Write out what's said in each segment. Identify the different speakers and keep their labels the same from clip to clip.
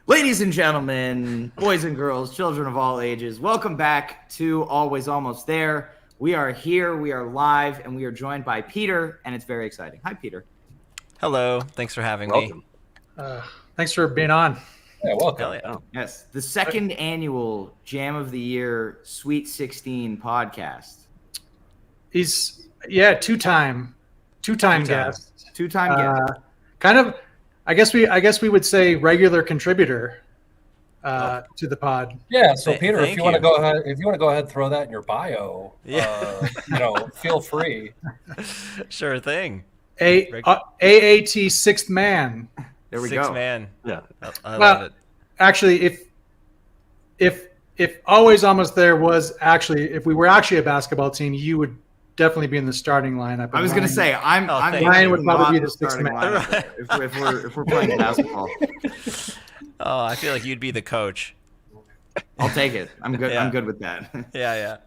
Speaker 1: Ladies and gentlemen, boys and girls, children of all ages, welcome back to Always Almost There. We are here, we are live, and we are joined by Peter, and it's very exciting. Hi, Peter.
Speaker 2: Hello. Thanks for having me.
Speaker 3: Thanks for being on.
Speaker 4: Yeah, welcome.
Speaker 2: Yeah.
Speaker 1: Yes, the second annual Jam of the Year Sweet 16 podcast.
Speaker 3: He's two-time guest.
Speaker 1: Two-time guest.
Speaker 3: Kind of, I guess we would say regular contributor to the pod.
Speaker 4: Yeah, so Peter, if you want to go ahead and throw that in your bio, feel free.
Speaker 2: Sure thing.
Speaker 3: AAT sixth man.
Speaker 1: There we
Speaker 2: Sixth
Speaker 1: go.
Speaker 2: man.
Speaker 5: Yeah.
Speaker 2: I love it.
Speaker 3: Actually, if Always Almost There was actually, if we were actually a basketball team, you would definitely be in the starting lineup.
Speaker 1: I was going to say,
Speaker 3: Ryan would probably be the sixth man
Speaker 1: if we're playing basketball.
Speaker 2: Oh, I feel like you'd be the coach.
Speaker 1: I'll take it. I'm good.
Speaker 2: Yeah.
Speaker 1: I'm good with that.
Speaker 2: Yeah.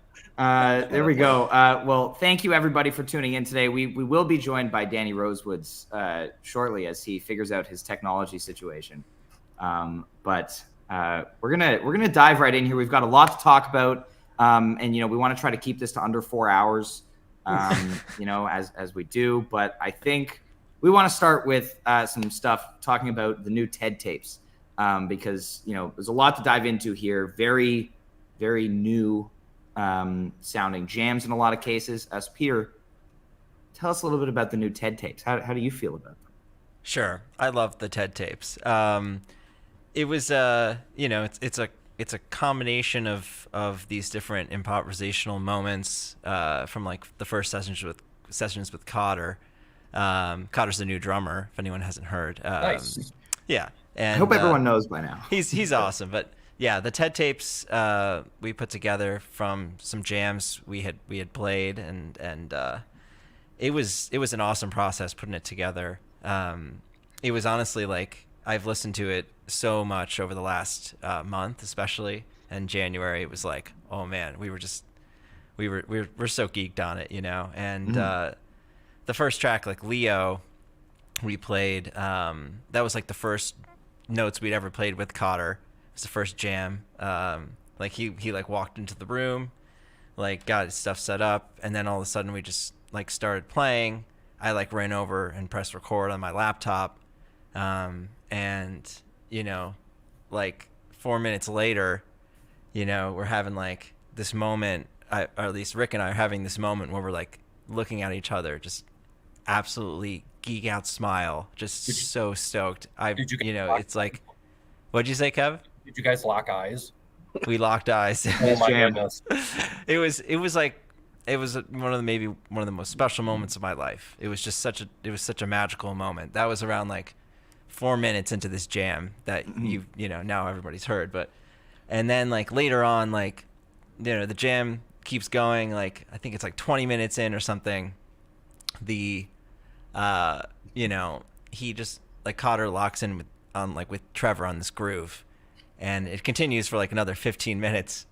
Speaker 1: There we go. Well, thank you everybody for tuning in today. We will be joined by Danny Rosewoods shortly as he figures out his technology situation. But we're gonna dive right in here. We've got a lot to talk about, and we want to try to keep this to under 4 hours, as we do. But I think we want to start with some stuff talking about the new TED tapes, because there's a lot to dive into here. Very, very new. Sounding jams in a lot of cases. Peter, tell us a little bit about the new TED tapes. How do you feel about them?
Speaker 2: Sure. I love the TED tapes. It was it's a combination of these different improvisational moments from like the first sessions with Cotter. Cotter's the new drummer, if anyone hasn't heard.
Speaker 4: Nice.
Speaker 2: Yeah. And
Speaker 1: I hope everyone knows by now.
Speaker 2: He's awesome, but yeah, the TED tapes we put together from some jams we had played, and it was an awesome process putting it together. It was honestly like I've listened to it so much over the last month, especially in January. It was like, oh man, we're so geeked on it, And the first track, like Leo, we played. That was like the first notes we'd ever played with Cotter. The first jam. Like he like walked into the room, like got his stuff set up, and then all of a sudden we just like started playing. I like ran over and pressed record on my laptop, and like 4 minutes later, we're having like this moment, or at least Rick and I are having this moment where we're like looking at each other, just absolutely geek out smile, just so stoked. It's like, what'd you say, Kev?
Speaker 4: Did you guys lock eyes?
Speaker 2: We locked eyes.
Speaker 4: Oh my goodness!
Speaker 2: It was one of the most special moments of my life. It was just such a magical moment. That was around like 4 minutes into this jam that now everybody's heard. And then like later on, like the jam keeps going. Like I think it's like 20 minutes in or something. He just like Cotter locks in with Trevor on this groove. And it continues for like another 15 minutes.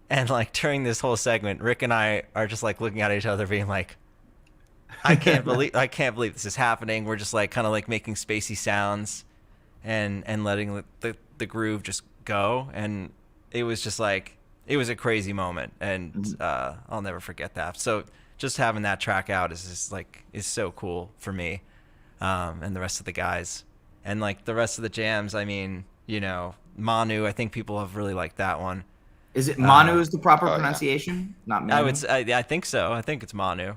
Speaker 2: And like during this whole segment, Rick and I are just like looking at each other being like, I can't believe this is happening. We're just like kind of like making spacey sounds and letting the groove just go. And it was just like, it was a crazy moment. And I'll never forget that. So just having that track out is so cool for me and the rest of the guys. And like the rest of the jams, I mean, Manu, I think people have really liked that one.
Speaker 1: Is it Manu is the proper pronunciation? Not Manu?
Speaker 2: I think so. I think it's Manu.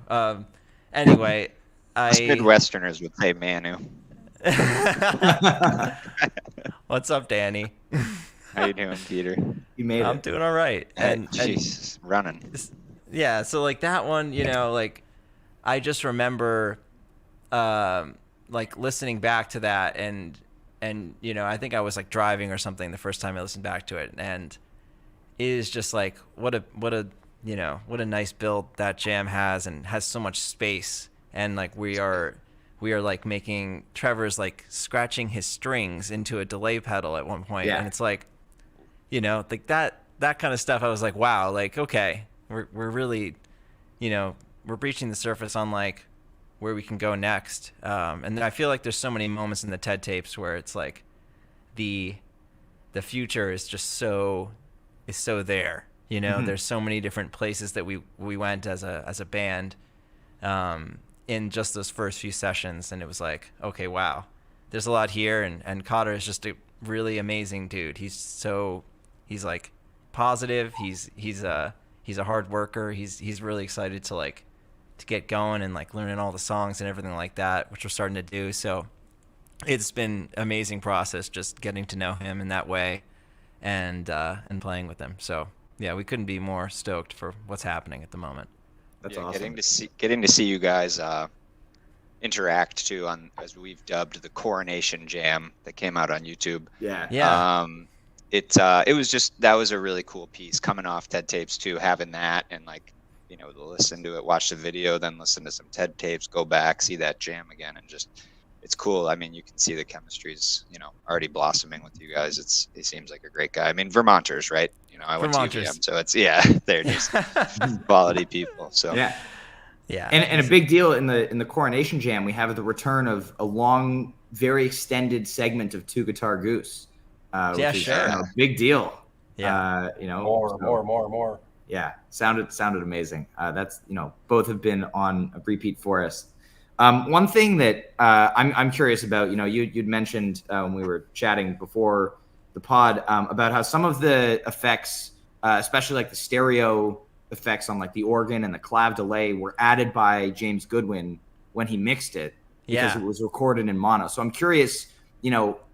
Speaker 2: Anyway,
Speaker 5: Us Midwesterners would say Manu.
Speaker 2: What's up, Danny?
Speaker 5: How you doing, Peter?
Speaker 1: You made it.
Speaker 2: I'm doing all right.
Speaker 5: Jesus, running.
Speaker 2: Yeah, so like that one, like I just remember like listening back to that and I think I was like driving or something the first time I listened back to it, and it is just like what a nice build that jam has, and has so much space, and like we are like making Trevor's like scratching his strings into a delay pedal at one point, and it's like like that kind of stuff. I was like, wow, like okay, we're really we're breaching the surface on like where we can go next. And then I feel like there's so many moments in the TED tapes where it's like the the future is just so there. You know, there's so many different places that we went as a band in just those first few sessions, and it was like, okay, wow, there's a lot here, and Cotter is just a really amazing dude. He's like positive. He's a hard worker. He's really excited to get going and like learning all the songs and everything like that, which we're starting to do. So it's been an amazing process just getting to know him in that way and playing with him. So yeah, we couldn't be more stoked for what's happening at the moment.
Speaker 1: That's awesome.
Speaker 5: Getting to see you guys interact too on, as we've dubbed, the Coronation Jam that came out on YouTube.
Speaker 2: Yeah.
Speaker 5: It was just, that was a really cool piece coming off TED Tapes too, having that and like being able to listen to it, watch the video, then listen to some TED Tapes, go back, see that jam again, and just, it's cool. I mean, you can see the chemistry's, already blossoming with you guys. He seems like a great guy. I mean, Vermonters, right? I went to UVM, so it's, they're just quality people. So
Speaker 2: yeah.
Speaker 1: And a big deal in the Coronation Jam, we have the return of a long, very extended segment of Two Guitar Goose. Which is,
Speaker 2: sure.
Speaker 1: Big deal.
Speaker 2: Yeah.
Speaker 4: More.
Speaker 1: Yeah, sounded amazing. That's both have been on a repeat for us. One thing that I'm curious about, you'd mentioned when we were chatting before the pod about how some of the effects, especially like the stereo effects on like the organ and the clav delay, were added by James Goodwin when he mixed it because it was recorded in mono. So I'm curious,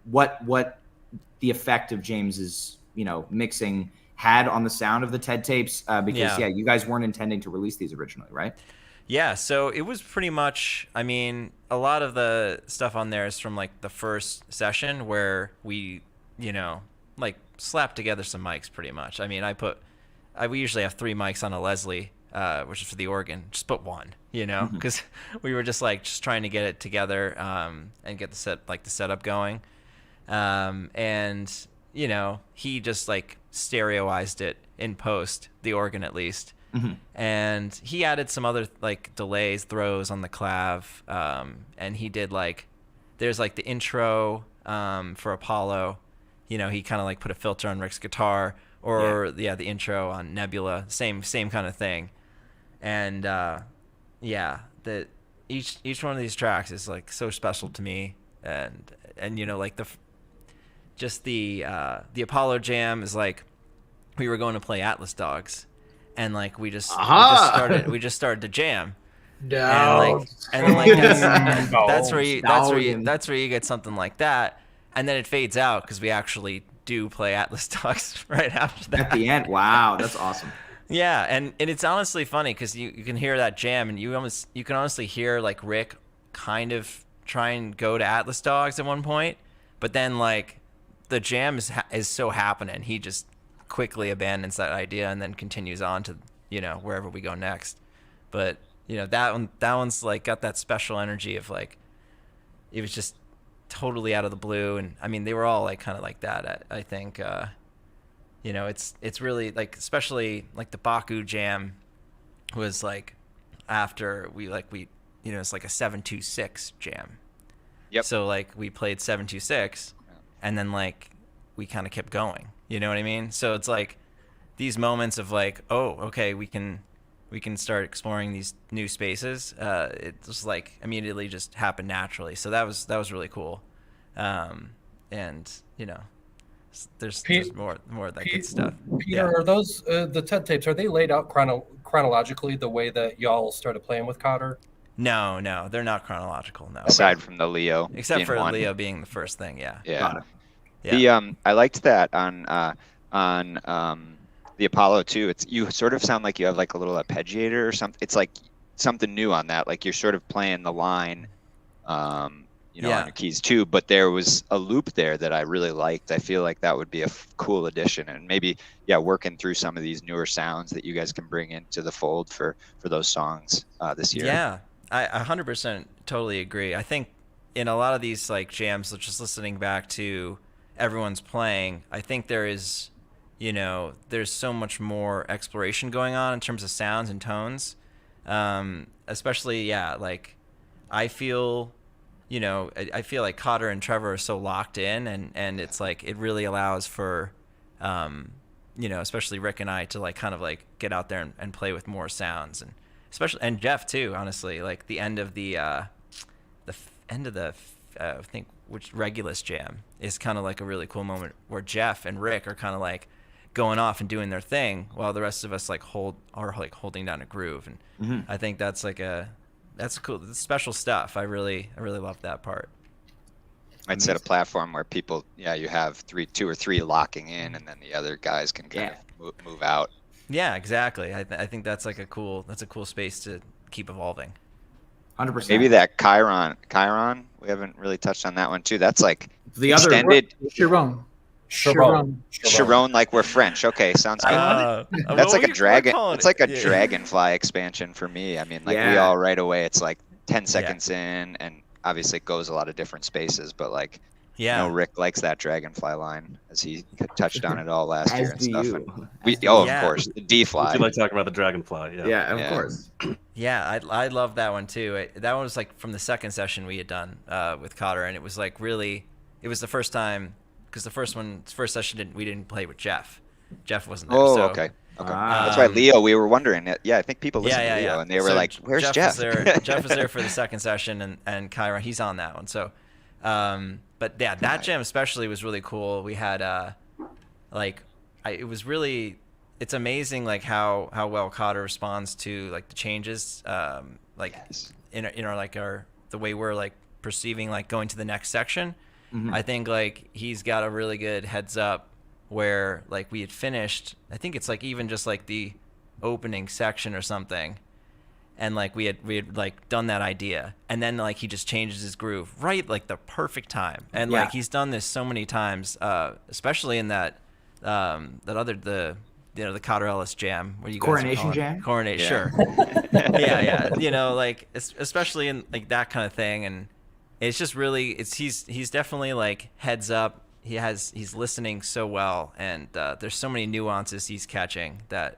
Speaker 1: what the effect of James's mixing had on the sound of the TED Tapes, because you guys weren't intending to release these originally, right?
Speaker 2: Yeah, so it was pretty much, I mean, a lot of the stuff on there is from like the first session where we, like slapped together some mics pretty much. I mean, we usually have 3 mics on a Leslie, which is for the organ. Just put one, because we were just trying to get it together and get the setup going. And he just like stereoized it in post, the organ at least. And he added some other like delays, throws on the clav, and he did there's the intro for Apollo. He kind of put a filter on Rick's guitar, or the intro on Nebula, same kind of thing. And each one of these tracks is so special to me, and the Apollo jam is we were going to play Atlas Dogs. And we just started to jam, that's where you get something like that, and then it fades out because we actually do play Atlas Dogs right after that
Speaker 1: at the end. Wow, that's awesome.
Speaker 2: Yeah, and it's honestly funny because you can hear that jam, and you can honestly hear Rick kind of try and go to Atlas Dogs at one point, but then the jam is so happening, he just quickly abandons that idea and then continues on to wherever we go next. But that one's got that special energy of it was just totally out of the blue, and I mean they were all kind of like that. I think it's really especially the Baku jam was after we it's a 7-2-6 jam.
Speaker 5: Yep.
Speaker 2: So we played 7-2-6 and then we kind of kept going. You know what I mean? So it's these moments of oh, okay, we can start exploring these new spaces. It just immediately just happened naturally. So that was really cool. And there's more of that good stuff.
Speaker 4: Peter, are those the TED Tapes? Are they laid out chronologically the way that y'all started playing with Cotter?
Speaker 2: No, they're not chronological. No.
Speaker 5: Aside from the Leo,
Speaker 2: except for
Speaker 5: one.
Speaker 2: Leo being the first thing. Yeah.
Speaker 5: Yeah.
Speaker 2: Yeah.
Speaker 5: I liked that on the Apollo too. You sort of sound like you have a little arpeggiator or something. It's something new on that. You're sort of playing the line, on your keys too. But there was a loop there that I really liked. I feel like that would be a cool addition, and maybe working through some of these newer sounds that you guys can bring into the fold for those songs this year.
Speaker 2: Yeah, I 100% totally agree. I think in a lot of these jams, just listening back to everyone's playing, I think there is, there's so much more exploration going on in terms of sounds and tones. Especially, I feel I feel like Cotter and Trevor are so locked in, and it's like it really allows for, especially Rick and I to like kind of like get out there and play with more sounds, and especially and Jeff too. Honestly, like the end of I think which Regulus jam is kind of like a really cool moment where Jeff and Rick are kind of like going off and doing their thing while the rest of us like are holding down a groove, and I think that's like that's cool. It's special stuff. I really love that part.
Speaker 5: I'd set a platform where people, you have two or three locking in, and then the other guys can kind of move out.
Speaker 2: Yeah, exactly. I think that's like a cool space to keep evolving.
Speaker 1: 100%.
Speaker 5: Maybe that Chiron. We haven't really touched on that one too. That's like
Speaker 1: the
Speaker 5: extended.
Speaker 3: Chiron,
Speaker 5: like we're French. Okay, sounds good. That's like a dragon. It's like a dragonfly expansion for me. I mean, like we all right away. It's like 10 seconds in, and obviously it goes a lot of different spaces. But like, Rick likes that dragonfly line, as he touched on it all last year and stuff. And of course, the D fly.
Speaker 6: You like talking about the dragonfly?
Speaker 1: Yeah, of course.
Speaker 2: Yeah, I love that one too. That one was like from the second session we had done with Cotter, and it was like really, it was the first time. Because the first session we didn't play with Jeff. Jeff wasn't there.
Speaker 5: Oh, okay. That's why Leo. We were wondering. Yeah, I think people listen to Leo, and they were like, "Where's Jeff?"
Speaker 2: Jeff was there for the second session, and Chiron, he's on that one. So, but yeah, that jam especially was really cool. We had it was really, it's amazing like how well Cotter responds to like the changes, in our the way we're like perceiving like going to the next section. I think like he's got a really good heads up where like we had finished, I think it's like even just like the opening section or something, and like we had like done that idea, and then like he just changes his groove right like the perfect time, and like he's done this so many times, especially in that the Cotter Ellis jam, what do you guys
Speaker 1: Coronation jam?
Speaker 2: Coronation, sure. Yeah. Like especially in like that kind of thing, and it's just really, he's definitely like heads up. He's listening so well, and there's so many nuances he's catching that,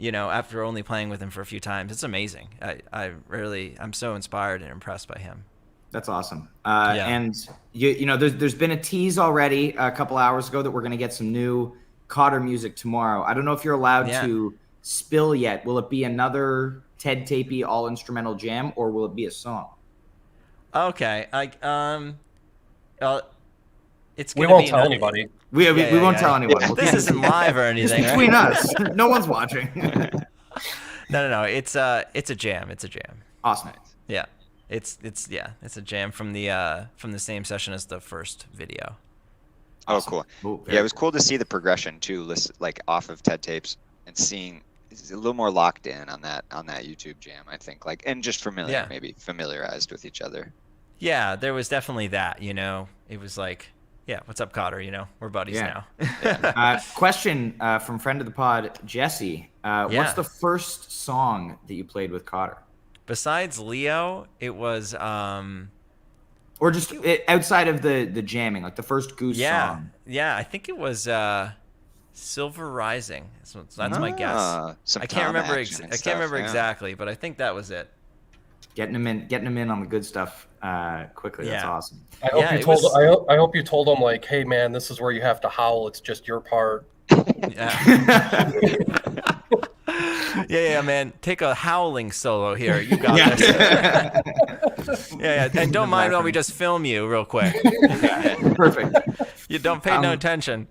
Speaker 2: after only playing with him for a few times, it's amazing. I'm so inspired and impressed by him.
Speaker 1: That's awesome. And there's been a tease already a couple hours ago that we're going to get some new Cotter music tomorrow. I don't know if you're allowed to spill yet. Will it be another Ted Tapey all instrumental jam, or will it be a song?
Speaker 2: Okay, it's
Speaker 4: we won't tell anybody.
Speaker 1: We won't tell anyone.
Speaker 2: This isn't live or anything.
Speaker 1: It's between us. No one's watching.
Speaker 2: No. It's a jam. It's a jam.
Speaker 1: Awesome.
Speaker 2: Yeah, it's a jam from the same session as the first video.
Speaker 5: Awesome. Oh, cool. It was cool to see the progression too, like off of TED tapes, and seeing it's a little more locked in on that YouTube jam, I think, like, and just maybe familiarized with each other. Yeah,
Speaker 2: there was definitely that, it was like, what's up, Cotter? We're buddies now.
Speaker 1: Question from friend of the pod, Jesse. What's the first song that you played with Cotter?
Speaker 2: Besides Leo, it was
Speaker 1: or just outside of the jamming, like the first Goose song.
Speaker 2: Yeah, I think it was Silver Rising. So that's my guess. I can't remember. I can't remember exactly, but I think that was it.
Speaker 1: Getting him in on the good stuff quickly. That's awesome.
Speaker 4: I hope you told him like, hey man, this is where you have to howl. It's just your part.
Speaker 2: Yeah, man. Take a howling solo here. You got this. And don't mind while we just film you real quick.
Speaker 1: Perfect.
Speaker 2: You don't pay no attention.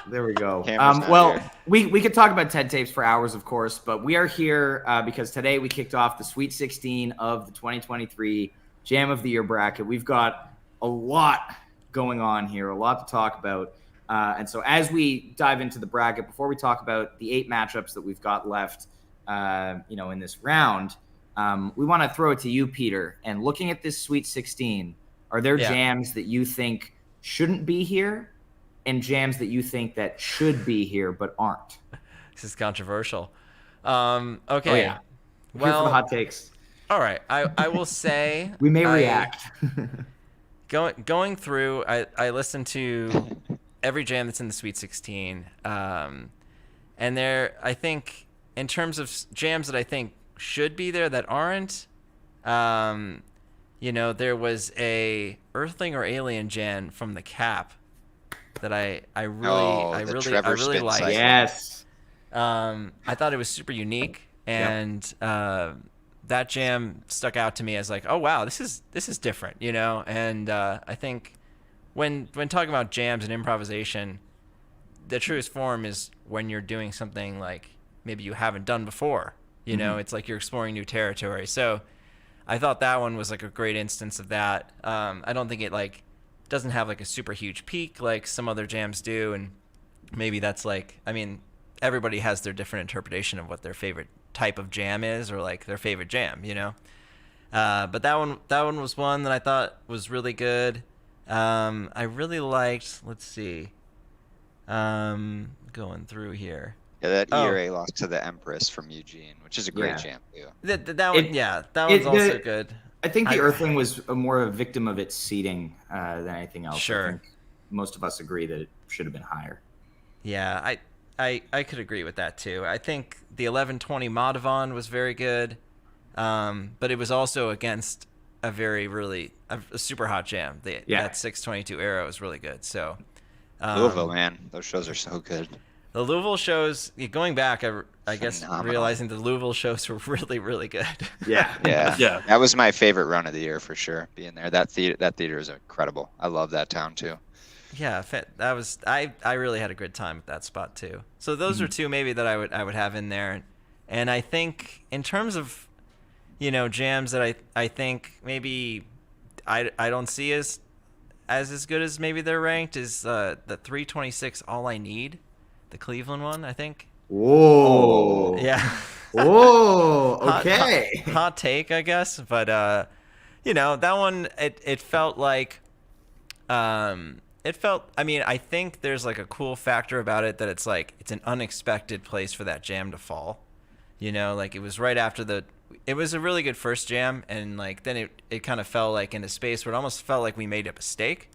Speaker 1: There we go. Well, we could talk about TED tapes for hours, of course, but we are here because today we kicked off the Sweet 16 of the 2023 Jam of the Year bracket. We've got a lot going on here, a lot to talk about. And so as we dive into the bracket, before we talk about the 8 matchups that we've got left, in this round, we want to throw it to you, Peter. And looking at this Sweet 16, are there jams that you think shouldn't be here and jams that you think that should be here but aren't?
Speaker 2: This is controversial. Okay.
Speaker 1: Oh, yeah. Well, here for the hot takes.
Speaker 2: All right. I will say
Speaker 1: we may react.
Speaker 2: Going through, I listened to every jam that's in the Sweet 16, and there, I think, in terms of jams that I think should be there that aren't, there was a Earthling or Alien jam from the Cap that I really liked.
Speaker 5: Cycle.
Speaker 1: Yes.
Speaker 2: I thought it was super unique, and that jam stuck out to me as like, oh wow, this is different, And I think when talking about jams and improvisation, the truest form is when you're doing something like maybe you haven't done before. It's like you're exploring new territory. So I thought that one was like a great instance of that. I don't think it like doesn't have like a super huge peak like some other jams do, and maybe that's like, I mean, everybody has their different interpretation of what their favorite type of jam is, or like their favorite jam, But that one was one that I thought was really good. I really liked. Let's see. Going through here.
Speaker 5: Yeah, that ERA lost to the Empress from Eugene, which is a great jam too.
Speaker 2: That one, that one's also good.
Speaker 1: I think the Earthling was more a victim of its seating than anything else.
Speaker 2: Sure.
Speaker 1: I think most of us agree that it should have been higher.
Speaker 2: Yeah, I could agree with that too. I think the 1120 Madhavan was very good, but it was also against a super hot jam. That 622 Arrow is really good. So
Speaker 5: Louisville, man, those shows are so good.
Speaker 2: The Louisville shows, going back, I guess
Speaker 5: Phenomenal.
Speaker 2: realizing the Louisville shows were really, really good.
Speaker 5: Yeah. That was my favorite run of the year for sure. Being there, that theater is incredible. I love that town too.
Speaker 2: Yeah, that was I really had a good time at that spot too. So those are two maybe that I would have in there, and I think in terms of jams that I think maybe I don't see as good as maybe they're ranked is the 326 All I Need, the Cleveland one, I think.
Speaker 1: Whoa.
Speaker 2: Yeah.
Speaker 1: Whoa. Okay.
Speaker 2: Hot take, I guess, but that one it felt like I mean, I think there's like a cool factor about it that it's like it's an unexpected place for that jam to fall. Like it was right after it was a really good first jam, and like then it kind of fell like in a space where it almost felt like we made a mistake,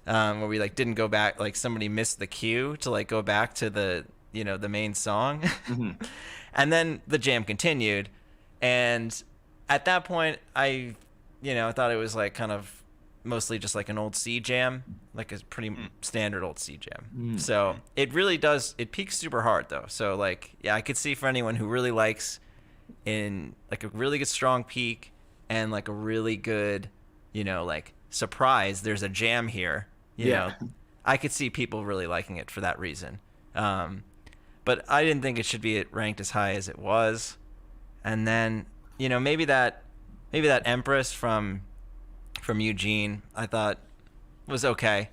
Speaker 2: where we like didn't go back, like somebody missed the cue to like go back to the the main song. And then the jam continued, and at that point I thought it was like kind of mostly just like an old C jam, like a pretty standard old C jam. So it really does, it peaks super hard though. So like, yeah, I could see for anyone who really likes in like a really good strong peak and like a really good, like surprise, there's a jam here, you know, I could see people really liking it for that reason. But I didn't think it should be ranked as high as it was. And then, maybe that Empress from Eugene I thought was okay,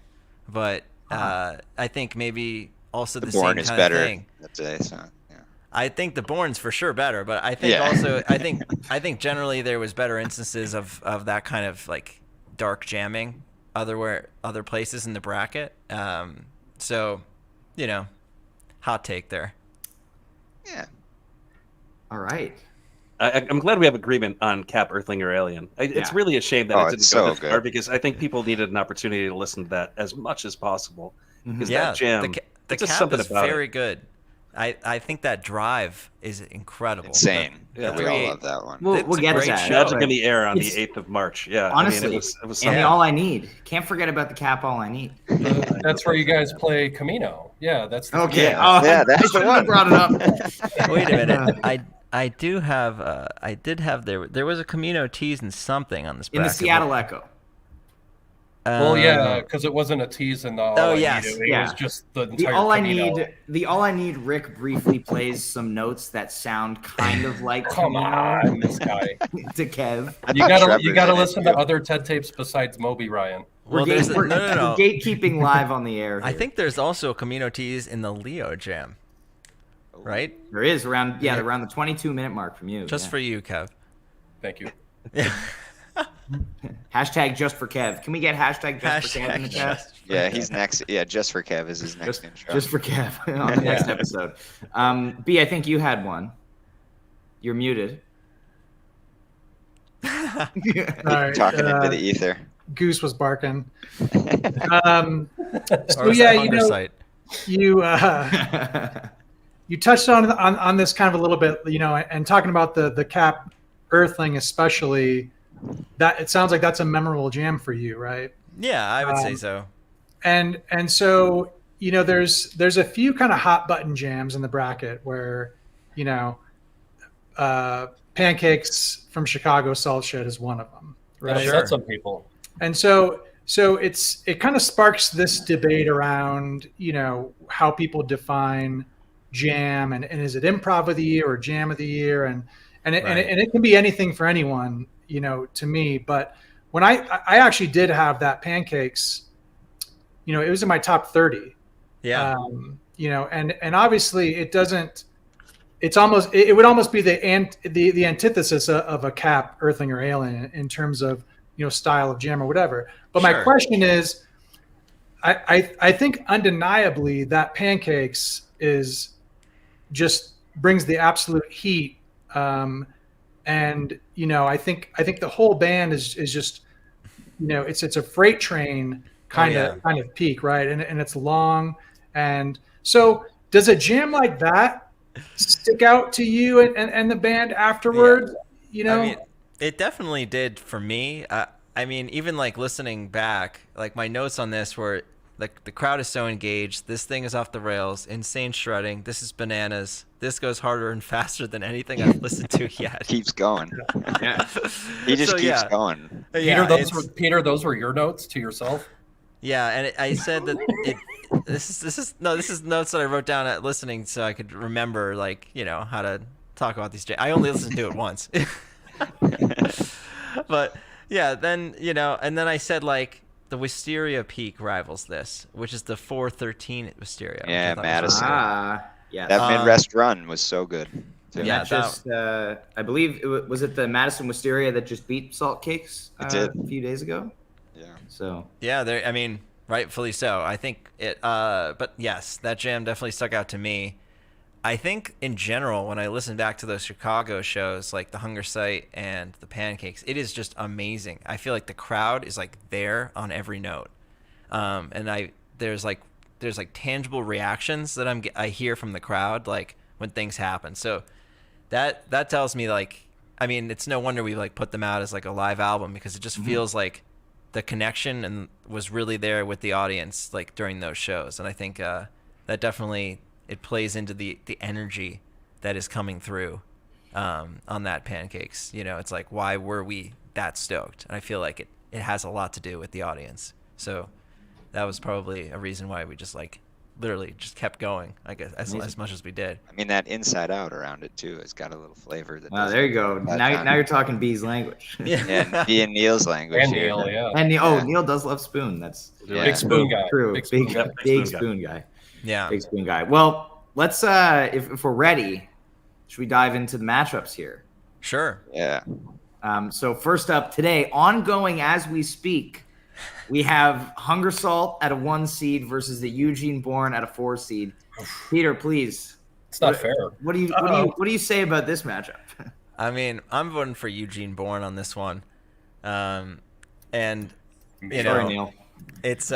Speaker 2: but I think maybe also the
Speaker 5: Born
Speaker 2: same
Speaker 5: is
Speaker 2: kind
Speaker 5: better
Speaker 2: of thing.
Speaker 5: today, so yeah.
Speaker 2: I think the Born's for sure better, but I think also I think generally there was better instances of that kind of like dark jamming other places in the bracket. So hot take there.
Speaker 5: Yeah.
Speaker 1: All right.
Speaker 6: I'm glad we have agreement on Cap, Earthling, or Alien. It's really a shame that it didn't go that far, because I think people needed an opportunity to listen to that as much as possible. Because that jam,
Speaker 2: the Cap is very good. I think that drive is incredible.
Speaker 5: Insane. We all love that one.
Speaker 1: We'll get to that.
Speaker 6: Magic in the Air on the 8th of March. Yeah,
Speaker 1: honestly,
Speaker 6: it was
Speaker 1: and the All I Need. Can't forget about the Cap All I Need.
Speaker 4: That's where you guys play Camino. Yeah, that's the
Speaker 1: okay.
Speaker 5: That's the one.
Speaker 1: Brought it up.
Speaker 2: Wait a minute. I did have there was a Camino tease and something on this bracket.
Speaker 1: In the Seattle Echo.
Speaker 4: Well, yeah, because it wasn't a tease in the All I Need. It was just the entire Camino.
Speaker 1: The All I Need, Rick briefly plays some notes that sound kind of like
Speaker 4: Come on, this guy.
Speaker 1: to Kev.
Speaker 4: You gotta listen to other TED tapes besides Moby Ryan.
Speaker 2: Well,
Speaker 1: we're
Speaker 2: no.
Speaker 1: gatekeeping live on the air here.
Speaker 2: I think there's also a Camino tease in the Leo jam. Right?
Speaker 1: There is around the 22-minute mark from you.
Speaker 2: Just for you, Kev.
Speaker 4: Thank you.
Speaker 2: Yeah.
Speaker 1: Hashtag just for Kev. Can we get hashtag just for Kev in the chat?
Speaker 5: Yeah, he's next. Yeah, just for Kev is his next intro.
Speaker 1: Just for Kev on the next episode. B, I think you had one. You're muted.
Speaker 3: All right,
Speaker 5: Talking into the ether.
Speaker 3: Goose was barking.
Speaker 2: So yeah,
Speaker 3: you touched on this kind of a little bit, and talking about the Cap Earthling especially. that it sounds like that's a memorable jam for you, right?
Speaker 2: Yeah, I would say so.
Speaker 3: And so, you know, there's a few kind of hot button jams in the bracket where, you know, Pancakes from Chicago Salt Shed is one of them, right?
Speaker 4: Sure. Some people.
Speaker 3: And so it kind of sparks this debate around, you know, how people define jam and is it improv of the year or jam of the year, and it can be anything for anyone, you know, to me. But when I actually did have that Pancakes, you know, it was in my top 30.
Speaker 2: Yeah.
Speaker 3: You know, and obviously it doesn't. It would almost be the antithesis of a Cap, Earthling, or Alien in terms of, you know, style of jam or whatever. But my question is, I think undeniably that Pancakes is just brings the absolute heat, and you know, I think the whole band is just, you know, it's a freight train kind of peak, right? And it's long, and so does a jam like that stick out to you and the band afterward? You know,
Speaker 2: I mean, it definitely did for me. I mean, even like listening back, like my notes on this were like the crowd is so engaged. This thing is off the rails. Insane shredding. This is bananas. This goes harder and faster than anything I've listened to yet.
Speaker 5: Keeps going. Yeah, he just keeps going.
Speaker 4: Peter, those were your notes to yourself.
Speaker 2: Yeah, and I said that this is notes that I wrote down at listening so I could remember, like, you know, how to talk about these. I only listened to it once. But yeah, then, you know, and then I said, like, the Wisteria peak rivals this, which is the 413 at Wisteria.
Speaker 5: Yeah, Madison.
Speaker 1: Yeah,
Speaker 5: that mid-rest run was so good.
Speaker 1: Yeah, just I believe was it the Madison Wisteria that just beat Salt Cakes a few days ago.
Speaker 5: Yeah.
Speaker 1: So
Speaker 2: yeah, I mean, rightfully so. I think it. But yes, that jam definitely stuck out to me. I think in general, when I listen back to those Chicago shows, like the Hunger Site and the Pancakes, it is just amazing. I feel like the crowd is like there on every note, and there's tangible reactions that I hear from the crowd, like when things happen. So that tells me, like, I mean, it's no wonder we like put them out as like a live album, because it just feels like the connection and was really there with the audience, like during those shows. And I think that definitely it plays into the energy that is coming through on that Pancakes. You know, it's like, why were we that stoked? And I feel like it has a lot to do with the audience. So that was probably a reason why we just like literally just kept going, I guess, as much as we did.
Speaker 5: I mean, that inside out around it too has got a little flavor.
Speaker 1: There you go. Now you're talking B's language.
Speaker 5: Yeah, and B and Neil's language.
Speaker 4: And Neil, yeah.
Speaker 1: And Neil does love Spoon. That's
Speaker 4: big Spoon guy.
Speaker 1: True. Big Spoon guy. Yeah. Big Spoon guy. Well, let's if we're ready, should we dive into the matchups here?
Speaker 2: Sure.
Speaker 5: Yeah.
Speaker 1: So first up today, ongoing as we speak, we have Hunger Salt at a 1 seed versus the Eugene Born at a 4 seed. Peter, please.
Speaker 4: It's not fair.
Speaker 1: What do you say about this matchup?
Speaker 2: I mean, I'm voting for Eugene Born on this one, and you know,
Speaker 1: Neil.
Speaker 2: It's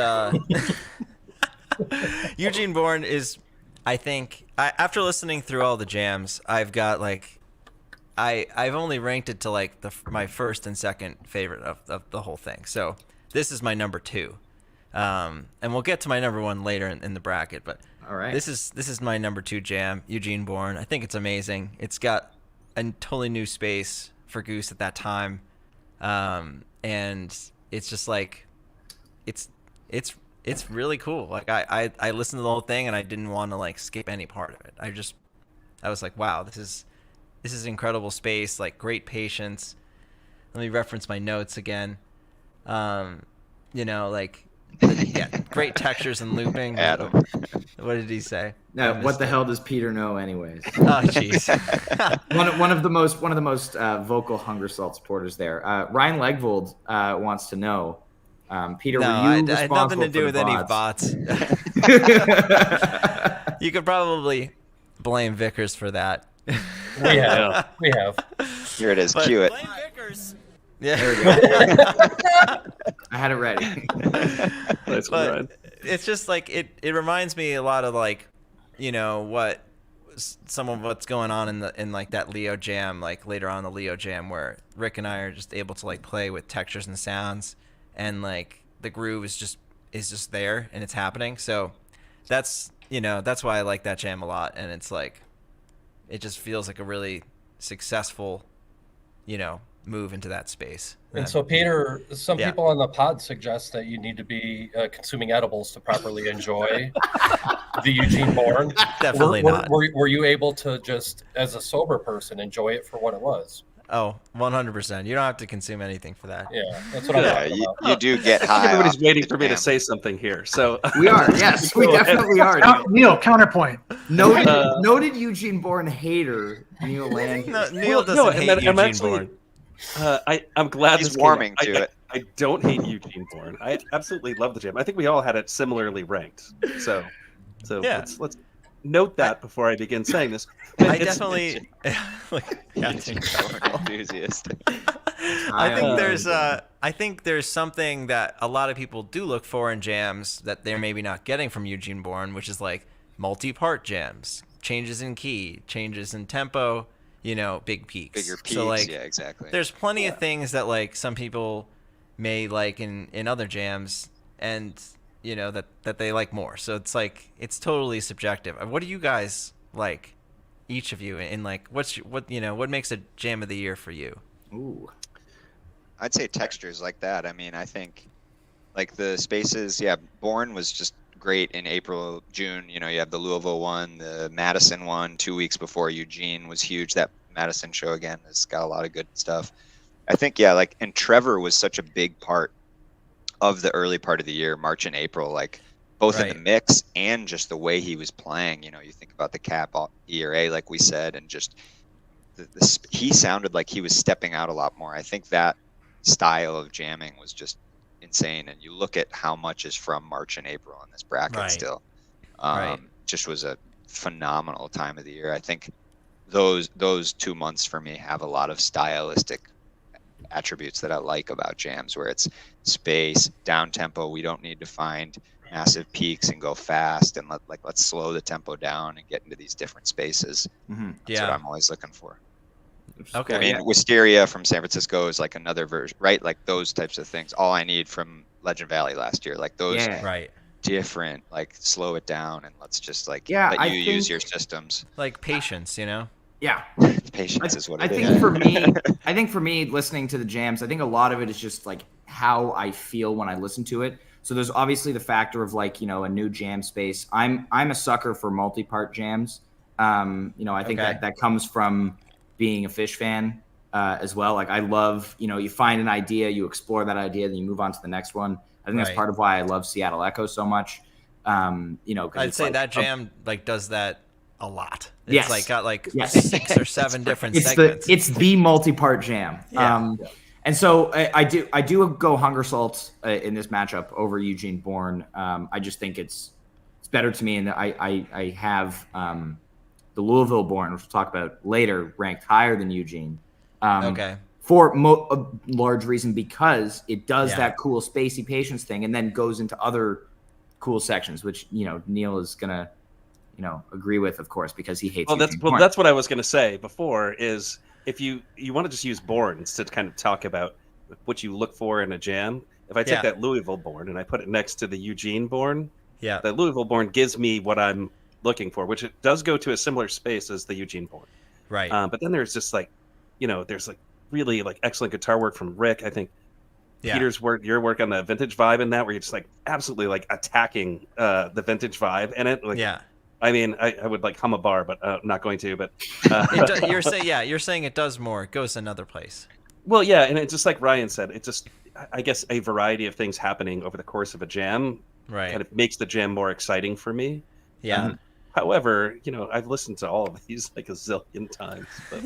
Speaker 2: Eugene Born is, I think, after listening through all the jams, I've got like, I've only ranked it to like my first and second favorite of the whole thing. So this is my number 2, and we'll get to my number 1 later in the bracket. But
Speaker 1: all right,
Speaker 2: this is my number 2 jam, Eugene Born. I think it's amazing. It's got a totally new space for Goose at that time, and it's just like, it's really cool. Like I listened to the whole thing and I didn't want to like skip any part of it. I was like, wow, this is incredible space, like great patience. Let me reference my notes again. You know, like great textures and looping.
Speaker 5: Adam.
Speaker 2: What did he say?
Speaker 1: No, what the hell does Peter know anyways?
Speaker 2: Oh jeez.
Speaker 1: one of the most vocal Hunger Salt supporters there. Ryan Legvold wants to know, Peter, were you responsible
Speaker 2: I had nothing to do with any bots. You could probably blame Vickers for that.
Speaker 4: We have.
Speaker 5: Here it is. Cue it.
Speaker 2: Blame Vickers.
Speaker 1: Yeah. There we go. I had it ready.
Speaker 2: But it's just like it reminds me a lot of, like, you know, what some of what's going on in like that Leo jam, like later on the Leo jam, where Rick and I are just able to like play with textures and sounds, and like the groove is just there and it's happening. So that's that's why I like that jam a lot, and it's like it just feels like a really successful move into that space.
Speaker 4: And so, Peter, some people on the pod suggest that you need to be consuming edibles to properly enjoy the Eugene Bourne.
Speaker 2: Definitely not.
Speaker 4: Were you able to just, as a sober person, enjoy it for what it was?
Speaker 2: Oh, 100%. You don't have to consume anything for that.
Speaker 4: Yeah, that's what I'm talking about.
Speaker 5: You do get high.
Speaker 6: Everybody's waiting for me to say something here. So
Speaker 1: we are. Yes, we definitely are.
Speaker 3: Neil, counterpoint.
Speaker 1: Noted Eugene Bourne hater, Neil Land.
Speaker 2: Neil doesn't hate Eugene Bourne.
Speaker 6: I'm glad
Speaker 5: he's warming to it.
Speaker 6: I don't hate Eugene Bourne. I absolutely love the jam. I think we all had it similarly ranked. So
Speaker 2: yeah.
Speaker 6: Let's note that before I begin saying this.
Speaker 2: I definitely
Speaker 5: enthusiast.
Speaker 2: I think there's something that a lot of people do look for in jams that they're maybe not getting from Eugene Bourne, which is like multi-part jams, changes in key, changes in tempo, big peaks.
Speaker 5: Bigger peaks,
Speaker 2: so like,
Speaker 5: yeah, exactly.
Speaker 2: There's plenty of things that like some people may like in other jams, and that they like more. So it's like it's totally subjective. What do you guys like, each of you, in like what makes a jam of the year for you?
Speaker 1: Ooh,
Speaker 5: I'd say textures like that. I mean, I think like the spaces. Yeah, Bourne was just great in April, June. You have the Louisville one, the Madison one 2 weeks before Eugene was huge. That Madison show again has got a lot of good stuff. I think and Trevor was such a big part of the early part of the year, March and April, like both in the mix and just the way he was playing. You think about the cap ERA, like we said, and just he sounded like he was stepping out a lot more. I think that style of jamming was just insane. And you look at how much is from March and April in this bracket still. Just was a phenomenal time of the year. I think those 2 months for me have a lot of stylistic attributes that I like about jams, where it's space, down tempo. We don't need to find massive peaks and go fast, and let's slow the tempo down and get into these different spaces.
Speaker 1: Mm-hmm.
Speaker 5: That's what I'm always looking for.
Speaker 2: Okay.
Speaker 5: I mean, Wisteria from San Francisco is like another version, right? Like those types of things. All I Need from Legend Valley last year, like those different, like slow it down and let's just let you use your systems.
Speaker 2: Like patience,
Speaker 1: Yeah,
Speaker 5: patience is what
Speaker 1: I
Speaker 5: it
Speaker 1: think
Speaker 5: is.
Speaker 1: for me, listening to the jams, I think a lot of it is just like how I feel when I listen to it. So there's obviously the factor of like a new jam space. I'm a sucker for multi-part jams. I think that comes from being a Fish fan as well. Like I love you find an idea, you explore that idea, then you move on to the next one. I think that's part of why I love Seattle Echo so much.
Speaker 2: I'd say that jam does that a lot. It's
Speaker 1: yes.
Speaker 2: got 6 or 7 different segments.
Speaker 1: It's the multi-part jam. Yeah. And so I do go Hunger Salt in this matchup over Eugene Bourne. I just think it's better to me, and I have the Louisville Bourne, which we'll talk about later, ranked higher than Eugene. For a large reason, because it does that cool spacey patience thing, and then goes into other cool sections, which Neil is gonna agree with, of course, because he hates.
Speaker 6: That's what I was gonna say before. Is if you want to just use Bournes to kind of talk about what you look for in a jam. If I take that Louisville Bourne and I put it next to the Eugene Bourne, the Louisville Bourne gives me what I'm looking for, which it does go to a similar space as the Eugene Bourne.
Speaker 2: Right.
Speaker 6: But then there's just there's really excellent guitar work from Rick. I think Peter's work, your work on the vintage vibe in that, where you're just absolutely attacking the vintage vibe in it. I mean, I would hum a bar, but I'm not going to. But
Speaker 2: you're saying it does more. It goes another place.
Speaker 6: Well, yeah, and it's just like Ryan said. It just, I guess, a variety of things happening over the course of a jam, kind of makes the jam more exciting for me.
Speaker 2: Yeah.
Speaker 6: However, I've listened to all of these a zillion times. But.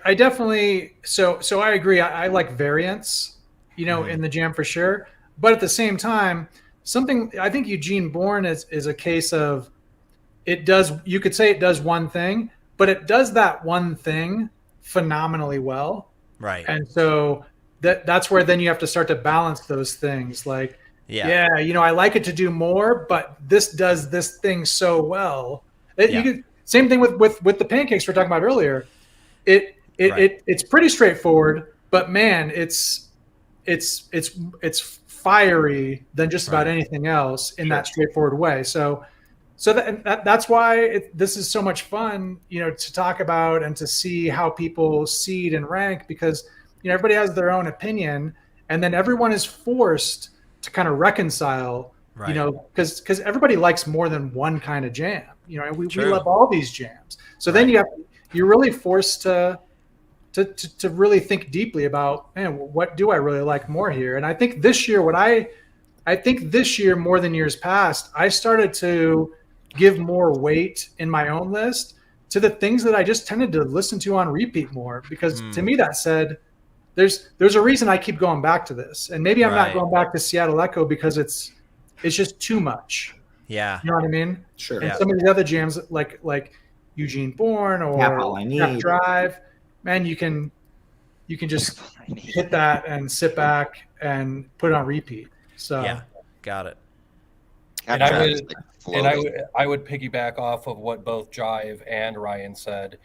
Speaker 3: I definitely. So I agree. I like variance, in the jam for sure. But at the same time, I think Eugene Bourne is a case of it does. You could say it does one thing, but it does that one thing phenomenally well.
Speaker 2: Right.
Speaker 3: And so that's where then you have to start to balance those things. Like
Speaker 2: Yeah.
Speaker 3: Yeah, I like it to do more, but this does this thing so well. Same thing with the pancakes we were talking about earlier. It's pretty straightforward, but man, it's fiery than just about anything else in that straightforward way. So that's why this is so much fun, to talk about and to see how people seed and rank, because everybody has their own opinion, and then everyone is forced to kind of reconcile, because everybody likes more than one kind of jam. And we love all these jams. So then you're really forced to really think deeply about, man, what do I really like more here? And I think this year, more than years past, I started to give more weight in my own list to the things that I just tended to listen to on repeat more, because to me that said, there's a reason I keep going back to this. And maybe I'm not going back to Seattle Echo because it's just too much.
Speaker 2: Yeah.
Speaker 3: You know what I mean?
Speaker 1: Sure.
Speaker 3: And some of the other jams like Eugene Bourne or Cap Drive, man, you can just hit that and sit back and put it on repeat. So
Speaker 2: yeah, got it.
Speaker 4: And I would piggyback off of what both Jive and Ryan said,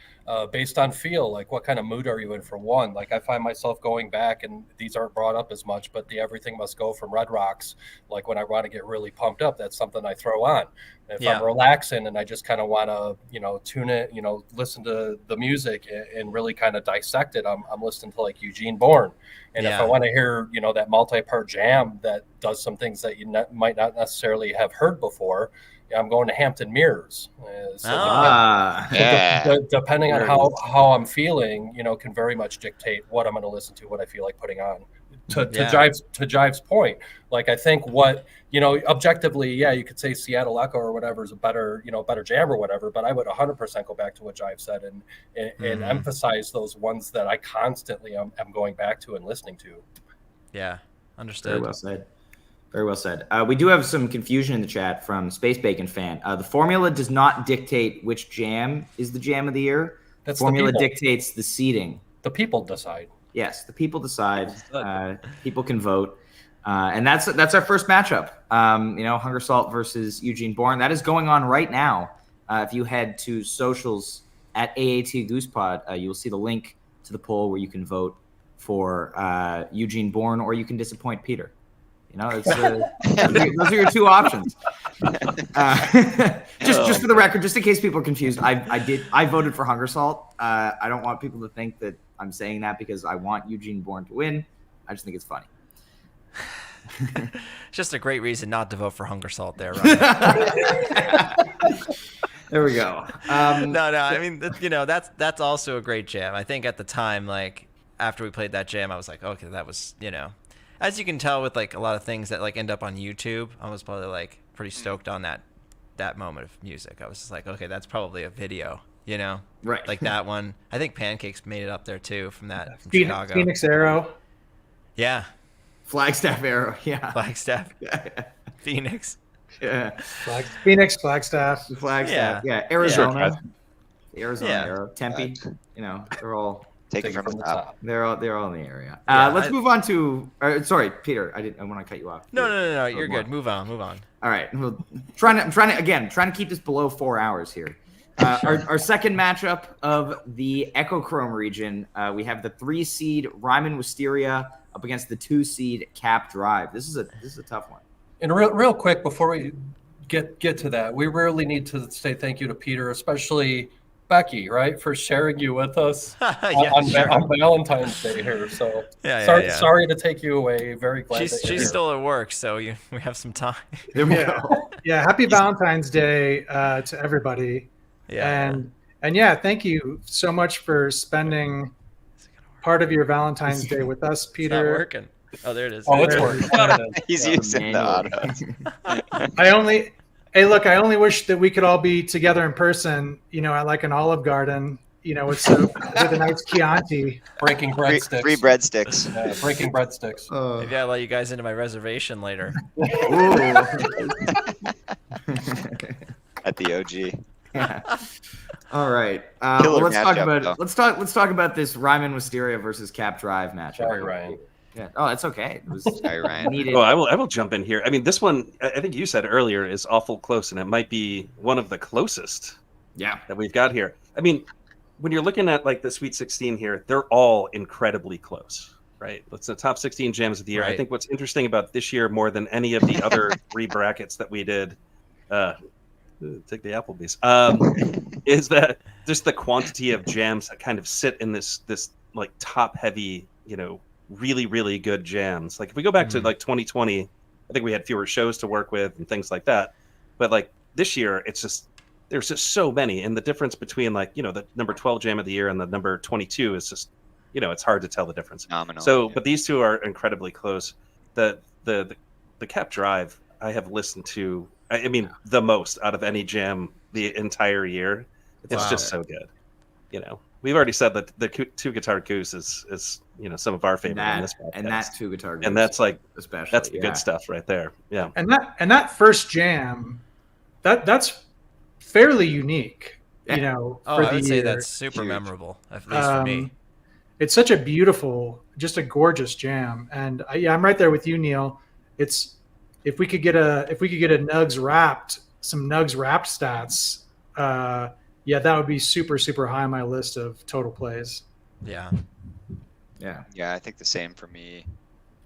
Speaker 4: based on feel. Like, what kind of mood are you in for one? Like, I find myself going back, and these aren't brought up as much, but the Everything Must Go from Red Rocks. Like, when I want to get really pumped up, that's something I throw on. If I'm relaxing and I just kind of want to, tune it, listen to the music and really kind of dissect it, I'm listening to like Eugene Bourne. And if I want to hear, that multi-part jam that does some things that you might not necessarily have heard before, I'm going to Hampton Mirrors. Depending on how I'm feeling, can very much dictate what I'm going to listen to, what I feel like putting on. To Jive's point, like, I think what, objectively, you could say Seattle Echo or whatever is a better jam or whatever, but I would 100% go back to what Jive said and emphasize those ones that I constantly am going back to and listening to.
Speaker 2: Yeah, understood.
Speaker 1: Very well said. Very well said. We do have some confusion in the chat from Space Bacon Fan. The formula does not dictate which jam is the jam of the year. The formula dictates the seeding.
Speaker 4: The people decide.
Speaker 1: Yes, the people decide. People can vote. And that's our first matchup. Hunger Salt versus Eugene Bourne. That is going on right now. If you head to socials at AAT Goose Pod, you'll see the link to the poll where you can vote for Eugene Bourne, or you can disappoint Peter. Those are your two options. Just for the record, just in case people are confused, I voted for Hunger Salt. I don't want people to think that I'm saying that because I want Eugene Bourne to win. I just think it's funny.
Speaker 2: It's just a great reason not to vote for Hunger Salt there, right?
Speaker 1: There we go.
Speaker 2: No, I mean, that's also a great jam. I think at the time, like, after we played that jam, I was like, okay, that was, as you can tell with like a lot of things that like end up on YouTube, I was probably like pretty stoked on that moment of music. I was just like, okay, that's probably a video,
Speaker 1: right?
Speaker 2: Like that one. I think Pancakes made it up there too from Chicago.
Speaker 3: Phoenix Arrow.
Speaker 2: Yeah.
Speaker 1: Flagstaff Arrow. Yeah.
Speaker 2: Flagstaff. Phoenix.
Speaker 1: Yeah.
Speaker 3: Phoenix, Flagstaff.
Speaker 1: Yeah. Arizona.
Speaker 2: Yeah.
Speaker 1: Arizona Arrow. Tempe. They're all.
Speaker 5: Take it from the top.
Speaker 1: They're all in the area. Let's move on to. Sorry, Peter. I want to cut you off.
Speaker 2: No. You're good. Move on.
Speaker 1: All right. Well, trying to keep this below 4 hours here. Our second matchup of the Echochrome region, we have the 3 seed Ryman Wisteria up against the 2 seed Cap Drive. This is a tough one.
Speaker 4: And real quick before we get to that, we really need to say thank you to Peter, especially Becky, right, for sharing you with us on Valentine's Day here. So sorry to take you away. Very glad
Speaker 2: she's still at work, so we have some time.
Speaker 1: There we go.
Speaker 3: Yeah, happy Valentine's Day to everybody.
Speaker 2: Yeah.
Speaker 3: And thank you so much for spending part of your Valentine's Day with us, Peter.
Speaker 2: It's not working. Oh, there it is.
Speaker 4: Oh, it's working.
Speaker 5: He's using the auto.
Speaker 3: I only wish that we could all be together in person, at like an Olive Garden, with a nice Chianti.
Speaker 4: Breaking breadsticks.
Speaker 5: Free breadsticks.
Speaker 4: Breaking breadsticks.
Speaker 2: Maybe I'll let you guys into my reservation later.
Speaker 5: At the OG.
Speaker 1: Yeah. All right.
Speaker 5: Let's
Speaker 1: talk about this Ryman Wisteria versus Cap Drive matchup.
Speaker 4: Sorry, Ryan.
Speaker 1: Yeah. Oh, it's okay. It was
Speaker 5: Sorry, Ryan.
Speaker 1: needed.
Speaker 6: Oh, I will jump in here. I mean, this one, I think you said earlier, is awful close, and it might be one of the closest
Speaker 1: Yeah.
Speaker 6: that we've got here. I mean, when you're looking at like the Sweet 16 here, they're all incredibly close, right? It's the top 16 jams of the year.
Speaker 2: Right.
Speaker 6: I think what's interesting about this year more than any of the other 3 brackets that we did, take the Applebee's, is that just the quantity of jams that kind of sit in this like top heavy, really, really good jams. Like if we go back to like 2020, I think we had fewer shows to work with and things like that. But like this year, there's just so many, and the difference between like the number 12 jam of the year and the number 22 is just it's hard to tell the difference.
Speaker 5: Phenomenal.
Speaker 6: So, but these two are incredibly close. The Cap Drive I have listened to, I mean, the most out of any jam the entire year. It's just so good. We've already said that the 2-guitar Goose is some of our favorite on this podcast.
Speaker 1: And that 2-guitar Goose,
Speaker 6: and that's like
Speaker 1: especially
Speaker 6: that's the good stuff right there. Yeah.
Speaker 3: And that first jam, that's fairly unique.
Speaker 1: Yeah.
Speaker 3: For
Speaker 2: I
Speaker 3: the
Speaker 2: would say
Speaker 3: year.
Speaker 2: that's super
Speaker 5: Huge.
Speaker 2: memorable, at least for me.
Speaker 3: It's such a beautiful, just a gorgeous jam, and I'm right there with you, Neil. It's if we could get some Nugs wrapped stats. That would be super, super high on my list of total plays.
Speaker 2: Yeah.
Speaker 5: Yeah, I think the same for me.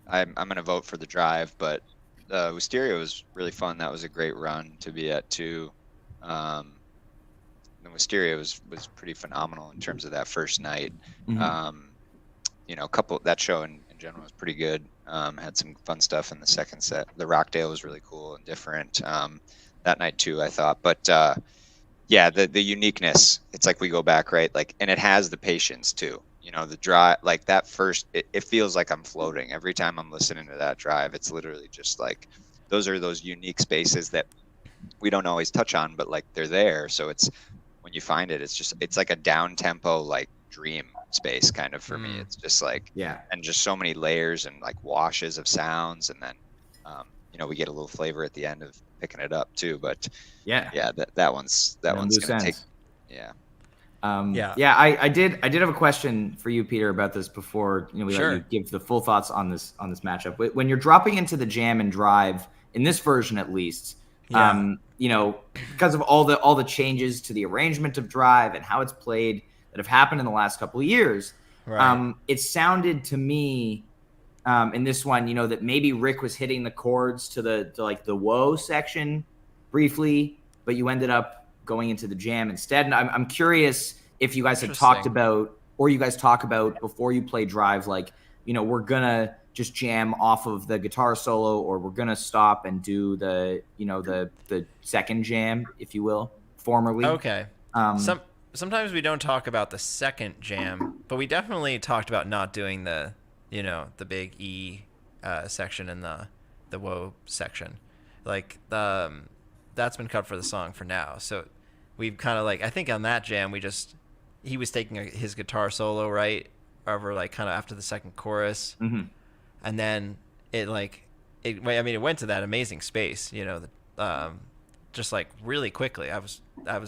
Speaker 5: I'm going to vote for the Drive, but Wisteria was really fun. That was a great run to be at too. The Wisteria was pretty phenomenal in terms of that first night. That show in general was pretty good. Had some fun stuff in the second set. The Rockdale was really cool and different that night too, I thought. But the uniqueness, it's like we go back, right? Like, and it has the patience too. The drive, like that first, it feels like I'm floating every time I'm listening to that drive. It's literally just like those are those unique spaces that we don't always touch on, but like they're there. So it's when you find it, it's like a down tempo, like dream space kind of for me. It's just like, and just so many layers and like washes of sounds. And then, we get a little flavor at the end of picking it up too. But that one's going to take,
Speaker 1: I did have a question for you, Peter, about this before we let you give the full thoughts on this matchup. When you're dropping into the jam and drive in this version, at least, because of all the changes to the arrangement of drive and how it's played that have happened in the last couple of years, it sounded to me in this one, that maybe Rick was hitting the chords to the whoa section briefly, but you ended up going into the jam instead. And I'm curious if you guys had talked about, or you guys talk about before you play drive, like, we're gonna just jam off of the guitar solo, or we're gonna stop and do the second jam, if you will, formerly.
Speaker 2: Okay. Sometimes we don't talk about the second jam, but we definitely talked about not doing the big E section and the whoa section. Like that's been cut for the song for now. So we've kind of like, I think on that jam he was taking his guitar solo right over like kind of after the second chorus, and then it went to that amazing space, just like really quickly. I was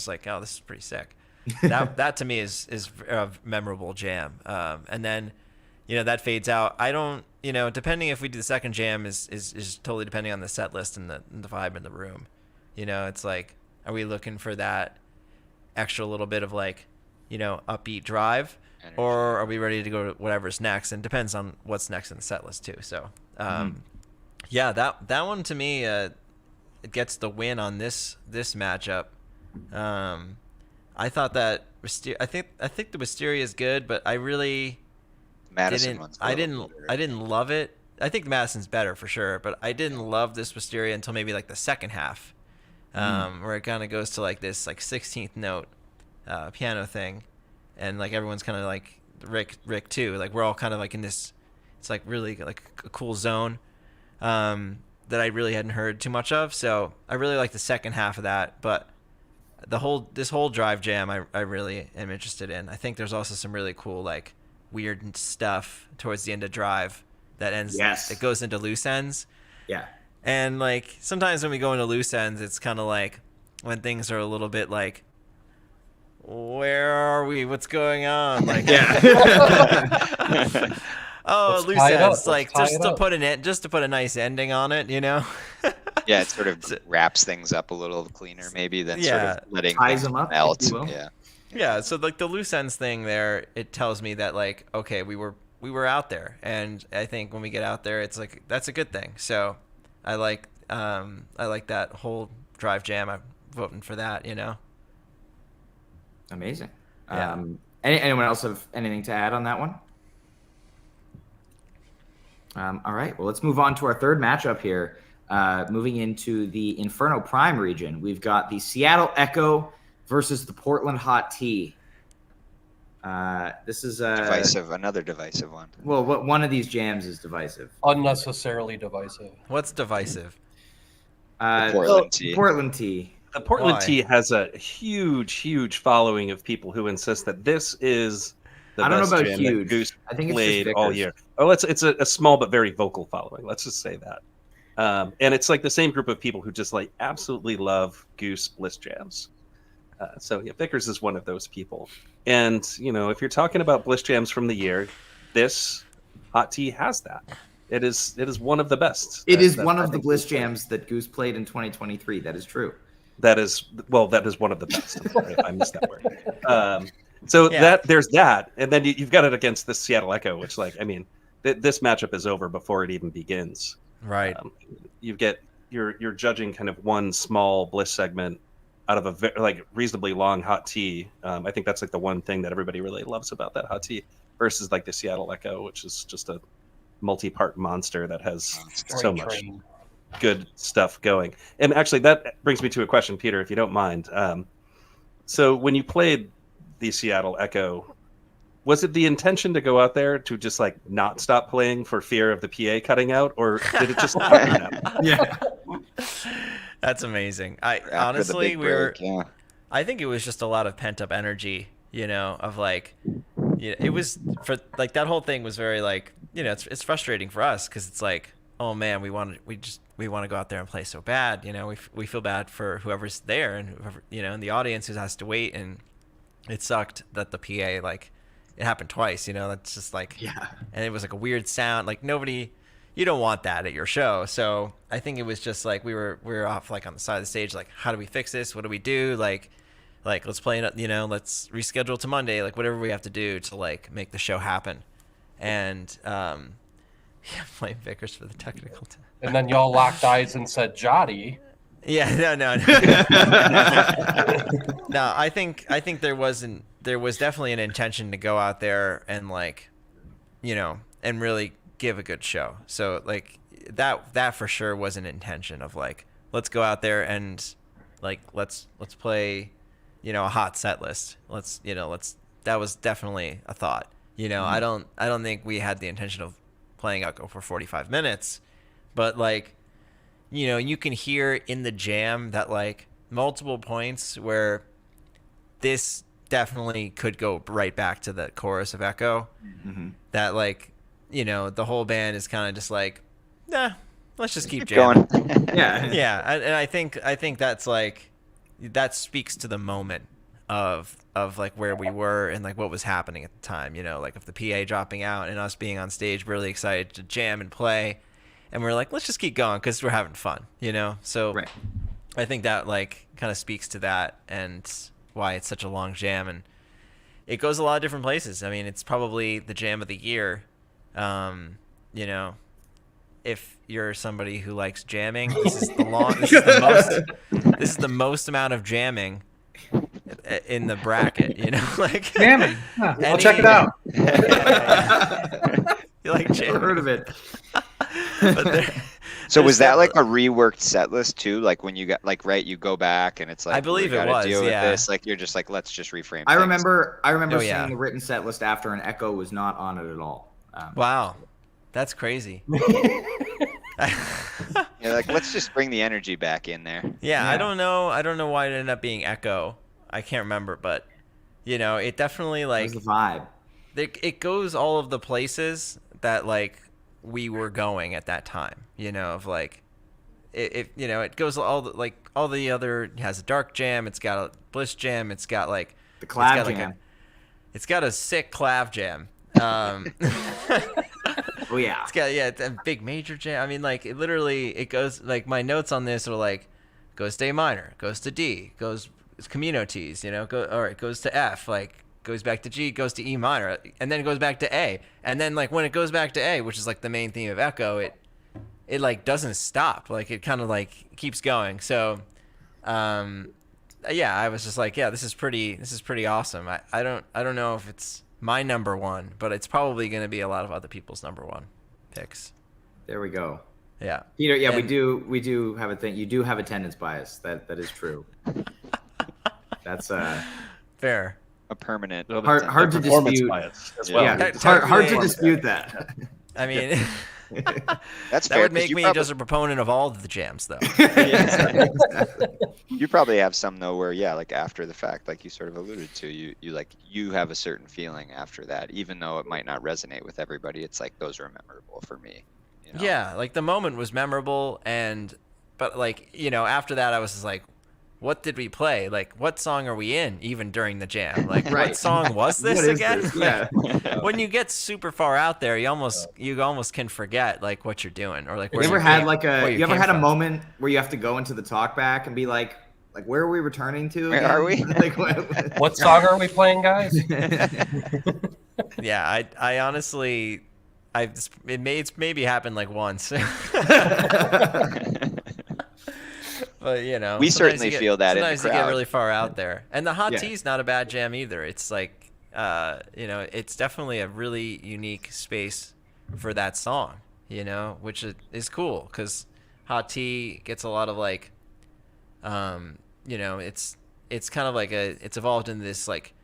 Speaker 2: like, oh, this is pretty sick. That to me is a memorable jam. And then that fades out. I don't, depending if we do the second jam is totally depending on the set list and the vibe in the room. It's like, are we looking for that extra little bit of like, upbeat drive, energy, or are we ready to go to whatever's next? And depends on what's next in the set list too. So, that one to me, it gets the win on this matchup. I thought that I think the Wisteria is good, but I really didn't love it. I think Madison's better for sure, but I didn't love this Wisteria until maybe like the second half, where it kind of goes to like this like 16th note piano thing, and like everyone's kind of like Rick too. Like we're all kind of like in this, it's like really like a cool zone that I really hadn't heard too much of. So I really like the second half of that, but this whole drive jam I really am interested in. I think there's also some really cool like weird stuff towards the end of drive that ends.
Speaker 1: Yes.
Speaker 2: It goes into loose ends.
Speaker 1: Yeah.
Speaker 2: And like sometimes when we go into loose ends, it's kind of like when things are a little bit like, where are we? What's going on? Like, Oh, loose ends, like just to put a nice ending on it, you know.
Speaker 5: Yeah, it sort of wraps things up a little cleaner, maybe than sort of letting
Speaker 1: ties
Speaker 5: things
Speaker 1: them up,
Speaker 5: melt.
Speaker 1: if you will.
Speaker 2: Yeah. So like the loose ends thing there, it tells me that like, okay, we were out there, and I think when we get out there, it's like that's a good thing. So I like that whole drive jam. I'm voting for that. You know.
Speaker 1: Amazing.
Speaker 2: Yeah.
Speaker 1: Anyone else have anything to add on that one? All right. Well, let's move on to our third matchup here. Moving into the Inferno Prime region, we've got the Seattle Echo versus the Portland Hot Tea. This is
Speaker 5: another divisive one.
Speaker 1: Well, one of these jams is divisive.
Speaker 4: Unnecessarily divisive.
Speaker 2: What's divisive?
Speaker 5: Portland Tea.
Speaker 1: Portland Tea.
Speaker 6: The Portland Tea has a huge following of people who insist that this is the best jam that Goose played all year. Oh, it's a small but very vocal following. Let's just say that. And it's like the same group of people who just like absolutely love Goose Bliss jams. So yeah, Vickers is one of those people. And you know, if you're talking about Bliss jams from the year, this Hot Tea has that. It is one of the best.
Speaker 1: It is one of the Bliss jams that Goose played in 2023. That is true.
Speaker 6: That is one of the best. I'm sorry, I missed that word. So there's that, and then you've got it against the Seattle Echo, which, like, I mean, this matchup is over before it even begins.
Speaker 2: Right.
Speaker 6: You're judging kind of one small Bliss segment out of a reasonably long Hot Tea. I think that's like the one thing that everybody really loves about that Hot Tea versus like the Seattle Echo, which is just a multi-part monster that has so much good stuff going. And actually, that brings me to a question, Peter, if you don't mind. So when you played the Seattle Echo, was it the intention to go out there to just like not stop playing for fear of the PA cutting out, or did it just happen?
Speaker 1: Yeah,
Speaker 2: that's amazing. I honestly, I think it was just a lot of pent up energy, you know, of like, it was for like that whole thing was very like, you know, it's frustrating for us because it's like, oh man, we want to go out there and play so bad, you know, we feel bad for whoever's there and whoever, you know, in the audience who has to wait, and it sucked that the PA, like, it happened twice, you know, that's just like, and it was like a weird sound, like you don't want that at your show. So I think it was just like we were off like on the side of the stage, like, how do we fix this? What do we do? Like let's play it, you know, let's reschedule to Monday, like whatever we have to do to like make the show happen. And blame Vickers for the technical
Speaker 4: and then y'all locked eyes and said JOTY.
Speaker 2: Yeah, no. No, I think there was definitely an intention to go out there and like, you know, and really give a good show. So like that for sure was an intention of like, let's go out there and like let's play, you know, a hot set list. That was definitely a thought. You know, I don't think we had the intention of playing Echo for 45 minutes, but like, you know, you can hear in the jam that like multiple points where this definitely could go right back to the chorus of Echo. Mm-hmm. That like, you know, the whole band is kind of just like, nah, let's just keep jamming. Yeah. And I think that's like, that speaks to the moment of like where we were and like what was happening at the time, you know, like of the PA dropping out and us being on stage really excited to jam and play, and we're like, let's just keep going because we're having fun, you know. So right. I think that like kind of speaks to that and why it's such a long jam, and it goes a lot of different places. I mean, it's probably the jam of the year. You know, if you're somebody who likes jamming, this is the most amount of jamming in the bracket, you know, like
Speaker 3: jamming. I'll check it out.
Speaker 2: You like jamming?
Speaker 1: Heard of it.
Speaker 5: So was that like a reworked set list too? Like when you got like, right, you go back and it's like,
Speaker 2: I believe it was,
Speaker 5: deal with this. Like you're just like, let's just reframe.
Speaker 1: I remember seeing the written set list after an Echo was not on it at all.
Speaker 2: Wow, that's crazy.
Speaker 5: Yeah, like let's just bring the energy back in there.
Speaker 2: Yeah, I don't know why it ended up being Echo. I can't remember, but you know, it definitely like
Speaker 1: the vibe.
Speaker 2: It goes all of the places that like we were going at that time. You know, of like it you know, it goes all the other. It has a dark jam. It's got a Bliss jam. It's got like
Speaker 1: the clav jam.
Speaker 2: It's got a sick clav jam.
Speaker 1: Oh yeah.
Speaker 2: It's got it's a big major jam. I mean, like it goes like my notes on this are like goes to A minor, goes to D, goes communities, it goes to F, like goes back to G, goes to E minor, and then it goes back to A. And then like when it goes back to A, which is like the main theme of Echo, it like doesn't stop. Like it kind of like keeps going. So I was just like, this is pretty awesome. I don't know if it's my number one, but it's probably going to be a lot of other people's number one picks.
Speaker 1: There we go.
Speaker 2: Yeah.
Speaker 1: Peter, we do have a thing. You do have attendance bias. That is true. That's
Speaker 2: fair.
Speaker 5: A permanent.
Speaker 1: Hard to dispute.
Speaker 6: Bias as well.
Speaker 1: Yeah, hard to dispute that.
Speaker 2: I mean,
Speaker 5: that's
Speaker 2: that
Speaker 5: fair,
Speaker 2: would make me just a proponent of all of the jams, though.
Speaker 5: You probably have some though where like after the fact, like you sort of alluded to, you have a certain feeling after that, even though it might not resonate with everybody. It's like those are memorable for me.
Speaker 2: Yeah, like the moment was memorable, but like after that I was just like, what did we play? Like, what song are we in? Even during the jam, like, what song was this again?
Speaker 1: This? Yeah.
Speaker 2: When you get super far out there, you almost can forget like what you're doing, or like.
Speaker 1: You ever had a moment where you have to go into the talkback and be like, where are we returning to?
Speaker 5: Where are we?
Speaker 4: What song are we playing, guys?
Speaker 2: Yeah, I honestly, it's maybe happened like once. But
Speaker 5: we certainly feel that in the crowd.
Speaker 2: Sometimes you get really far out there, and the Hot Tea's not a bad jam either. It's like, it's definitely a really unique space for that song, which is cool because Hot Tea gets a lot of like, it's kind of like it's evolved into this like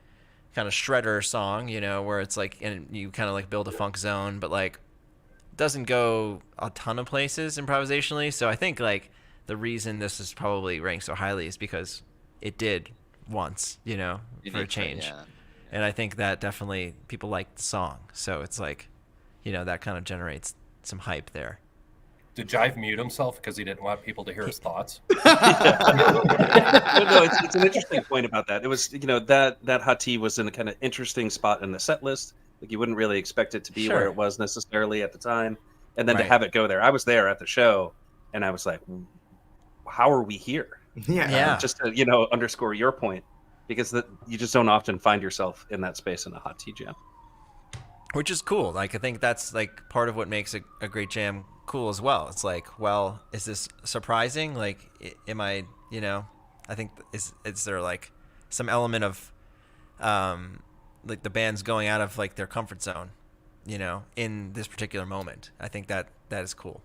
Speaker 2: kind of shredder song, where it's like, and you kind of like build a funk zone, but like doesn't go a ton of places improvisationally. So I think like the reason this is probably ranked so highly is because it did once, for a change.
Speaker 5: Yeah.
Speaker 2: And I think that definitely people like the song. So it's like, that kind of generates some hype there.
Speaker 4: Did Jive mute himself because he didn't want people to hear his thoughts?
Speaker 6: No, it's an interesting point about that. It was, that Hot Tea was in a kind of interesting spot in the set list. Like you wouldn't really expect it to be where it was necessarily at the time. And then to have it go there. I was there at the show and I was like, how are we here?
Speaker 1: Yeah.
Speaker 6: Just to, underscore your point, because you just don't often find yourself in that space in a Hot Tea jam.
Speaker 2: Which is cool. Like, I think that's like part of what makes a great jam cool as well. It's like, well, is this surprising? Like, am I, I think is there like some element of, like the band's going out of like their comfort zone, in this particular moment. I think that is cool.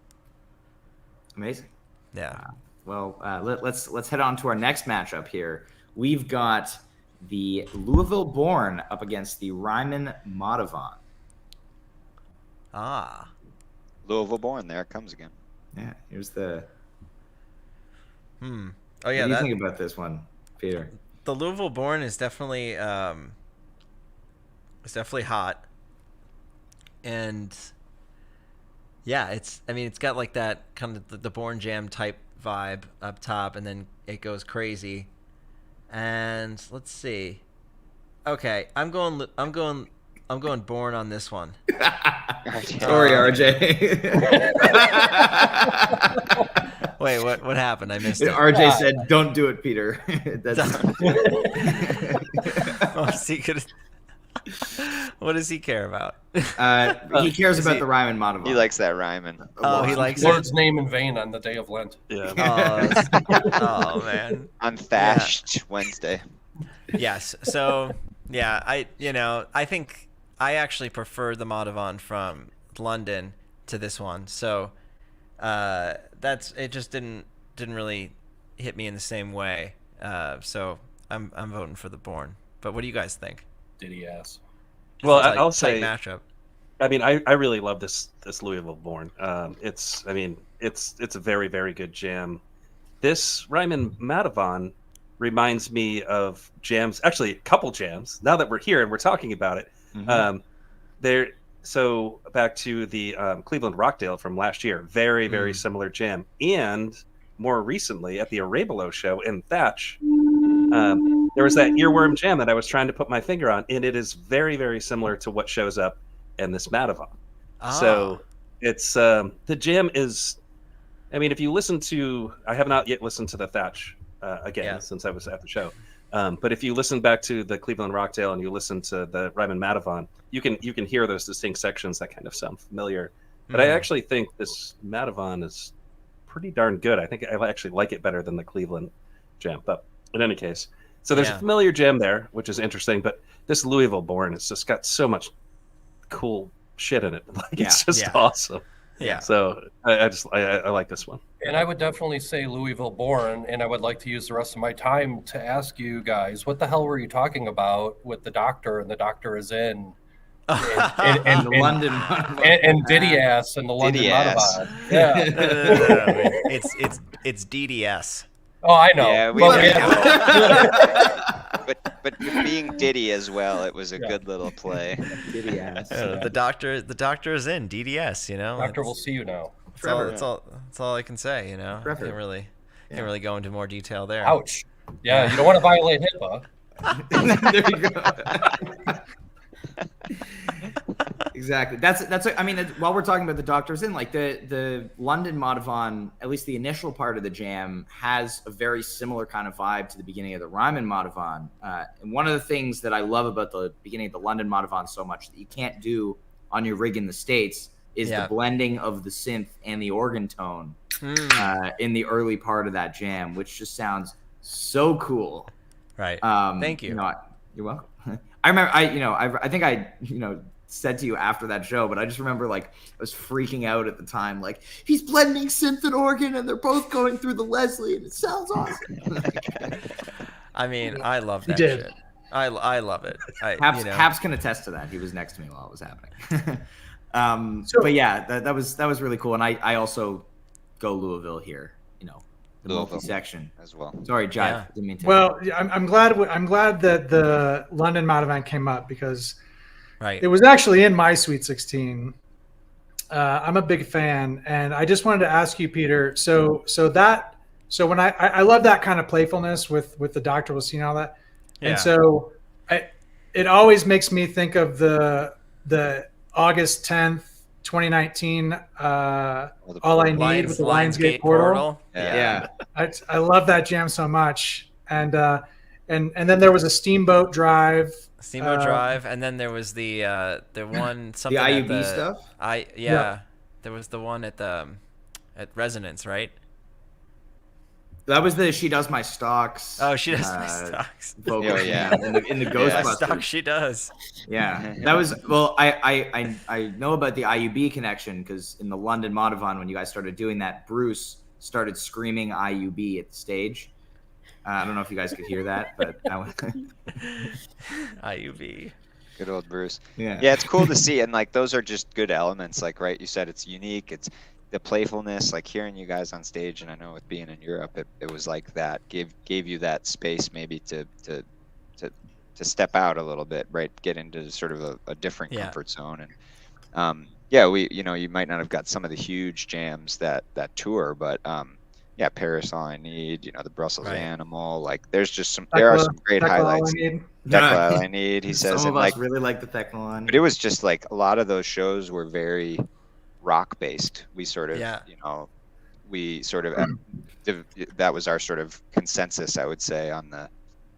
Speaker 1: Amazing.
Speaker 2: Yeah.
Speaker 1: Well, let's head on to our next matchup here. We've got the Louisville Born up against the Ryman Madhavan.
Speaker 2: Ah.
Speaker 5: Louisville Born, there it comes again.
Speaker 1: Yeah, here's the...
Speaker 2: Oh, yeah.
Speaker 1: What do you think about this one, Peter?
Speaker 2: The Louisville Born is definitely hot. And yeah, it's got like that kind of the Born Jam type vibe up top, and then it goes crazy. And let's see. Okay, I'm going Born on this one.
Speaker 1: Sorry, RJ.
Speaker 2: Wait, what happened? I missed it.
Speaker 1: RJ said, "Don't do it, Peter."
Speaker 2: What does he care about?
Speaker 1: He cares about the Ryman Madhavan.
Speaker 5: He likes that Ryman.
Speaker 2: Oh, he likes
Speaker 4: Lord's name in vain on the day of Lent.
Speaker 6: Yeah.
Speaker 2: Oh man.
Speaker 5: On Thatched Wednesday.
Speaker 2: Yes. So yeah, I think I actually prefer the Madhavan from London to this one. So it just didn't really hit me in the same way. So I'm voting for the Born. But what do you guys think?
Speaker 4: Diddy ass.
Speaker 6: Well, I'll say
Speaker 2: matchup.
Speaker 6: I mean, I really love this Louisville Born. It's a very, very good jam. This Ryman Madhavan reminds me of jams, actually a couple jams. Now that we're here and we're talking about it, so back to the Cleveland Rockdale from last year, very, very similar jam. And more recently at the Arabelo show in Thatch, there was that earworm jam that I was trying to put my finger on, and it is very, very similar to what shows up in this Madhavan. So it's the jam is. I mean, if you listen to, I have not yet listened to the Thatch again since I was at the show. But if you listen back to the Cleveland Rockdale and you listen to the Ryman Madavon, you can hear those distinct sections that kind of sound familiar. But I actually think this Madavon is pretty darn good. I think I actually like it better than the Cleveland jam. But in any case, so there's a familiar jam there, which is interesting. But this Louisville Born, it's just got so much cool shit in it. Like it's just awesome.
Speaker 2: Yeah.
Speaker 6: So I like this one.
Speaker 4: And I would definitely say Louisville Born, and I would like to use the rest of my time to ask you guys, what the hell were you talking about with the doctor and the doctor is in? And
Speaker 1: the London
Speaker 4: and Diddy ass and the London Madavon. Yeah.
Speaker 2: It's DDS.
Speaker 4: Oh, I know.
Speaker 5: Yeah, but being Diddy as well, it was a good little play.
Speaker 1: Diddy ass.
Speaker 2: The doctor is in DDS. You know,
Speaker 4: Doctor, we'll see you now.
Speaker 2: That's all I can say. You know, can't really go into more detail there.
Speaker 4: Ouch. Yeah, you don't want to violate HIPAA.
Speaker 1: There you go. Exactly. That's. I mean, while we're talking about the doctors in, like the London Madavon, at least the initial part of the jam has a very similar kind of vibe to the beginning of the Ryman Madavon. And one of the things that I love about the beginning of the London Madavon so much that you can't do on your rig in the States is the blending of the synth and the organ tone in the early part of that jam, which just sounds so cool.
Speaker 2: Right. Thank you.
Speaker 1: You're welcome. I remember, I think I said to you after that show, but I just remember like I was freaking out at the time. Like he's blending synth and organ, and they're both going through the Leslie, and it sounds awesome.
Speaker 2: I mean, I love that shit. I love it.
Speaker 1: Haps can attest to that. He was next to me while it was happening. But yeah, that was really cool, and I also go Louisville here. The multi-section
Speaker 5: as well.
Speaker 1: Sorry, Jive.
Speaker 2: Yeah.
Speaker 1: Didn't mean to.
Speaker 3: Well, I'm glad that the London Madavon came up because it was actually in my Sweet 16. I'm a big fan, and I just wanted to ask you, Peter. So when I love that kind of playfulness with the Doctor will see and all that, and so it always makes me think of the August 10th. 2019 All I Need with the Lionsgate Portal.
Speaker 1: Yeah.
Speaker 3: I love that jam so much. And then there was a Steamboat Drive.
Speaker 2: And then there was the one something
Speaker 1: the IUB stuff?
Speaker 2: There was the one at Resonance, right?
Speaker 1: That was the She Does My Stocks.
Speaker 2: Oh, She Does My Stocks.
Speaker 5: Vocal,
Speaker 1: in the Ghostbusters.
Speaker 2: Stock She Does.
Speaker 1: Yeah, that was I know about the IUB connection because in the London Madavon when you guys started doing that, Bruce started screaming IUB at the stage. I don't know if you guys could hear that, but
Speaker 2: IUB.
Speaker 5: Good old Bruce.
Speaker 1: Yeah,
Speaker 5: it's cool to see, and like those are just good elements. Like you said, it's unique. It's the playfulness, like hearing you guys on stage, and I know with being in Europe, it was like that gave you that space maybe to step out a little bit, right? Get into sort of a different comfort zone, and we you might not have got some of the huge jams that tour, but Paris All I Need, the Brussels Animal, like there are some great highlights. Tekla All I Need, he says,
Speaker 1: some of
Speaker 5: and
Speaker 1: us really like the Tekla one,
Speaker 5: but it was just like a lot of those shows were very rock based. We sort of that was our sort of consensus, I would say, on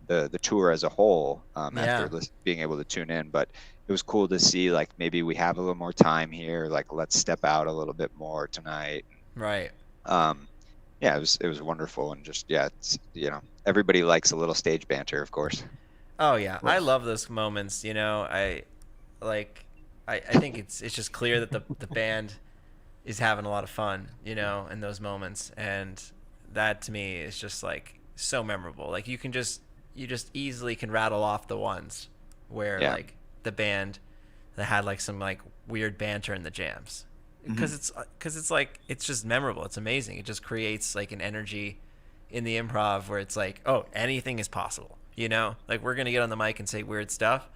Speaker 5: the tour as a whole, after being able to tune in. But it was cool to see like maybe we have a little more time here, like let's step out a little bit more tonight.
Speaker 2: Right.
Speaker 5: It was wonderful, and just it's, everybody likes a little stage banter, of course.
Speaker 2: Oh yeah, I love those moments. I think it's just clear that the band is having a lot of fun, in those moments, and that to me is just like so memorable. Like you just easily can rattle off the ones where like the band that had like some like weird banter in the jams, because it's like it's just memorable. It's amazing. It just creates like an energy in the improv where it's like, oh, anything is possible. Like we're gonna get on the mic and say weird stuff,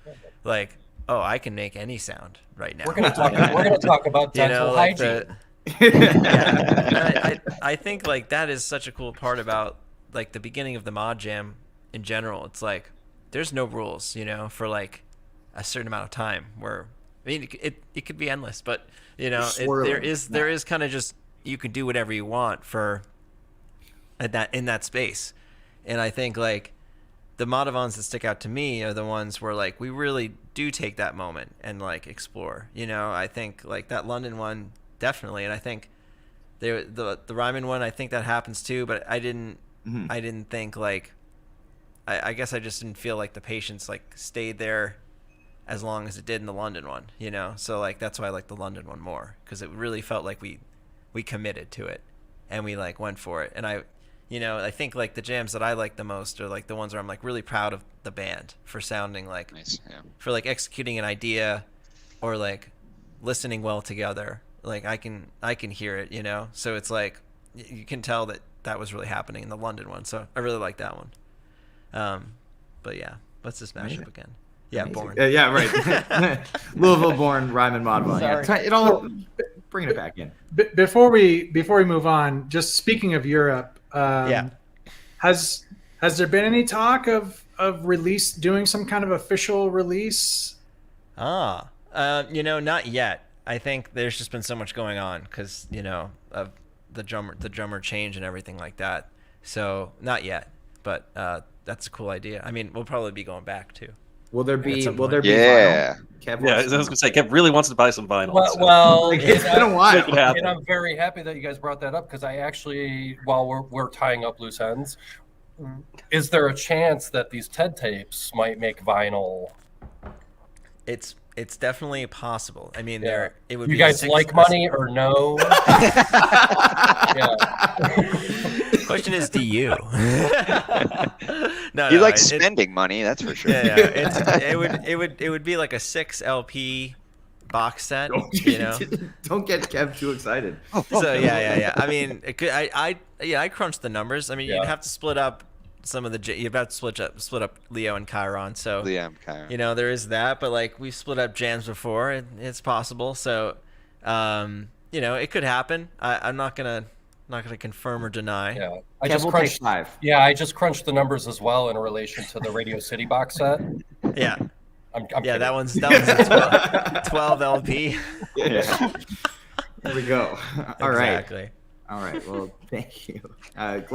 Speaker 2: like, oh, I can make any sound right now.
Speaker 4: We're gonna talk about dental hygiene.
Speaker 2: I think like that is such a cool part about like the beginning of the mod jam in general. It's like there's no rules, for like a certain amount of time where I mean, it could be endless, but you know,
Speaker 1: Swirling.
Speaker 2: there is kind of just, you can do whatever you want in that space. And I think like the Madhavans that stick out to me are the ones where like we really do take that moment and like explore. You know, I think like that London one definitely, and I think the Ryman one, I think that happens too. But I didn't think like, I guess I just didn't feel like the patience like stayed there as long as it did in the London one. You know, so like that's why I like the London one more, because it really felt like we committed to it and we like went for it. And I think like the jams that I like the most are like the ones where I'm like really proud of the band for sounding like
Speaker 5: Nice. Yeah.
Speaker 2: for like executing an idea or like listening well together. Like I can hear it, you know? So it's like you can tell that was really happening in the London one. So I really like that one. But yeah, let's just mash up again. Yeah,
Speaker 1: Amazing.
Speaker 2: Born.
Speaker 1: Yeah, right. Louisville born Ryman Madhavan. Yeah, it all bring it back in.
Speaker 3: Before we move on, just speaking of Europe, has there been any talk of doing some kind of official release?
Speaker 2: Not yet. I think there's just been so much going on because of the drummer change and everything like that. So not yet, but that's a cool idea. I mean, we'll probably be going back too.
Speaker 1: Will there be
Speaker 5: Yeah.
Speaker 1: vinyl? Kev
Speaker 6: Yeah, I was gonna say, Kev really wants to buy some vinyl.
Speaker 4: Well,
Speaker 1: it's been a while.
Speaker 4: and I'm very happy that you guys brought that up, because I actually, while we're tying up loose ends, is there a chance that these TED tapes might make vinyl?
Speaker 2: It's definitely possible. I mean,
Speaker 4: Yeah.
Speaker 2: it would.
Speaker 4: You
Speaker 2: be
Speaker 4: guys like money or no? Yeah.
Speaker 2: Question is, do you? No,
Speaker 5: He
Speaker 2: no,
Speaker 5: likes spending money, that's for sure.
Speaker 2: Yeah, it would be like a 6 LP box set.
Speaker 1: Don't get Kev too excited.
Speaker 2: So yeah. I mean, I crunched the numbers. I mean,
Speaker 4: Yeah.
Speaker 2: you'd have to split up some of the. You'd have to split up Leo and Chiron. So there is that. But like we've split up jams before, and it's possible. So, it could happen. I'm not gonna confirm or deny.
Speaker 4: Yeah,
Speaker 1: I just crunched 5.
Speaker 4: Yeah, I just crunched the numbers as well in relation to the Radio City box set.
Speaker 2: Yeah.
Speaker 4: I'm
Speaker 2: yeah,
Speaker 4: kidding.
Speaker 2: that one's a 12 LP.
Speaker 1: Yeah. There we go. All right.
Speaker 2: Exactly.
Speaker 1: All right. Well, thank you. Glad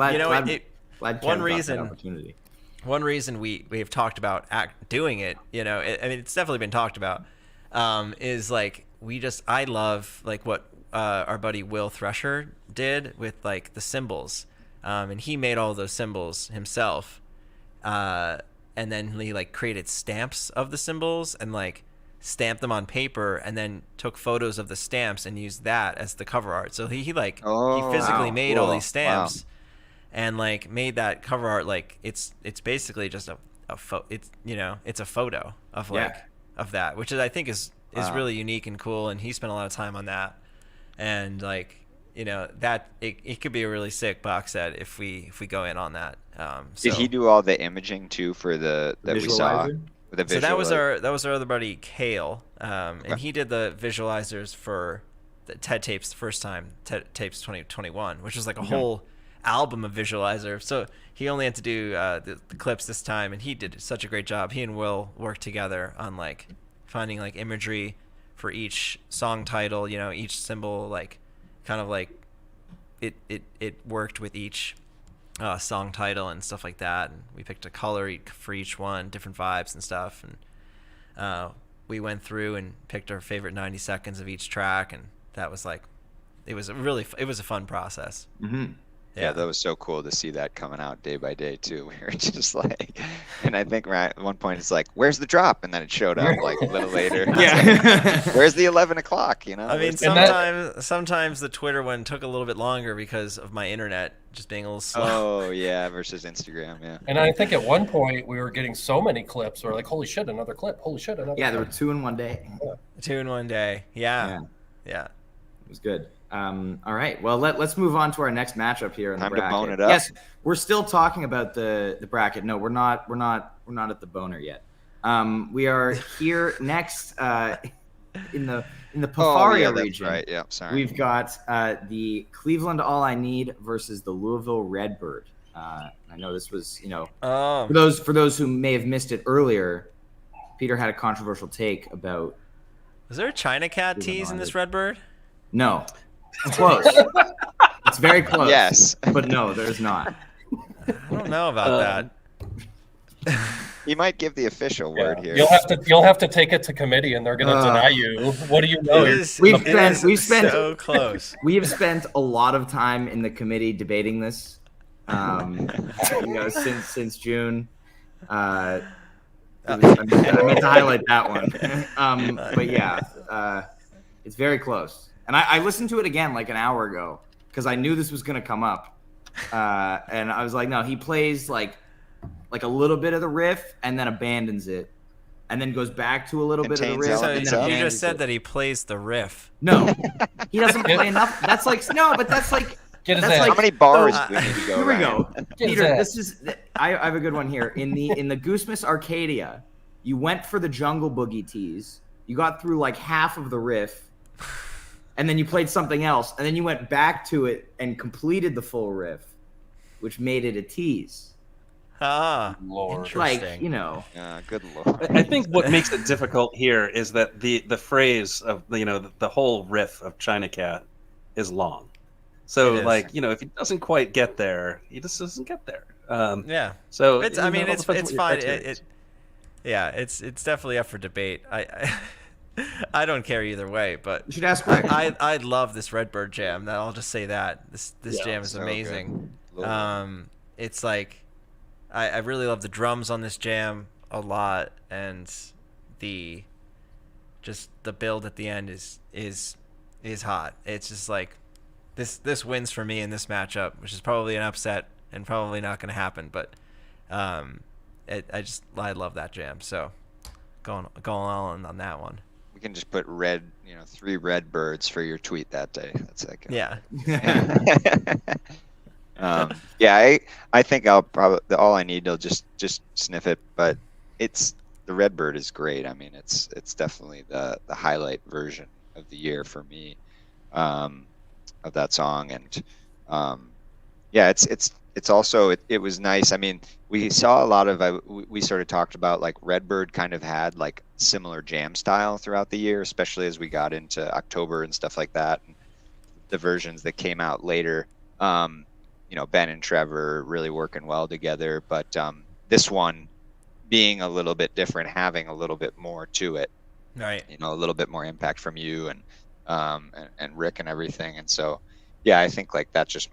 Speaker 1: Kev
Speaker 2: one
Speaker 1: got
Speaker 2: reason
Speaker 1: that opportunity.
Speaker 2: One reason we have talked about doing it, I mean, it's definitely been talked about, is like I love like what our buddy Will Thresher did with like the symbols, and he made all those symbols himself, and then he like created stamps of the symbols and like stamped them on paper and then took photos of the stamps and used that as the cover art. So he physically made all these stamps. Wow. And like made that cover art like it's basically just a it's a photo of of that, which I think is really unique and cool, and he spent a lot of time on that, and like that it could be a really sick box set if we go in on that.
Speaker 5: Did he do all the imaging too for that we saw?
Speaker 2: So that was our other buddy Kale, and he did the visualizers for the TED tapes the first time, TED tapes 2021, which was like a whole album of visualizer. So he only had to do the clips this time, and he did such a great job. He and Will worked together on like finding like imagery for each song title, each symbol, like kind of like it worked with each song title and stuff like that. And we picked a color for each one, different vibes and stuff, and we went through and picked our favorite 90 seconds of each track, and that was like it was a fun process.
Speaker 1: Mm-hmm.
Speaker 5: Yeah, that was so cool to see that coming out day by day too. We were just like, and I think right at one point it's like, "Where's the drop?" And then it showed up like a little later.
Speaker 1: Yeah.
Speaker 5: Like, where's the 11 o'clock?
Speaker 2: I mean, sometimes the Twitter one took a little bit longer because of my internet just being a little slow.
Speaker 5: Oh yeah, versus Instagram, yeah.
Speaker 4: And I think at one point we were getting so many clips, we're like, "Holy shit, another clip! Holy shit, another!"
Speaker 1: Yeah, there
Speaker 4: clip.
Speaker 1: were 2 in one day.
Speaker 4: Yeah.
Speaker 2: 2 in one day. Yeah.
Speaker 1: It was good. All right. Well, let's move on to our next matchup here in the bracket.
Speaker 5: Time to bone it up.
Speaker 1: Yes, we're still talking about the bracket. No, we're not at the boner yet. We are here next in the Pafaria region.
Speaker 5: Right. Yeah. Sorry.
Speaker 1: We've got the Cleveland All I Need versus the Louisville Redbird. I know this was for those who may have missed it earlier. Peter had a controversial take about
Speaker 2: Was there a China Cat tease in this Redbird?
Speaker 1: No. It's close. It's very close.
Speaker 5: Yes.
Speaker 1: But no, there's not.
Speaker 2: I don't know about that.
Speaker 5: He might give the official word here.
Speaker 4: You'll have to take it to committee, and they're going to deny you. What do you know?
Speaker 1: We've spent
Speaker 2: so close.
Speaker 1: We have spent a lot of time in the committee debating this. Since June. I meant to highlight that one. But yeah, it's very close. And I listened to it again like an hour ago because I knew this was going to come up. And I was like, no, he plays like a little bit of the riff and then abandons it, and then goes back to a little bit of the riff.
Speaker 2: So
Speaker 1: and then
Speaker 2: you just said that he plays the riff.
Speaker 1: No, he doesn't play enough. That's like
Speaker 4: Get his
Speaker 1: that's
Speaker 4: ass.
Speaker 1: like,
Speaker 5: How many bars do we need to go?
Speaker 1: Here we
Speaker 5: Ryan?
Speaker 1: go, Peter. This is I have a good one here. In the Goosemas Arcadia, you went for the Jungle Boogie tease. You got through like half of the riff, and then you played something else, and then you went back to it and completed the full riff, which made it a tease.
Speaker 4: Lord.
Speaker 1: Like,
Speaker 5: good Lord.
Speaker 6: I think what makes it difficult here is that the phrase of the whole riff of China Cat is long. So like, if he doesn't quite get there, he just doesn't get there.
Speaker 2: Yeah.
Speaker 6: So
Speaker 2: it's fine. It's definitely up for debate. I don't care either way, but
Speaker 1: you should ask Rick.
Speaker 2: I love this Redbird jam. I'll just say that this jam is amazing. It's like I really love the drums on this jam a lot, and the build at the end is hot. It's just like this wins for me in this matchup, which is probably an upset and probably not going to happen, but I love that jam. So going on that one.
Speaker 5: We can just put 3 red birds for your tweet that day. That's like
Speaker 2: yeah.
Speaker 5: I think I'll probably all I need to just sniff it, but the Redbird is great. I mean, it's definitely the highlight version of the year for me, of that song, and it's also it was nice. I mean, we saw a lot of we sort of talked about like Redbird kind of had like similar jam style throughout the year, especially as we got into October and stuff like that, and the versions that came out later. Ben and Trevor really working well together, but this one being a little bit different, having a little bit more to it,
Speaker 2: right?
Speaker 5: A little bit more impact from you and Rick and everything, and so I think like that just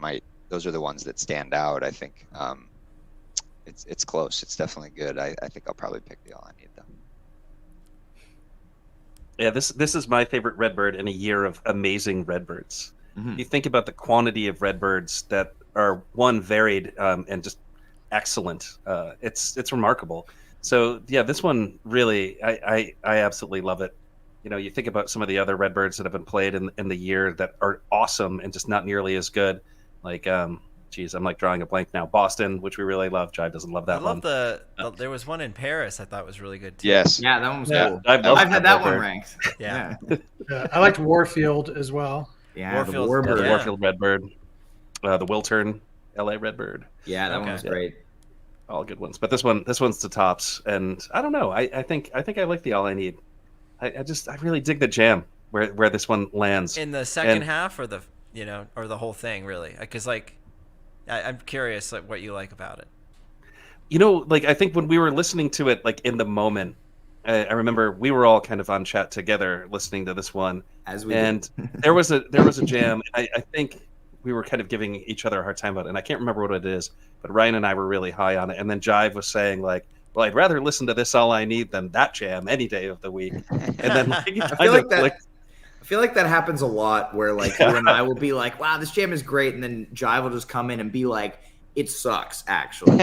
Speaker 5: those are the ones that stand out. I think it's close. It's definitely good. I think I'll probably pick the All I Need though.
Speaker 6: Yeah, this is my favorite Redbird in a year of amazing Redbirds.
Speaker 1: Mm-hmm.
Speaker 6: You think about the quantity of Redbirds that are varied and just excellent. It's remarkable. So yeah, this one really, I absolutely love it. You think about some of the other Redbirds that have been played in the year that are awesome and just not nearly as good. Like, I'm like drawing a blank now. Boston, which we really love. Jive doesn't love that one.
Speaker 2: I love there was one in Paris I thought was really good too.
Speaker 5: Yes.
Speaker 1: Yeah, that one was cool.
Speaker 6: I've
Speaker 1: had that one ranked.
Speaker 2: Yeah.
Speaker 3: I liked Warfield as well.
Speaker 1: Yeah, the
Speaker 2: Warfield,
Speaker 1: Warbird.
Speaker 6: Warfield Redbird. The Wiltern LA Redbird.
Speaker 1: Yeah, that one was great.
Speaker 6: All good ones. But this one's the tops. And I don't know. I think I like the All I Need. I really dig the jam where this one lands.
Speaker 2: In the second half or the whole thing really? Because like I'm curious like what you like about it.
Speaker 6: I think when we were listening to it like in the moment, I remember we were all kind of on chat together listening to this one. There was a jam. I think we were kind of giving each other a hard time about it, and I can't remember what it is, but Ryan and I were really high on it. And then Jive was saying like, well, I'd rather listen to this All I Need than that jam any day of the week. And then
Speaker 1: I feel like that happens a lot where like you and I will be like, wow, this jam is great, and then Jive will just come in and be like, it sucks actually.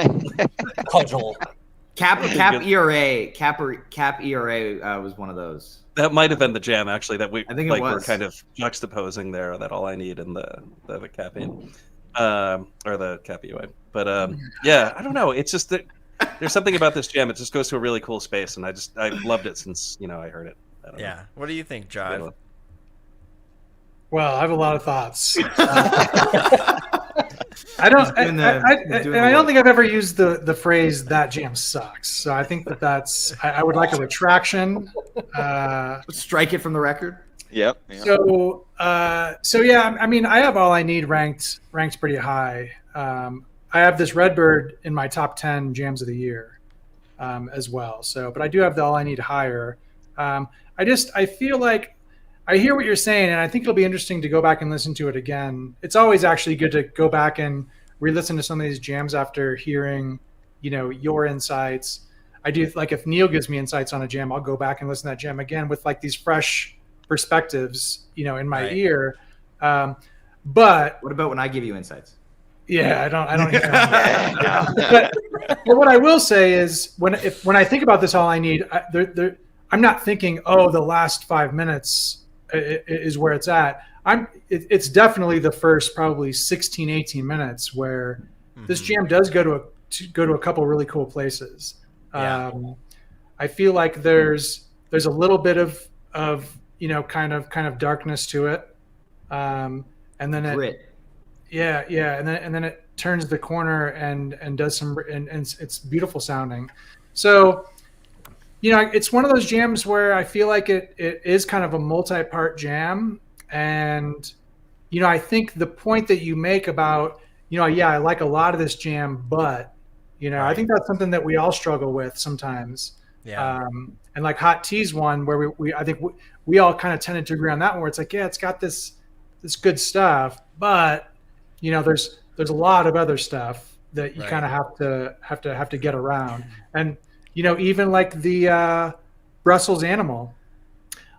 Speaker 4: Cudgel.
Speaker 1: Cap ERA was one of those.
Speaker 6: That might have been the jam actually that we
Speaker 1: I think
Speaker 6: like
Speaker 1: it was.
Speaker 6: were kind of juxtaposing there, that All I Need and the caffeine or the Cappy. But I don't know. It's just that there's something about this jam. It just goes to a really cool space, and I've loved it since I heard it. I don't know.
Speaker 2: What do you think, Jive?
Speaker 3: Well, I have a lot of thoughts. I don't.
Speaker 1: He's doing
Speaker 3: I don't think I've ever used the phrase "that jam sucks." So I think that's. I would like a retraction.
Speaker 1: Strike it from the record.
Speaker 5: Yep.
Speaker 3: So yeah. I mean, I have All I Need ranked pretty high. I have this Redbird in my top 10 jams of the year, as well. So, but I do have the All I Need higher. I feel like I hear what you're saying, and I think it'll be interesting to go back and listen to it again. It's always actually good to go back and re-listen to some of these jams after hearing, your insights. I do, like, if Neil gives me insights on a jam, I'll go back and listen to that jam again with like these fresh perspectives, in my ear. But
Speaker 1: what about when I give you insights?
Speaker 3: Yeah, I don't hear that. But what I will say is when I think about this, All I Need, I'm not thinking, oh, the last 5 minutes is where it's at. It's definitely the first probably 16, 18 minutes where this jam does go to a couple really cool places.
Speaker 2: Yeah.
Speaker 3: I feel like there's a little bit of kind of darkness to it, and then
Speaker 1: Grit.
Speaker 3: Yeah, and then it turns the corner and does some and it's beautiful sounding. So, it's one of those jams where I feel like it is kind of a multi-part jam, and I think the point that you make about I like a lot of this jam, but I think that's something that we all struggle with sometimes.
Speaker 2: Yeah.
Speaker 3: And like Hot Tea's one where I think we all kind of tended to agree on that one where it's like, yeah, it's got this good stuff, but there's a lot of other stuff that you kind of have to get around. And even like the Brussels Animal,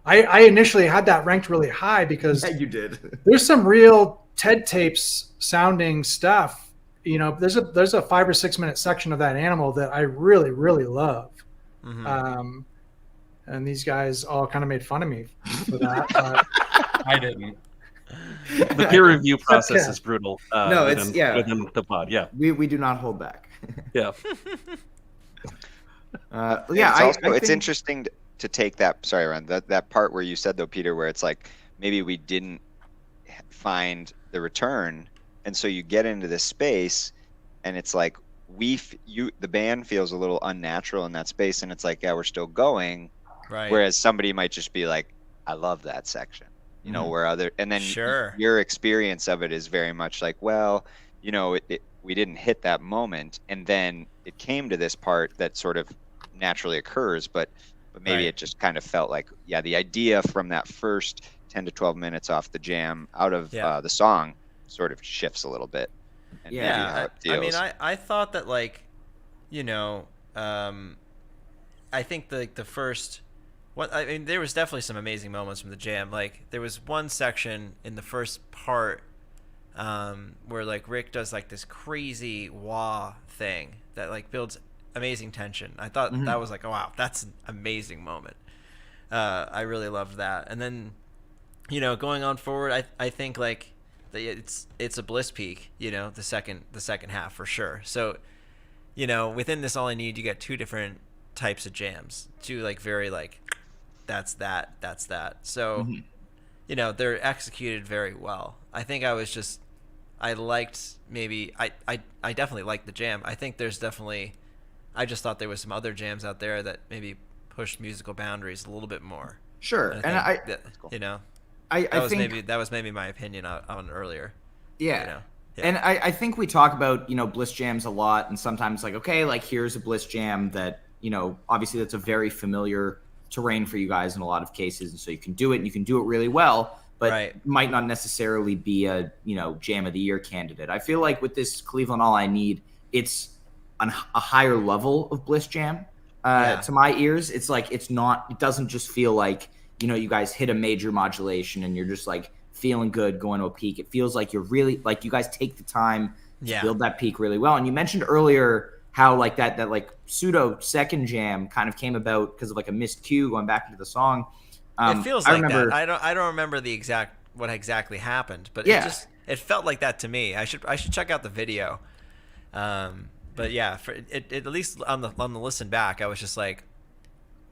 Speaker 3: I initially had that ranked really high because
Speaker 1: you did.
Speaker 3: There's some real TED tapes sounding stuff. There's a 5 or 6 minute section of that Animal that I really, really love. Mm-hmm. And these guys all kind of made fun of me for that. But
Speaker 4: I didn't.
Speaker 6: The peer review process is brutal.
Speaker 1: No,
Speaker 6: within the pod. Yeah,
Speaker 1: we do not hold back.
Speaker 6: Yeah.
Speaker 5: It's interesting to take that. Sorry, Ron. That part where you said though, Peter, where it's like maybe we didn't find the return, and so you get into this space, and it's like the band feels a little unnatural in that space, and it's like, yeah, we're still going.
Speaker 2: Right.
Speaker 5: Whereas somebody might just be like, I love that section. And then your experience of it is very much like, well, we didn't hit that moment, and then it came to this part that sort of naturally occurs, but maybe it just kind of felt like, yeah, the idea from that first 10 to 12 minutes off the jam out of the song sort of shifts a little bit. And
Speaker 2: I mean, I thought that, like, I think the first. I mean, there was definitely some amazing moments from the jam. Like, there was one section in the first part where, like, Rick does, like, this crazy wah thing that, like, builds amazing tension. I thought that was like, oh, wow, that's an amazing moment. I really loved that. And then, going on forward, I think, like, it's a bliss peak, the second half for sure. So, within this All I Need, you get two different types of jams, two, like, very, like, that's that. So, they're executed very well. I think I definitely liked the jam. I think I just thought there was some other jams out there that maybe pushed musical boundaries a little bit more.
Speaker 1: Sure.
Speaker 2: That was maybe my opinion on earlier.
Speaker 1: Yeah. And I think we talk about, bliss jams a lot, and sometimes like, okay, like here's a bliss jam that, obviously that's a very familiar terrain for you guys in a lot of cases, and so you can do it and you can do it really well, but might not necessarily be a jam of the year candidate. I feel like with this Cleveland All I Need, it's a higher level of bliss jam to my ears. It's like it doesn't just feel like you guys hit a major modulation and you're just like feeling good going to a peak. It feels like you're really like you guys take the time to build that peak really well. And you mentioned earlier how like that like pseudo second jam kind of came about because of like a missed cue going back into the song.
Speaker 2: It feels like that. I don't remember what exactly happened, but it felt like that to me. I should check out the video. But yeah, at least on the listen back, I was just like,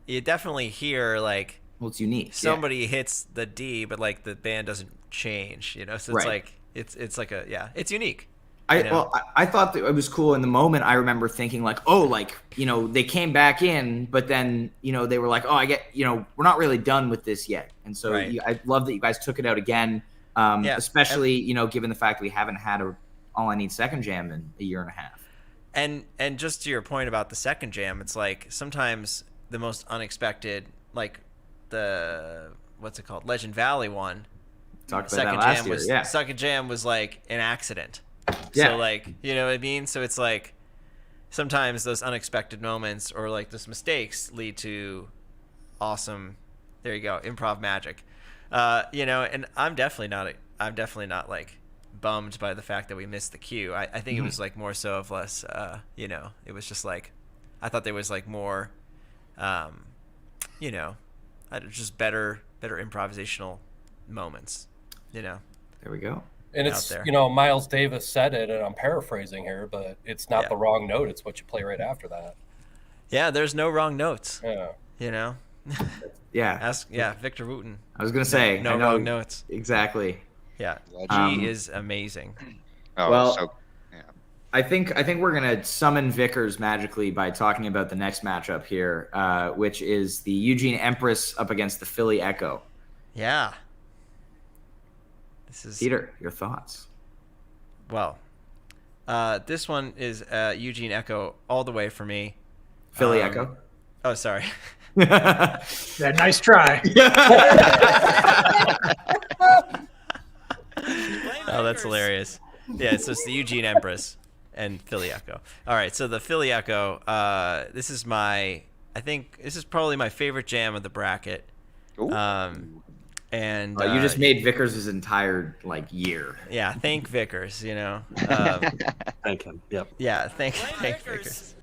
Speaker 2: you definitely hear like,
Speaker 1: well, it's unique.
Speaker 2: Somebody hits the D, but like the band doesn't change, So it's like it's like it's unique.
Speaker 1: I thought that it was cool in the moment. I remember thinking like, oh, like, they came back in, but then, they were like, oh, we're not really done with this yet. And so I love that you guys took it out again, especially, given the fact that we haven't had a All I Need second jam in a year and a half.
Speaker 2: And just to your point about the second jam, it's like sometimes the most unexpected, like the, what's it called? Legend Valley one.
Speaker 1: Talked about that last year, yeah.
Speaker 2: Second jam was like an accident.
Speaker 1: Yeah.
Speaker 2: So like, you know what I mean? So it's like sometimes those unexpected moments or like those mistakes lead to awesome, there you go, improv magic. And I'm definitely not like bummed by the fact that we missed the cue. I think it was like more so of less, it was just like, I thought there was like more, just better improvisational moments,
Speaker 1: There we go.
Speaker 4: And it's, Miles Davis said it, and I'm paraphrasing here, but it's not the wrong note. It's what you play right after that.
Speaker 2: Yeah, there's no wrong notes.
Speaker 4: Yeah.
Speaker 1: Yeah.
Speaker 2: Victor Wooten.
Speaker 1: I was going to say.
Speaker 2: No wrong notes.
Speaker 1: Exactly.
Speaker 2: Yeah. G is amazing.
Speaker 5: Oh,
Speaker 1: well, I think we're going to summon Vickers magically by talking about the next matchup here, which is the Eugene Empress up against the Philly Echo.
Speaker 2: Yeah.
Speaker 1: Peter, your thoughts?
Speaker 2: Well, this one is Eugene Echo all the way for me.
Speaker 1: Philly Echo?
Speaker 2: Oh, sorry.
Speaker 3: Yeah, nice try.
Speaker 2: Oh, that's hilarious. Yeah, so it's the Eugene Empress and Philly Echo. All right, so the Philly Echo, this is probably my favorite jam of the bracket.
Speaker 5: Ooh.
Speaker 2: And
Speaker 1: you just made Vickers' entire year.
Speaker 2: Yeah, thank Vickers.
Speaker 6: Thank him. Yep.
Speaker 2: Yeah, thank Vickers.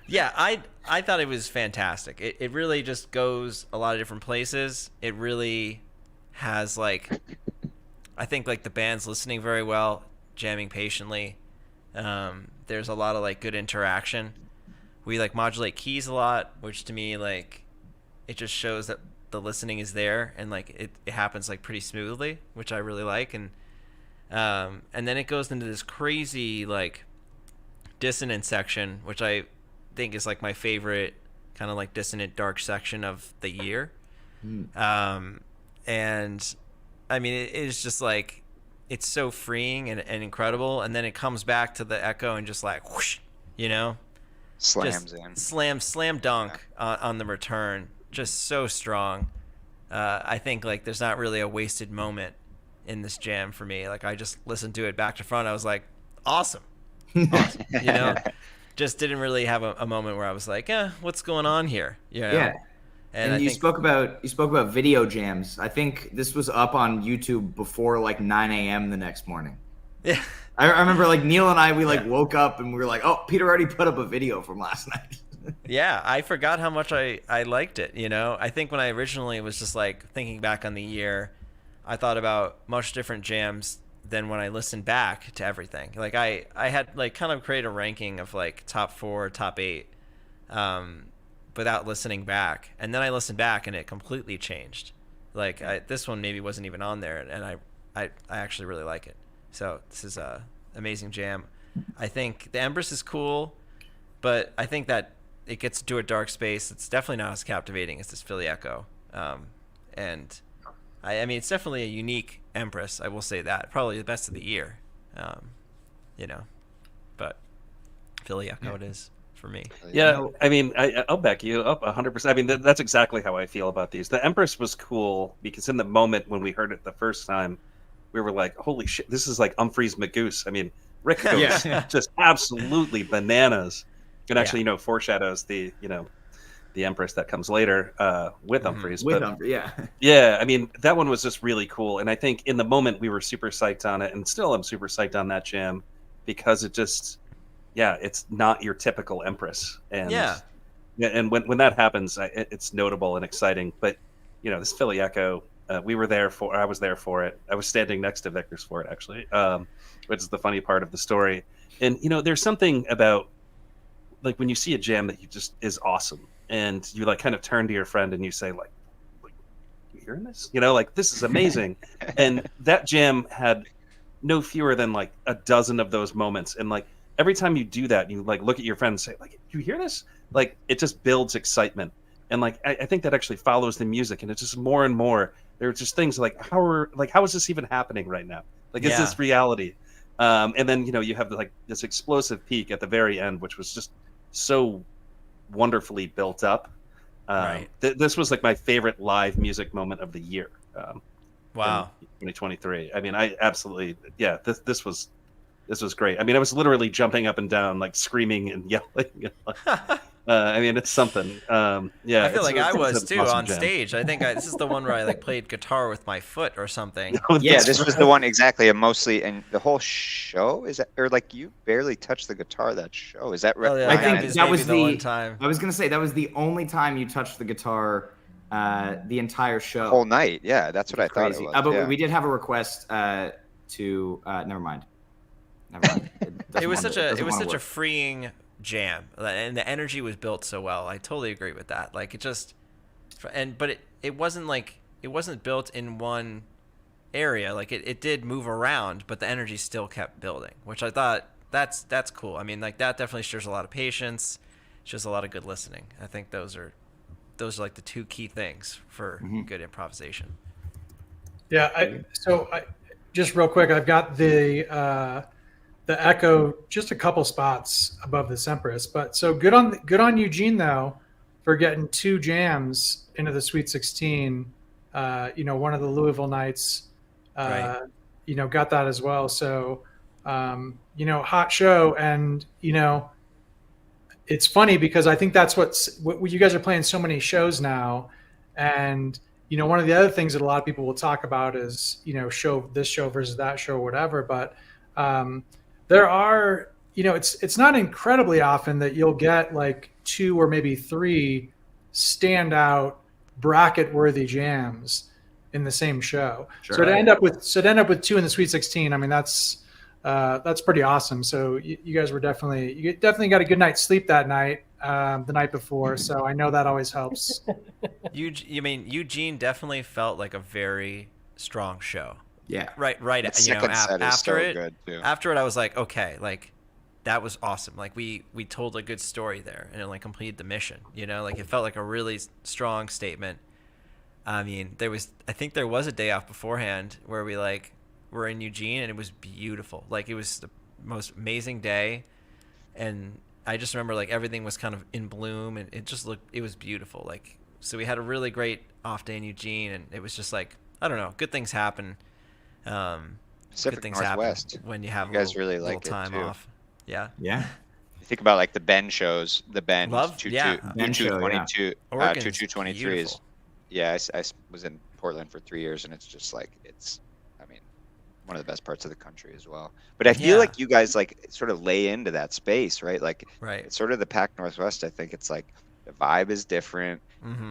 Speaker 2: Yeah, I thought it was fantastic. It really just goes a lot of different places. It really has I think the band's listening very well, jamming patiently. There's a lot of good interaction. We modulate keys a lot, which to me it just shows that the listening is there and it happens pretty smoothly, which I really like. And then it goes into this crazy dissonant section, which I think is my favorite kind of dissonant dark section of the year. And I mean it is just it's so freeing and incredible, and then it comes back to the echo and just whoosh,
Speaker 5: slams in,
Speaker 2: slam dunk on the return. Just so strong. I think there's not really a wasted moment in this jam for me. I just listened to it back to front. I was like, awesome. Just didn't really have a moment where I was like, what's going on here?
Speaker 1: Yeah. And you spoke about video jams. I think this was up on YouTube before 9 a.m. the next morning.
Speaker 2: Yeah.
Speaker 1: I remember Neil and I, we woke up and we were like, oh, Peter already put up a video from last night.
Speaker 2: Yeah, I forgot how much I liked it, I think when I originally was just thinking back on the year, I thought about much different jams than when I listened back to everything. I had kind of created a ranking of top 4, top 8 without listening back. And then I listened back and it completely changed. This one maybe wasn't even on there, and I actually really like it. So this is a amazing jam. I think the Empress is cool, but I think that it gets to a dark space. It's definitely not as captivating as this Philly Echo. And I mean, it's definitely a unique Empress. I will say that. Probably the best of the year. But Philly Echo it is for me.
Speaker 6: Yeah, I mean, I'll back you up 100%. I mean, that's exactly how I feel about these. The Empress was cool because in the moment when we heard it the first time, we were like, holy shit, this is Humphreys McGoose. I mean, Rick goes just absolutely bananas. And actually, foreshadows the Empress that comes later with Humphreys. Yeah, I mean, that one was just really cool. And I think in the moment we were super psyched on it, and still I'm super psyched on that jam because it just, it's not your typical Empress. And and when that happens, it's notable and exciting. But this Philly Echo, I was there for it. I was standing next to Vickers for it actually, which is the funny part of the story. And there's something about when you see a jam that just is awesome, and you kind of turn to your friend and you say you hearing this? This is amazing. And that jam had no fewer than like a dozen of those moments, and like every time you do that, you like look at your friend and say, like, you hear this? Like, it just builds excitement. And like I think that actually follows the music, and it's just more and more. There are just things like how is this even happening right now? Like, is this reality? And then you have like this explosive peak at the very end, which was just so wonderfully built up.
Speaker 2: Right.
Speaker 6: This was like my favorite live music moment of the year.
Speaker 2: Wow.
Speaker 6: 2023. I mean, I absolutely This was great. I mean, I was literally jumping up and down, like screaming and yelling. I mean, it's something.
Speaker 2: I feel like I was too
Speaker 6: awesome
Speaker 2: on
Speaker 6: jam.
Speaker 2: stage. I think this is the one where I like played guitar with my foot or something.
Speaker 5: Yeah, this was the one exactly. And mostly, and the whole show is that, or like you barely touched the guitar that show. Is that right?
Speaker 2: Oh, yeah,
Speaker 1: I
Speaker 2: that
Speaker 1: think
Speaker 2: is
Speaker 1: that was
Speaker 2: maybe the one
Speaker 1: the.
Speaker 2: time.
Speaker 1: I was gonna say that was the only time you touched the guitar, the entire show.
Speaker 5: Whole night. Yeah, that's what I thought it was.
Speaker 1: But
Speaker 5: yeah.
Speaker 1: we did have a request to. Never mind.
Speaker 2: It was such a freeing jam, and the energy was built so well. I totally agree with that. Like but it wasn't built in one area. Like it did move around, but the energy still kept building, which I thought that's cool. I mean, like that definitely shows a lot of patience, shows a lot of good listening. I think those are like the two key things for good improvisation.
Speaker 3: Yeah. Just real quick, I've got the echo just a couple spots above the Empress, but so good on Eugene though for getting 2 jams into the Sweet 16. One of the Louisville nights,
Speaker 2: Right.
Speaker 3: Got that as well. So, hot show, and it's funny because I think that's what you guys are playing so many shows now, and one of the other things that a lot of people will talk about is this show versus that show or whatever, but there are, it's not incredibly often that you'll get like 2 or maybe 3 standout bracket worthy jams in the same show.
Speaker 1: Sure.
Speaker 3: So to end up with 2 in the Sweet 16, I mean, that's pretty awesome. So you guys were definitely got a good night's sleep that night, the night before. So I know that always helps.
Speaker 2: Eugene definitely felt like a very strong show.
Speaker 1: Yeah.
Speaker 2: Right. After it, I was like, okay, like that was awesome. Like we told a good story there, and it like completed the mission. Like it felt like a really strong statement. I mean, I think there was a day off beforehand where we like were in Eugene, and it was beautiful. Like it was the most amazing day, and I just remember like everything was kind of in bloom, and it was beautiful. Like so, we had a really great off day in Eugene, and it was just like I don't know, good things happen.
Speaker 5: Pacific
Speaker 2: good things
Speaker 5: Northwest.
Speaker 2: happen when you have
Speaker 5: you guys
Speaker 2: a
Speaker 5: really
Speaker 2: little
Speaker 5: like
Speaker 2: time
Speaker 5: it too.
Speaker 2: off. Yeah.
Speaker 1: Yeah.
Speaker 5: You think about like the Bend shows, the Bend
Speaker 2: Love,
Speaker 5: 2222,
Speaker 2: Oregon's
Speaker 5: 2223 is.
Speaker 2: beautiful.
Speaker 5: Yeah, I was in Portland for 3 years, and it's just like one of the best parts of the country as well. But I feel like you guys like sort of lay into that space, right? Like it's sort of the Pac Northwest. I think it's like the vibe is different.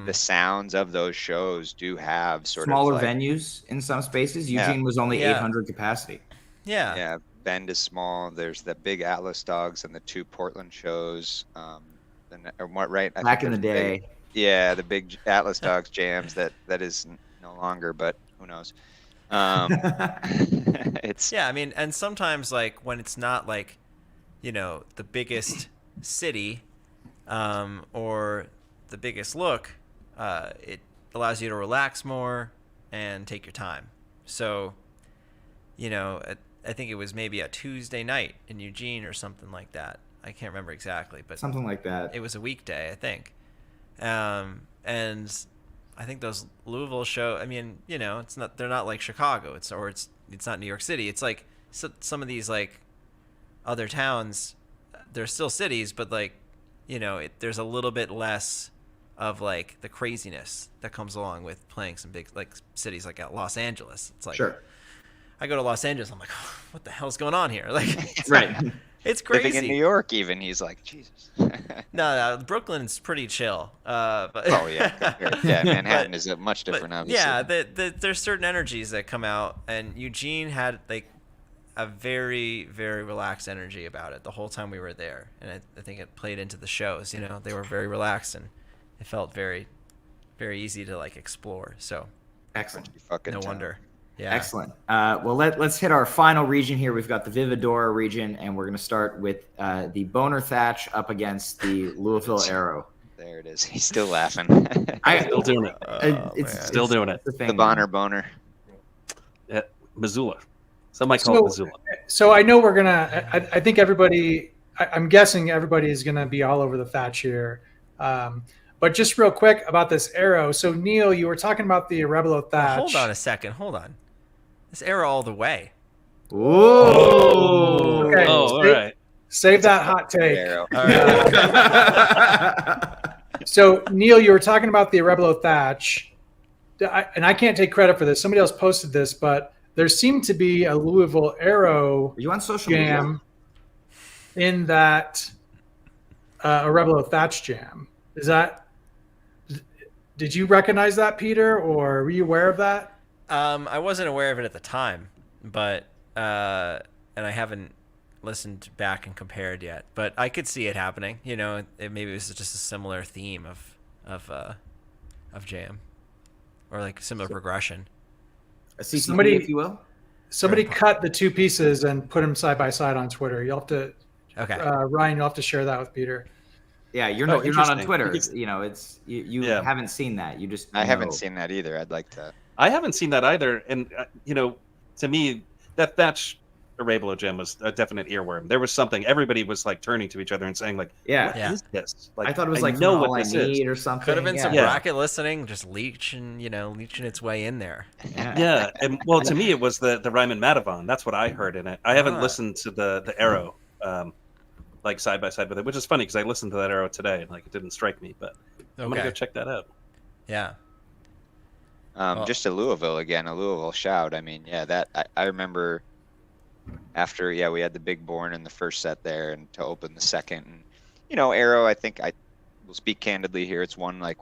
Speaker 5: The sounds of those shows do have
Speaker 1: smaller
Speaker 5: of like,
Speaker 1: venues in some spaces. Eugene was only 800 capacity.
Speaker 2: Yeah.
Speaker 5: Yeah. Bend is small. There's the big Atlas Dogs and the 2 Portland shows.
Speaker 1: Back in the day.
Speaker 5: The big Atlas Dogs jams that is no longer, but who knows? It's
Speaker 2: I mean, and sometimes like when it's not like the biggest city or the biggest look, it allows you to relax more and take your time. So I think it was maybe a Tuesday night in Eugene or something like that. I can't remember exactly, but
Speaker 1: something like that.
Speaker 2: It was a weekday, I think. And I think those Louisville show, I mean, they're not like Chicago. It's not New York City. It's like some of these like other towns, they're still cities, but like, there's a little bit less of like the craziness that comes along with playing some big like cities like Los Angeles. It's like,
Speaker 1: sure.
Speaker 2: I go to Los Angeles, I'm like, oh, what the hell's going on here? Like,
Speaker 1: right.
Speaker 2: It's crazy.
Speaker 5: Living in New York, even he's like, Jesus.
Speaker 2: No, Brooklyn's pretty chill. But
Speaker 5: Manhattan is a much different. Obviously.
Speaker 2: Yeah, there's certain energies that come out, and Eugene had like a very, very relaxed energy about it the whole time we were there, and I think it played into the shows. They were very relaxed, and it felt very, very easy to like explore. So
Speaker 1: excellent.
Speaker 2: No wonder. Yeah.
Speaker 1: Excellent. Well, let's hit our final region here. We've got the Vividora region, and we're going to start with the Boner Thatch up against the Louisville Arrow.
Speaker 5: There it is. He's still laughing.
Speaker 6: Still doing it. Still doing it.
Speaker 5: The Bonner Boner.
Speaker 6: Yeah, Missoula. Some might call it Missoula.
Speaker 3: So I know we're gonna. I think everybody. I'm guessing everybody is gonna be all over the Thatch here. But just real quick about this Arrow. So Neil, you were talking about the Rebelo Thatch.
Speaker 2: Hold on a second. Hold on. This Arrow all the way.
Speaker 1: Ooh.
Speaker 3: Okay.
Speaker 6: All right.
Speaker 3: Save that hot take.
Speaker 5: Arrow.
Speaker 2: All right.
Speaker 3: So Neil, you were talking about the Rebelo Thatch, and I can't take credit for this. Somebody else posted this, but there seemed to be a Louisville Arrow
Speaker 1: Are you on social
Speaker 3: jam in that a Rebelo Thatch jam. Did you recognize that, Peter, or were you aware of that?
Speaker 2: I wasn't aware of it at the time, but and I haven't listened back and compared yet. But I could see it happening. You know, maybe it was just a similar theme of jam, or like similar progression.
Speaker 1: A CCP,
Speaker 3: Somebody-
Speaker 1: if you will.
Speaker 3: Somebody cut the two pieces and put them side by side on Twitter. You'll have to,
Speaker 2: Okay.
Speaker 3: Ryan, you'll have to share that with Peter.
Speaker 1: Yeah, you're not on
Speaker 6: interesting.
Speaker 1: Twitter. You know, it's you
Speaker 6: Yeah.
Speaker 1: haven't seen that. You just
Speaker 5: I haven't
Speaker 1: know.
Speaker 5: seen that either. I'd like to.
Speaker 6: I haven't seen that either. And, you know, to me, that Thatch Rebelo jam was a definite earworm. There was something. Everybody was like turning to each other and saying, like,
Speaker 1: Yeah.
Speaker 6: what is this? Like,
Speaker 1: I thought it was like
Speaker 6: know
Speaker 1: All
Speaker 6: what
Speaker 1: I
Speaker 6: this is.
Speaker 1: Need or something.
Speaker 2: Could have been some
Speaker 6: Yeah.
Speaker 2: bracket listening, just leeching its way in there.
Speaker 6: Yeah, and well, to me, it was the Ryman Madavon. That's what I heard in it. I haven't listened to the Arrow, like side by side with it, which is funny because I listened to that Arrow today and like it didn't strike me, but I'm gonna go check that out.
Speaker 2: Yeah.
Speaker 5: Just a Louisville shout. I mean, yeah, that I remember after, we had the big Born in the first set there and to open the second. And, you know, Arrow, I think I will speak candidly here. It's one like,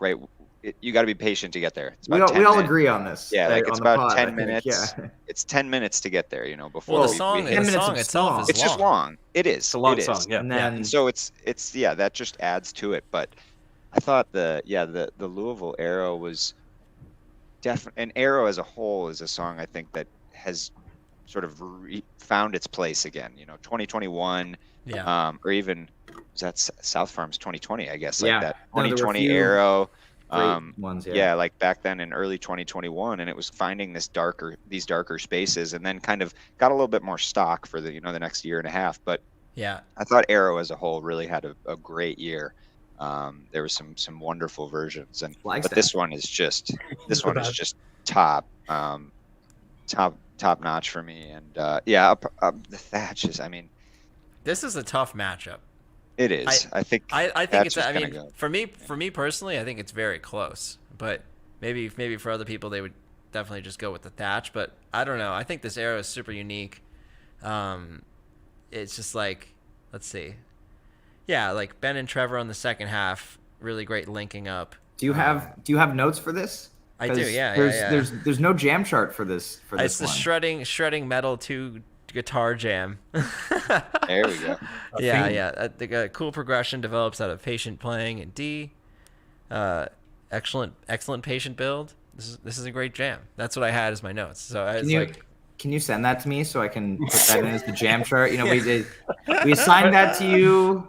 Speaker 5: you got to be patient to get there. It's
Speaker 1: We
Speaker 5: about
Speaker 1: all
Speaker 5: 10 minutes.
Speaker 1: agree on this.
Speaker 5: Yeah, like
Speaker 1: on
Speaker 5: it's
Speaker 1: the
Speaker 5: about
Speaker 1: pod, I
Speaker 5: 10
Speaker 1: think.
Speaker 5: minutes.
Speaker 1: Yeah.
Speaker 5: It's 10 minutes to get there, you know, before
Speaker 2: Well, the
Speaker 5: we
Speaker 2: song,
Speaker 5: hit.
Speaker 2: the
Speaker 1: 10 minutes
Speaker 2: song
Speaker 1: of
Speaker 2: itself
Speaker 1: song.
Speaker 2: is
Speaker 5: It's just long. It is.
Speaker 6: It's a long
Speaker 5: It is.
Speaker 6: song, yeah.
Speaker 1: And
Speaker 5: Yeah,
Speaker 1: then
Speaker 5: and so it's that just adds to it. But I thought the Louisville Arrow was definitely, and Arrow as a whole is a song I think that has sort of found its place again. You know, 2021, or even was that South Farms 2020? I guess like that
Speaker 1: No, there were a
Speaker 5: 2020
Speaker 1: few
Speaker 5: Arrow.
Speaker 1: great ones, yeah.
Speaker 5: Like back then in early 2021, and it was finding these darker spaces, and then kind of got a little bit more stock for the next year and a half. But
Speaker 2: Yeah.
Speaker 5: I thought Arrow as a whole really had a great year. There was some wonderful versions, but this one is just top notch for me. And the Thatch is, I mean,
Speaker 2: This is a tough matchup.
Speaker 5: it is. I think
Speaker 2: it's. I mean,
Speaker 5: go.
Speaker 2: for me personally, I think it's very close. But maybe for other people, they would definitely just go with the Thatch. But I don't know. I think this Arrow is super unique. It's just like, let's see, like Ben and Trevor on the second half, really great linking up.
Speaker 1: Do you have notes for this?
Speaker 2: I do. Yeah.
Speaker 1: There's no jam chart for this.
Speaker 2: It's the
Speaker 1: one.
Speaker 2: shredding metal 2 guitar jam.
Speaker 5: There we go.
Speaker 2: The cool progression develops out of patient playing in D. Excellent patient build. This is a great jam. That's what I had as my notes. So
Speaker 1: Can you send that to me so I can put that in as the jam chart? You know, we assigned that to you.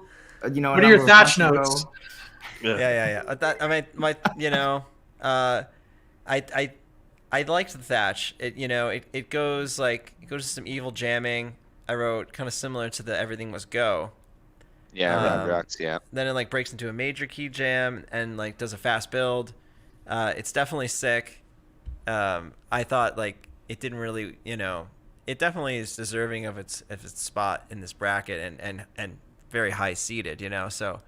Speaker 1: You know,
Speaker 3: What are your Thatch notes?
Speaker 2: Yeah. I liked the Thatch. It goes to some evil jamming. I wrote kind of similar to the Everything Must Go.
Speaker 5: Yeah, Rob Rocks, yeah.
Speaker 2: Then it breaks into a major key jam and does a fast build. It's definitely sick. I thought it didn't really, it definitely is deserving of its spot in this bracket and very high seated, So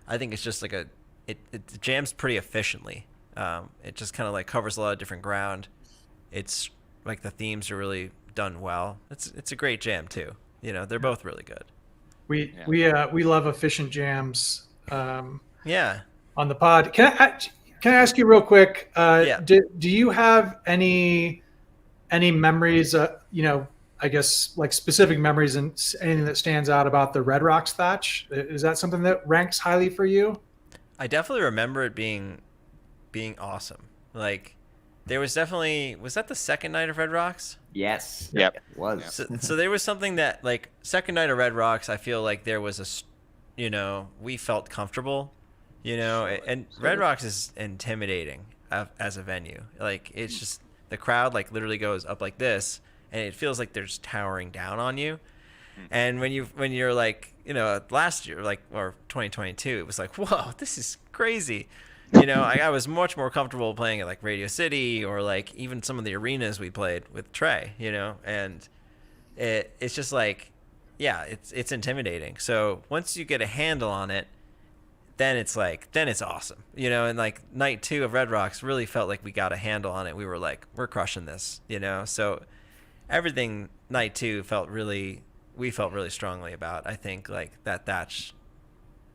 Speaker 2: I think it's just it jams pretty efficiently. It just kind of covers a lot of different ground. It's the themes are really done well. It's a great jam too. They're both really good.
Speaker 3: We love efficient jams. On the pod. Can I ask you real quick? Do you have any memories? I guess specific memories and anything that stands out about the Red Rocks Thatch? Is that something that ranks highly for you?
Speaker 2: I definitely remember it being awesome. there was definitely, was that the second night of Red Rocks?
Speaker 1: Yes.
Speaker 5: Yep.
Speaker 1: It was.
Speaker 2: So there was something that, like, second night of Red Rocks, I feel like there was we felt comfortable, and Red Rocks is intimidating as a venue. Like, it's just, the crowd, like, literally goes up like this, and it feels like they're just towering down on you. And when you're like, last year, like, or 2022, it was like, whoa, this is crazy. I was much more comfortable playing at like Radio City or like even some of the arenas we played with Trey, and it's just like, yeah, it's intimidating. So once you get a handle on it, then it's awesome, and like night 2 of Red Rocks really felt like we got a handle on it. We were like, we're crushing this, so everything night 2 we felt really strongly about. I think like that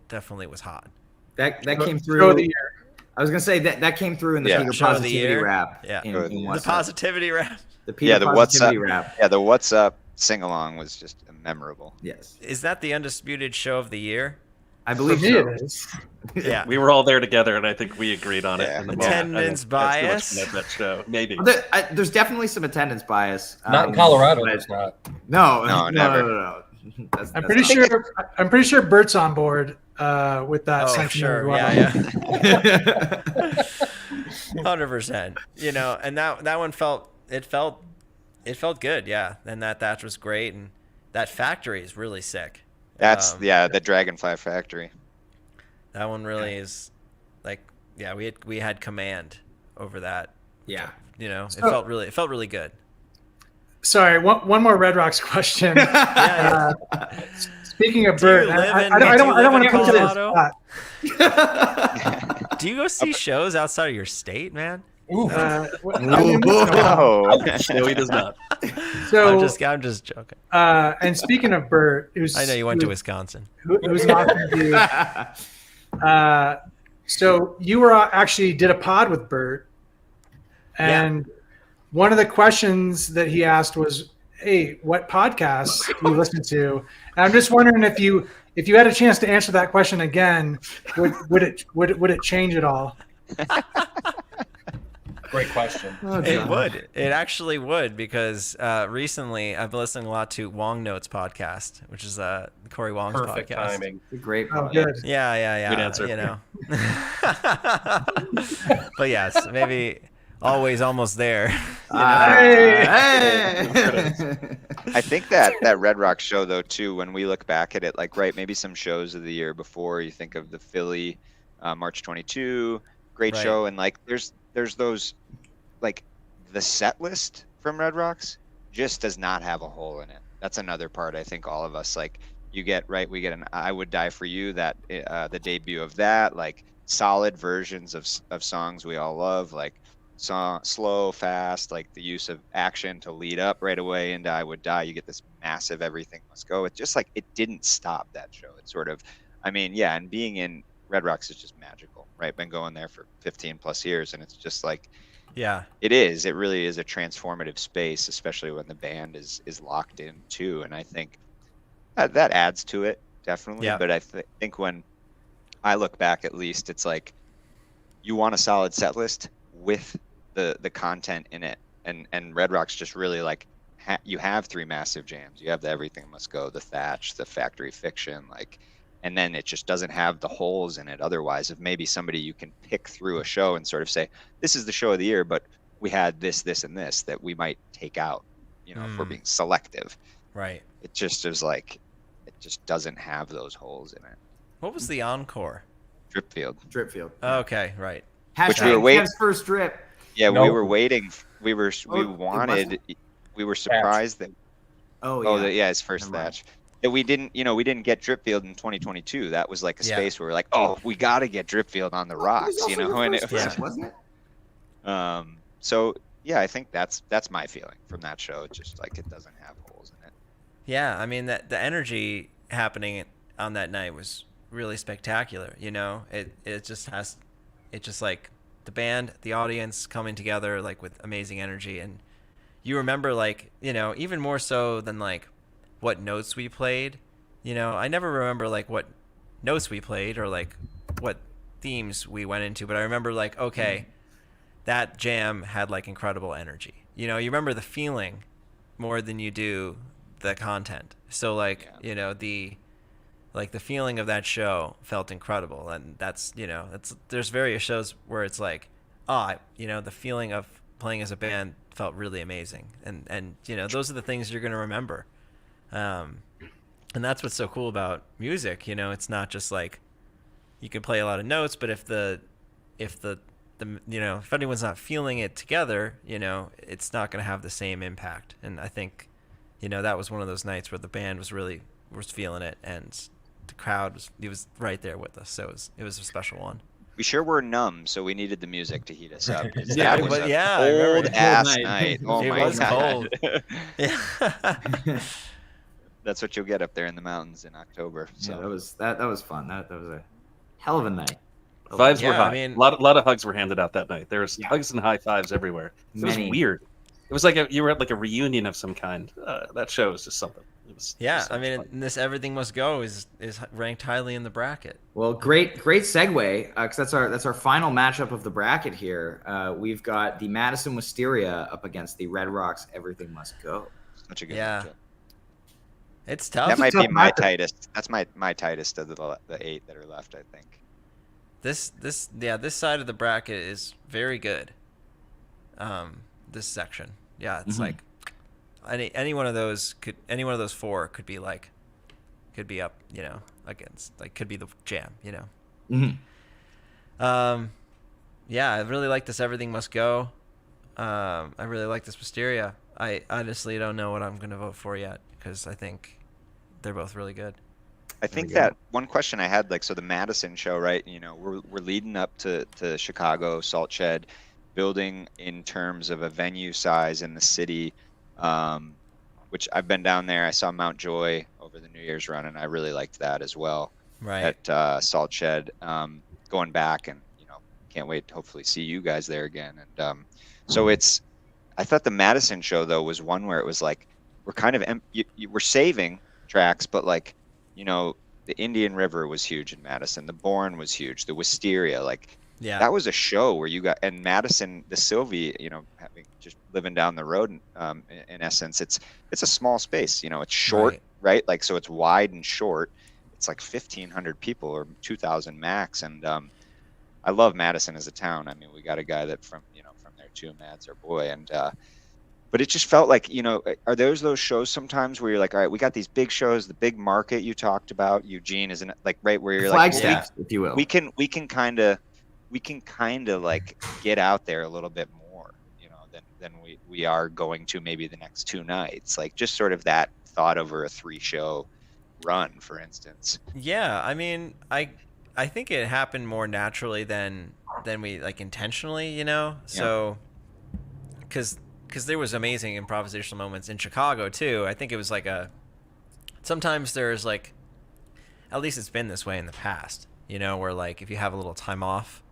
Speaker 2: definitely was hot.
Speaker 1: That came
Speaker 3: Show
Speaker 1: through.
Speaker 3: of the year.
Speaker 1: I was gonna say that came through in the Peter
Speaker 2: Show of the
Speaker 1: positivity
Speaker 2: year.
Speaker 1: rap.
Speaker 2: Yeah.
Speaker 1: In
Speaker 2: The positivity rap.
Speaker 1: The Peter
Speaker 5: the What's Up.
Speaker 1: positivity rap.
Speaker 5: Yeah, the What's Up sing along was just memorable.
Speaker 1: Yes,
Speaker 2: Is that the undisputed show of the year?
Speaker 1: I
Speaker 3: For
Speaker 1: believe
Speaker 3: me,
Speaker 1: so.
Speaker 3: it is.
Speaker 2: Yeah.
Speaker 6: We were all there together, and I think we agreed on it.
Speaker 5: Yeah.
Speaker 6: In the moment.
Speaker 2: Attendance
Speaker 6: I think
Speaker 2: bias?
Speaker 6: that's too much fun at that show. Maybe.
Speaker 1: There's definitely some attendance bias.
Speaker 4: Not in Colorado.
Speaker 1: but-
Speaker 4: It's not.
Speaker 1: No,
Speaker 5: never.
Speaker 1: no.
Speaker 3: I'm pretty sure Bert's on board with that
Speaker 2: Oh,
Speaker 3: sentiment
Speaker 2: sure.
Speaker 3: as well.
Speaker 2: Yeah. 100%. And that one felt good. Yeah. And that thatch was great. And that factory is really sick.
Speaker 5: That's the Dragonfly Factory.
Speaker 2: That one really is like, yeah, we had command over that.
Speaker 1: Yeah.
Speaker 2: It felt really good.
Speaker 3: Sorry, one more Red Rocks question.
Speaker 2: Yeah.
Speaker 3: Speaking of
Speaker 2: Do you
Speaker 3: Bert,
Speaker 2: live in-
Speaker 3: I
Speaker 2: do you
Speaker 3: don't
Speaker 2: live
Speaker 3: want
Speaker 2: in
Speaker 3: to put you on
Speaker 2: Colorado?
Speaker 3: the spot.
Speaker 2: Do you go see shows outside of your state, man?
Speaker 4: Ooh.
Speaker 5: No.
Speaker 6: No, he does not.
Speaker 3: So,
Speaker 2: I'm just joking.
Speaker 3: and speaking of Bert,
Speaker 2: I know you went to Wisconsin.
Speaker 3: who's not going to do. So you were actually did a pod with Bert, and one of the questions that he asked was, "Hey, what podcasts do you listen to?" And I'm just wondering if you had a chance to answer that question again, would it change at all?
Speaker 4: Great question.
Speaker 2: It would. It actually would, because recently I've been listening a lot to Wong Notes podcast, which is Corey Wong's
Speaker 4: Perfect
Speaker 2: podcast.
Speaker 4: timing.
Speaker 1: It's a great
Speaker 3: Oh,
Speaker 1: pod.
Speaker 3: good.
Speaker 2: Yeah.
Speaker 6: Good answer.
Speaker 2: But yes, maybe always almost there.
Speaker 1: Hey!
Speaker 5: I think that Red Rock show though too, when we look back at it, like maybe some shows of the year before, you think of the Philly March 22, great
Speaker 2: Right.
Speaker 5: show, and like there's those, like the set list from Red Rocks just does not have a hole in it. That's another part. I think all of us, like, we get an I Would Die For You, that the debut of that, like solid versions of songs we all love, like slow, fast, like the use of action to lead up right away into I Would Die. You get this massive Everything Must Go. It's just like, it didn't stop that show. It's sort of, and being in Red Rocks is just magical, right? Been going there for 15 plus years, and it's just like,
Speaker 2: Yeah.
Speaker 5: it really is a transformative space, especially when the band is locked in too. And I think that adds to it, definitely.
Speaker 2: Yeah.
Speaker 5: But I think when I look back, at least, it's like, you want a solid set list with the content in it, and Red Rocks just really, like, you have 3 massive jams. You have the Everything Must Go, the Thatch, the Factory Fiction, like, and then it just doesn't have the holes in it otherwise, of maybe somebody you can pick through a show and sort of say, this is the show of the year, but we had this and this that we might take out, if we're being selective.
Speaker 2: Right.
Speaker 5: It just is like, it just doesn't have those holes in it.
Speaker 2: What was the encore?
Speaker 5: Dripfield.
Speaker 1: Dripfield.
Speaker 2: Okay, right.
Speaker 5: Which we
Speaker 1: Hashtag
Speaker 5: were waiting-
Speaker 1: Kev's first drip.
Speaker 5: Yeah,
Speaker 4: No.
Speaker 5: we were waiting. We were
Speaker 1: wasn't?
Speaker 5: we were surprised that his first
Speaker 1: Never mind.
Speaker 5: thatch. That we didn't get Dripfield in 2022. That was like a
Speaker 2: Yeah.
Speaker 5: space where we're like, oh, we got to get Dripfield on the rocks,
Speaker 1: It was also your
Speaker 5: and
Speaker 1: first
Speaker 5: it was,
Speaker 1: drip, wasn't it?
Speaker 5: so yeah, I think that's my feeling from that show. It's just like, it doesn't have holes in it.
Speaker 2: Yeah, I mean, the energy happening on that night was really spectacular. It just like the band, the audience coming together, like, with amazing energy, and you remember, like, even more so than like what notes we played. I never remember like what notes we played or like what themes we went into, but I remember, like, okay, that jam had like incredible energy. You know, you remember the feeling more than you do the content. So like, you know, the feeling of that show felt incredible. And that's, you know, there's various shows where it's like, you know, the feeling of playing as a band felt really amazing. And you know, those are the things you're going to remember. And that's what's so cool about music. You know, it's not just like you can play a lot of notes, but if you know, if anyone's not feeling it together, you know, it's not going to have the same impact. And I think, you know, that was one of those nights where the band was feeling it, and the crowd was right there with us. So it was a special one.
Speaker 5: We sure were numb, so we needed the music to heat us up.
Speaker 1: Yeah,
Speaker 5: That was a
Speaker 2: I remember.
Speaker 5: cold ass
Speaker 1: Cold
Speaker 5: night.
Speaker 1: night.
Speaker 5: Oh
Speaker 2: It
Speaker 5: my
Speaker 2: was
Speaker 5: god.
Speaker 2: cold. Yeah.
Speaker 5: That's what you'll get up there in the mountains in October. So
Speaker 1: Yeah, that was fun. That was a hell of a night.
Speaker 6: Vibes were
Speaker 2: Yeah,
Speaker 6: high.
Speaker 2: I mean-
Speaker 6: a lot of hugs were handed out that night. There was hugs and high fives everywhere. It was
Speaker 1: Many.
Speaker 6: weird. It was like you were at like a reunion of some kind. That show was just something. It was
Speaker 2: I mean,
Speaker 6: fun.
Speaker 2: this Everything Must Go is ranked highly in the bracket.
Speaker 1: Well, great segue, because that's our final matchup of the bracket here. We've got the Madison Wisteria up against the Red Rocks Everything Must Go.
Speaker 5: such a good
Speaker 2: Yeah.
Speaker 5: matchup.
Speaker 2: It's tough.
Speaker 5: That might
Speaker 3: tough
Speaker 5: be my
Speaker 3: matchup.
Speaker 5: tightest. That's my tightest of the 8 that are left, I think.
Speaker 2: This side of the bracket is very good. This section, it's like any one of those 4 could be up, you know, against, like, could be the jam, you know.
Speaker 1: Mm-hmm.
Speaker 2: I really like this Everything Must Go. I really like this Wisteria. I honestly don't know what I'm gonna vote for yet, because I think they're both really good.
Speaker 5: I think that one question I had, like, so the Madison show, right? You know, we're leading up to Chicago, Salt Shed, building in terms of a venue size in the city, which I've been down there. I saw Mount Joy over the New Year's run, and I really liked that as well.
Speaker 2: Right.
Speaker 5: At Salt Shed, going back, and you know, can't wait to hopefully see you guys there again. And so I thought the Madison show though was one where it was like we're kind of we're saving tracks, but like, you know, the Indian River was huge in Madison. The Bourne was huge. The Wisteria, like, that was a show where you got, and Madison, the Sylvie, you know, having just living down the road, in essence, it's a small space. You know, it's short, right? Like, so it's wide and short. It's like 1,500 people or 2,000 max. And I love Madison as a town. I mean, we got a guy that from there too, Mads, our boy, and. But it just felt like, you know, are those shows sometimes where you're like, all right, we got these big shows, the big market you talked about, Eugene, isn't it? Like, right where you're
Speaker 1: Flagstaff,
Speaker 5: like,
Speaker 1: if you will.
Speaker 5: we can kind of like get out there a little bit more, you know, than we are going to maybe the next 2 nights. Like, just sort of that thought over a 3-show run, for instance.
Speaker 2: Yeah, I mean, I think it happened more naturally than we, like, intentionally, you know. So, because there was amazing improvisational moments in Chicago too. I think it was like sometimes there's like, at least it's been this way in the past, you know, where like if you have a little time off,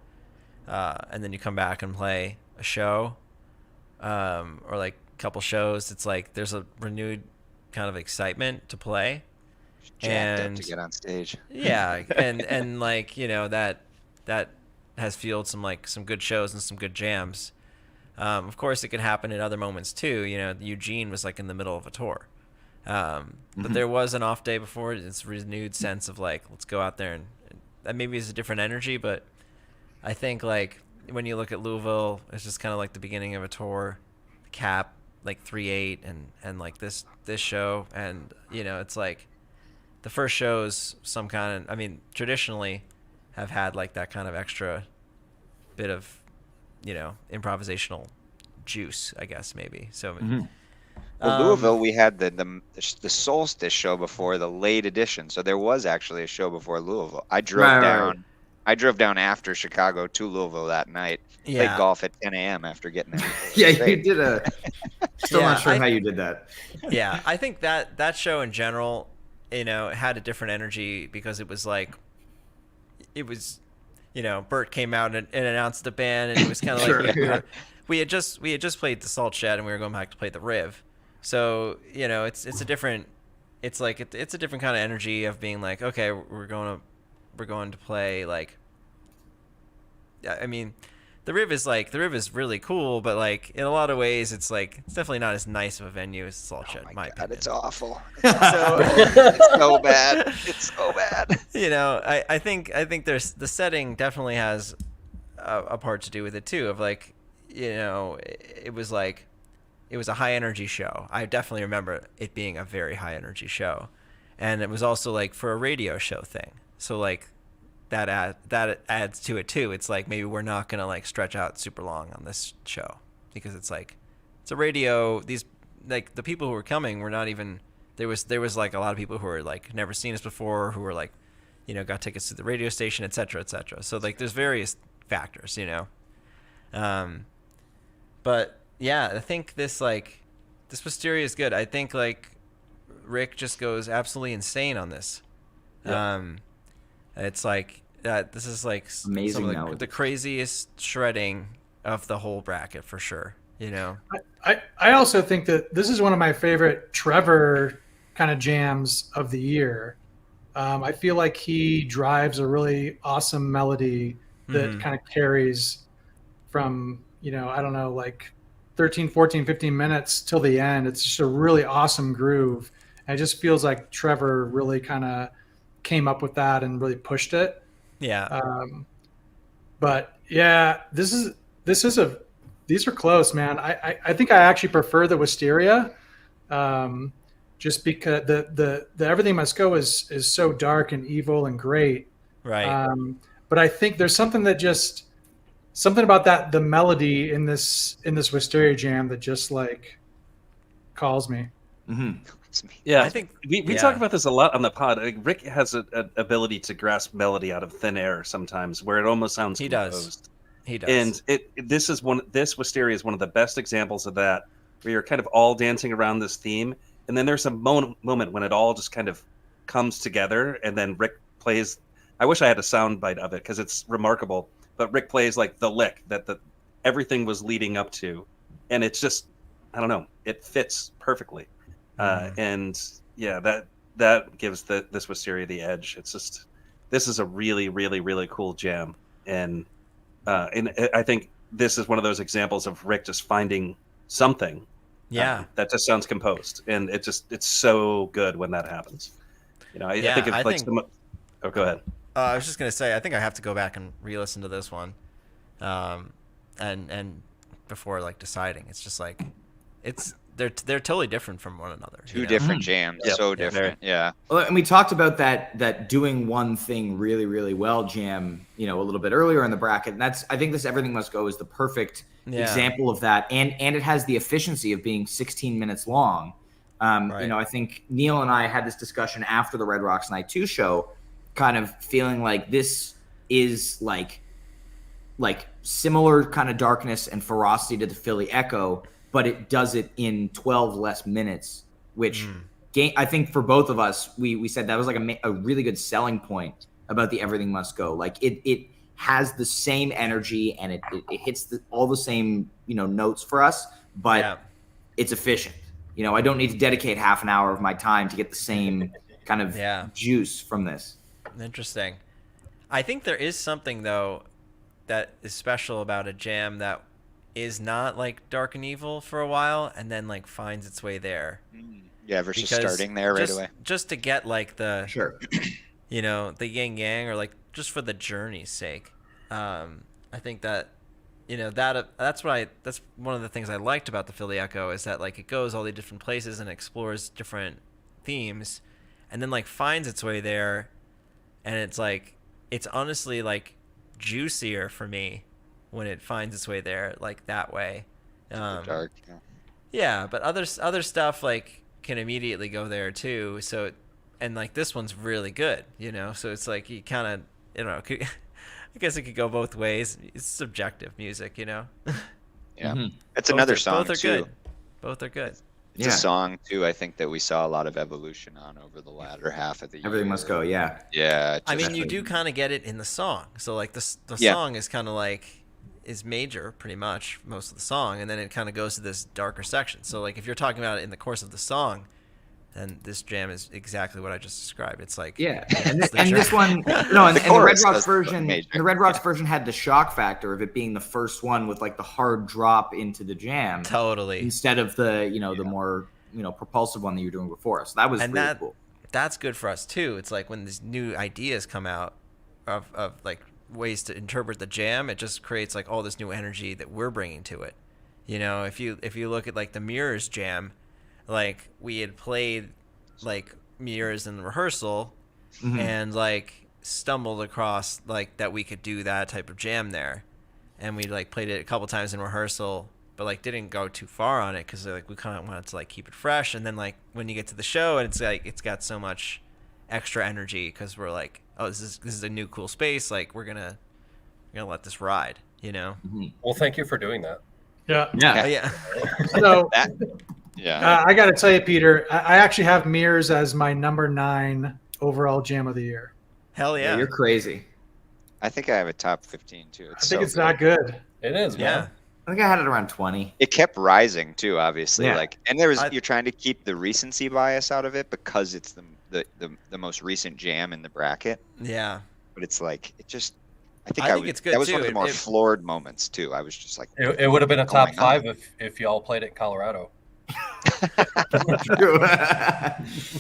Speaker 2: and then you come back and play a show, or like a couple shows, it's like there's a renewed kind of excitement to play.
Speaker 5: Jacked up to get on stage.
Speaker 2: Yeah, and like, you know, that has fueled some good shows and some good jams. Of course, it could happen at other moments too. You know, Eugene was like in the middle of a tour, but there was an off day before. It's a renewed sense of like, let's go out there, and that maybe is a different energy. But I think like when you look at Louisville, it's just kind of like the beginning of a tour. Cap like 3/8 and like this show, and you know, it's like the first shows some kind of, I mean, traditionally have had like that kind of extra bit of, you know, improvisational juice, I guess, maybe. So
Speaker 5: Well, Louisville, we had the Solstice show before the late edition, so there was actually a show before Louisville. I drove down. I drove down after Chicago to Louisville that night. Played golf at 10 a.m. after getting there.
Speaker 1: You did Still not sure how you did that.
Speaker 2: Yeah, I think that show in general, you know, had a different energy because it was like, it was, you know, Bert came out and announced the band, and it was kind of like we had just played the Salt Shed, and we were going back to play the Riv. So, you know, it's a different kind of energy of being like, okay, we're going to play, like, I mean, the Riv is really cool, but like in a lot of ways, it's definitely not as nice of a venue as Salt Shed.
Speaker 5: Oh
Speaker 2: in my
Speaker 5: God,
Speaker 2: opinion.
Speaker 5: it's awful. It's so bad. It's so bad.
Speaker 2: I think there's the setting definitely has a part to do with it too. Of like, it was a high energy show. I definitely remember it being a very high energy show, and it was also like for a radio show thing. So like that adds to it too. It's like maybe we're not gonna like stretch out super long on this show because it's like it's a radio. These like the people who were coming were not even there was like a lot of people who were like never seen us before, who were like got tickets to the radio station, etc., etc. So like there's various factors, but yeah, I think this Wisteria is good. I think like Rick just goes absolutely insane on this. Yeah. It's like this is like
Speaker 1: amazing
Speaker 2: some of the craziest shredding of the whole bracket for sure.
Speaker 3: I also think that this is one of my favorite Trevor kind of jams of the year. I feel like he drives a really awesome melody that kind of carries from, I don't know, like 13, 14, 15 minutes till the end. It's just a really awesome groove. And it just feels like Trevor really kind of came up with that and really pushed it.
Speaker 2: Yeah.
Speaker 3: But yeah, these are close, man. I think I actually prefer the Wisteria, just because the Everything Must Go is so dark and evil and great.
Speaker 2: Right.
Speaker 3: But I think there's something about the melody in this Wisteria jam that just like calls me.
Speaker 1: Mm-hmm.
Speaker 6: Yeah, I think we talk about this a lot on the pod. Rick has an ability to grasp melody out of thin air sometimes, where it almost sounds composed.
Speaker 2: He does.
Speaker 6: And this Wisteria is one of the best examples of that, where you're kind of all dancing around this theme, and then there's a moment when it all just kind of comes together, and then Rick plays. I wish I had a sound bite of it because it's remarkable. But Rick plays like the lick that everything was leading up to, and it's just, I don't know, it fits perfectly. And yeah, that gives this Wisteria the edge. It's just, this is a really, really, really cool jam, and I think this is one of those examples of Rick just finding something, that just sounds composed, and it's so good when that happens. I think it like some. Oh, go ahead.
Speaker 2: I was just gonna say, I think I have to go back and re-listen to this one, and before like deciding, it's just like they're totally different from one another.
Speaker 5: Two different jams, so different. Yeah.
Speaker 1: Well, and we talked about that doing one thing really, really well jam, a little bit earlier in the bracket. And I think this Everything Must Go is the perfect example of that. And it has the efficiency of being 16 minutes long. Right. I think Neil and I had this discussion after the Red Rocks Night 2 show, kind of feeling like this is like similar kind of darkness and ferocity to the Philly Echo, but it does it in 12 less minutes, which I think for both of us, we said that was like a really good selling point about the Everything Must Go. Like it has the same energy and it hits all the same, notes for us, but it's efficient. I don't need to dedicate half an hour of my time to get the same kind of juice from this.
Speaker 2: Interesting. I think there is something though that is special about a jam that is not like dark and evil for a while and then like finds its way there.
Speaker 5: Yeah, versus starting there right away.
Speaker 2: Just to get like the the yin yang, or like just for the journey's sake. I think that that's one of the things I liked about the Philly Echo, is that like it goes all the different places and explores different themes and then like finds its way there, and it's like it's honestly like juicier for me when it finds its way there like that way.
Speaker 5: Dark.
Speaker 2: Yeah, but other stuff like can immediately go there too. So, and like this one's really good, So it's like you kind of, I guess it could go both ways. It's subjective music,
Speaker 5: Yeah, it's another song
Speaker 2: both are
Speaker 5: too.
Speaker 2: Good. Both are good.
Speaker 5: It's a song too. I think that we saw a lot of evolution on over the latter half of the year.
Speaker 1: Everything Must Go. Yeah.
Speaker 5: Yeah.
Speaker 2: I mean, you do kind of get it in the song. So like the song is kind of like is major pretty much most of the song, and then it kind of goes to this darker section. So like if you're talking about it in the course of the song, And this jam is exactly what I just described. It's like
Speaker 1: Yeah,
Speaker 2: it's the
Speaker 1: and
Speaker 2: jam.
Speaker 1: this one, no, and the Red
Speaker 5: chorus
Speaker 1: Rocks
Speaker 5: does
Speaker 1: version,
Speaker 5: amazing.
Speaker 1: the Red Rocks version had the shock factor of it being the first one with like the hard drop into the jam,
Speaker 2: Totally.
Speaker 1: instead of the the more propulsive one that you were doing before. So that was really cool.
Speaker 2: That's good for us too. It's like when these new ideas come out of like ways to interpret the jam, it just creates like all this new energy that we're bringing to it. If you look at like the Mirrors jam, like we had played like Mirrors in rehearsal and like stumbled across like that we could do that type of jam there, and we like played it a couple times in rehearsal, but like didn't go too far on it because like we kind of wanted to like keep it fresh. And then like when you get to the show, and it's like it's got so much extra energy because we're like, oh, this is a new cool space, like we're gonna let this ride.
Speaker 4: Well, thank you for doing that.
Speaker 2: Yeah.
Speaker 3: So
Speaker 5: Yeah.
Speaker 3: I got to tell you, Peter, I actually have Mirrors as my number 9 overall jam of the year.
Speaker 2: Hell yeah.
Speaker 1: You're crazy.
Speaker 5: I think I have a top 15 too.
Speaker 3: I think it's that good.
Speaker 4: It is, man.
Speaker 1: I think I had it around 20.
Speaker 5: It kept rising too, obviously.
Speaker 1: Yeah.
Speaker 5: Like, and you're trying to keep the recency bias out of it because it's the most recent jam in the bracket.
Speaker 2: Yeah.
Speaker 5: But it's like I think
Speaker 2: it's good
Speaker 5: that was
Speaker 2: too.
Speaker 5: one of the more floored moments too. I was just like,
Speaker 4: It would have been a top
Speaker 5: going on?
Speaker 4: 5 if y'all played it in Colorado.
Speaker 1: True.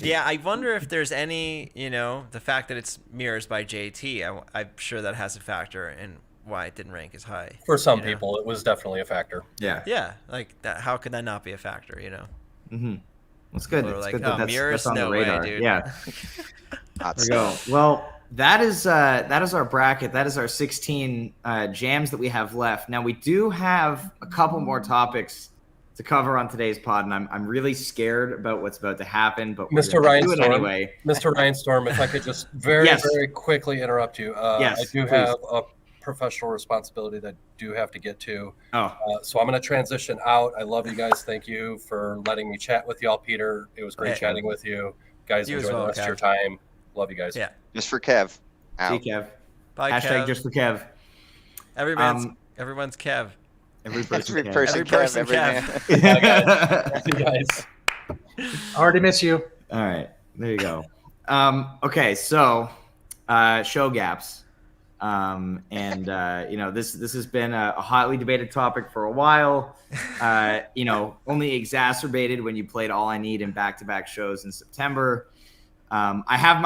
Speaker 2: Yeah, I wonder if there's any, the fact that it's Mirrors by JT, I'm sure that has a factor in why it didn't rank as high.
Speaker 4: For some people, it was definitely a factor.
Speaker 1: Yeah.
Speaker 2: Yeah, like that. How could that not be a factor?
Speaker 1: Mm-hmm. It's good.
Speaker 2: Or
Speaker 1: It's
Speaker 2: like,
Speaker 1: good that
Speaker 2: Mirrors,
Speaker 1: that's on
Speaker 2: no
Speaker 1: the radar.
Speaker 2: way, dude.
Speaker 1: Yeah.
Speaker 5: hot
Speaker 1: There we go.
Speaker 5: stuff.
Speaker 1: Well, that is our bracket. That is our 16 jams that we have left. Now we do have a couple more topics to cover on today's pod, and I'm really scared about what's about to happen. But we're
Speaker 4: Mr.
Speaker 1: gonna
Speaker 4: Ryan
Speaker 1: do it
Speaker 4: Storm,
Speaker 1: anyway.
Speaker 4: Mr. Ryan Storm, if I could just very,
Speaker 1: Yes.
Speaker 4: very quickly interrupt you.
Speaker 1: Yes,
Speaker 4: I do
Speaker 1: please.
Speaker 4: have a professional responsibility that I do have to get to.
Speaker 1: Oh,
Speaker 4: So I'm going to transition out. I love you guys. Thank you for letting me chat with y'all, Peter. It was great
Speaker 2: Hey.
Speaker 4: chatting with you. Guys,
Speaker 2: You as
Speaker 4: enjoy
Speaker 2: well,
Speaker 4: the rest of
Speaker 2: Kev.
Speaker 4: your time. Love you guys.
Speaker 2: Yeah.
Speaker 5: Just for Kev.
Speaker 1: see
Speaker 5: Out.
Speaker 1: Kev.
Speaker 2: Bye,
Speaker 1: Hashtag
Speaker 2: Kev.
Speaker 1: just for Kev.
Speaker 2: Everyone's Kev.
Speaker 1: Every person.
Speaker 5: Every
Speaker 1: Kev.
Speaker 5: person,
Speaker 2: Every person,
Speaker 5: Kev, every
Speaker 2: Kev.
Speaker 5: man.
Speaker 4: Bye, guys. See you guys.
Speaker 3: Already miss you.
Speaker 1: All right, there you go. Okay, so show gaps, and this has been a hotly debated topic for a while. Only exacerbated when you played All I Need in back-to-back shows in September. I have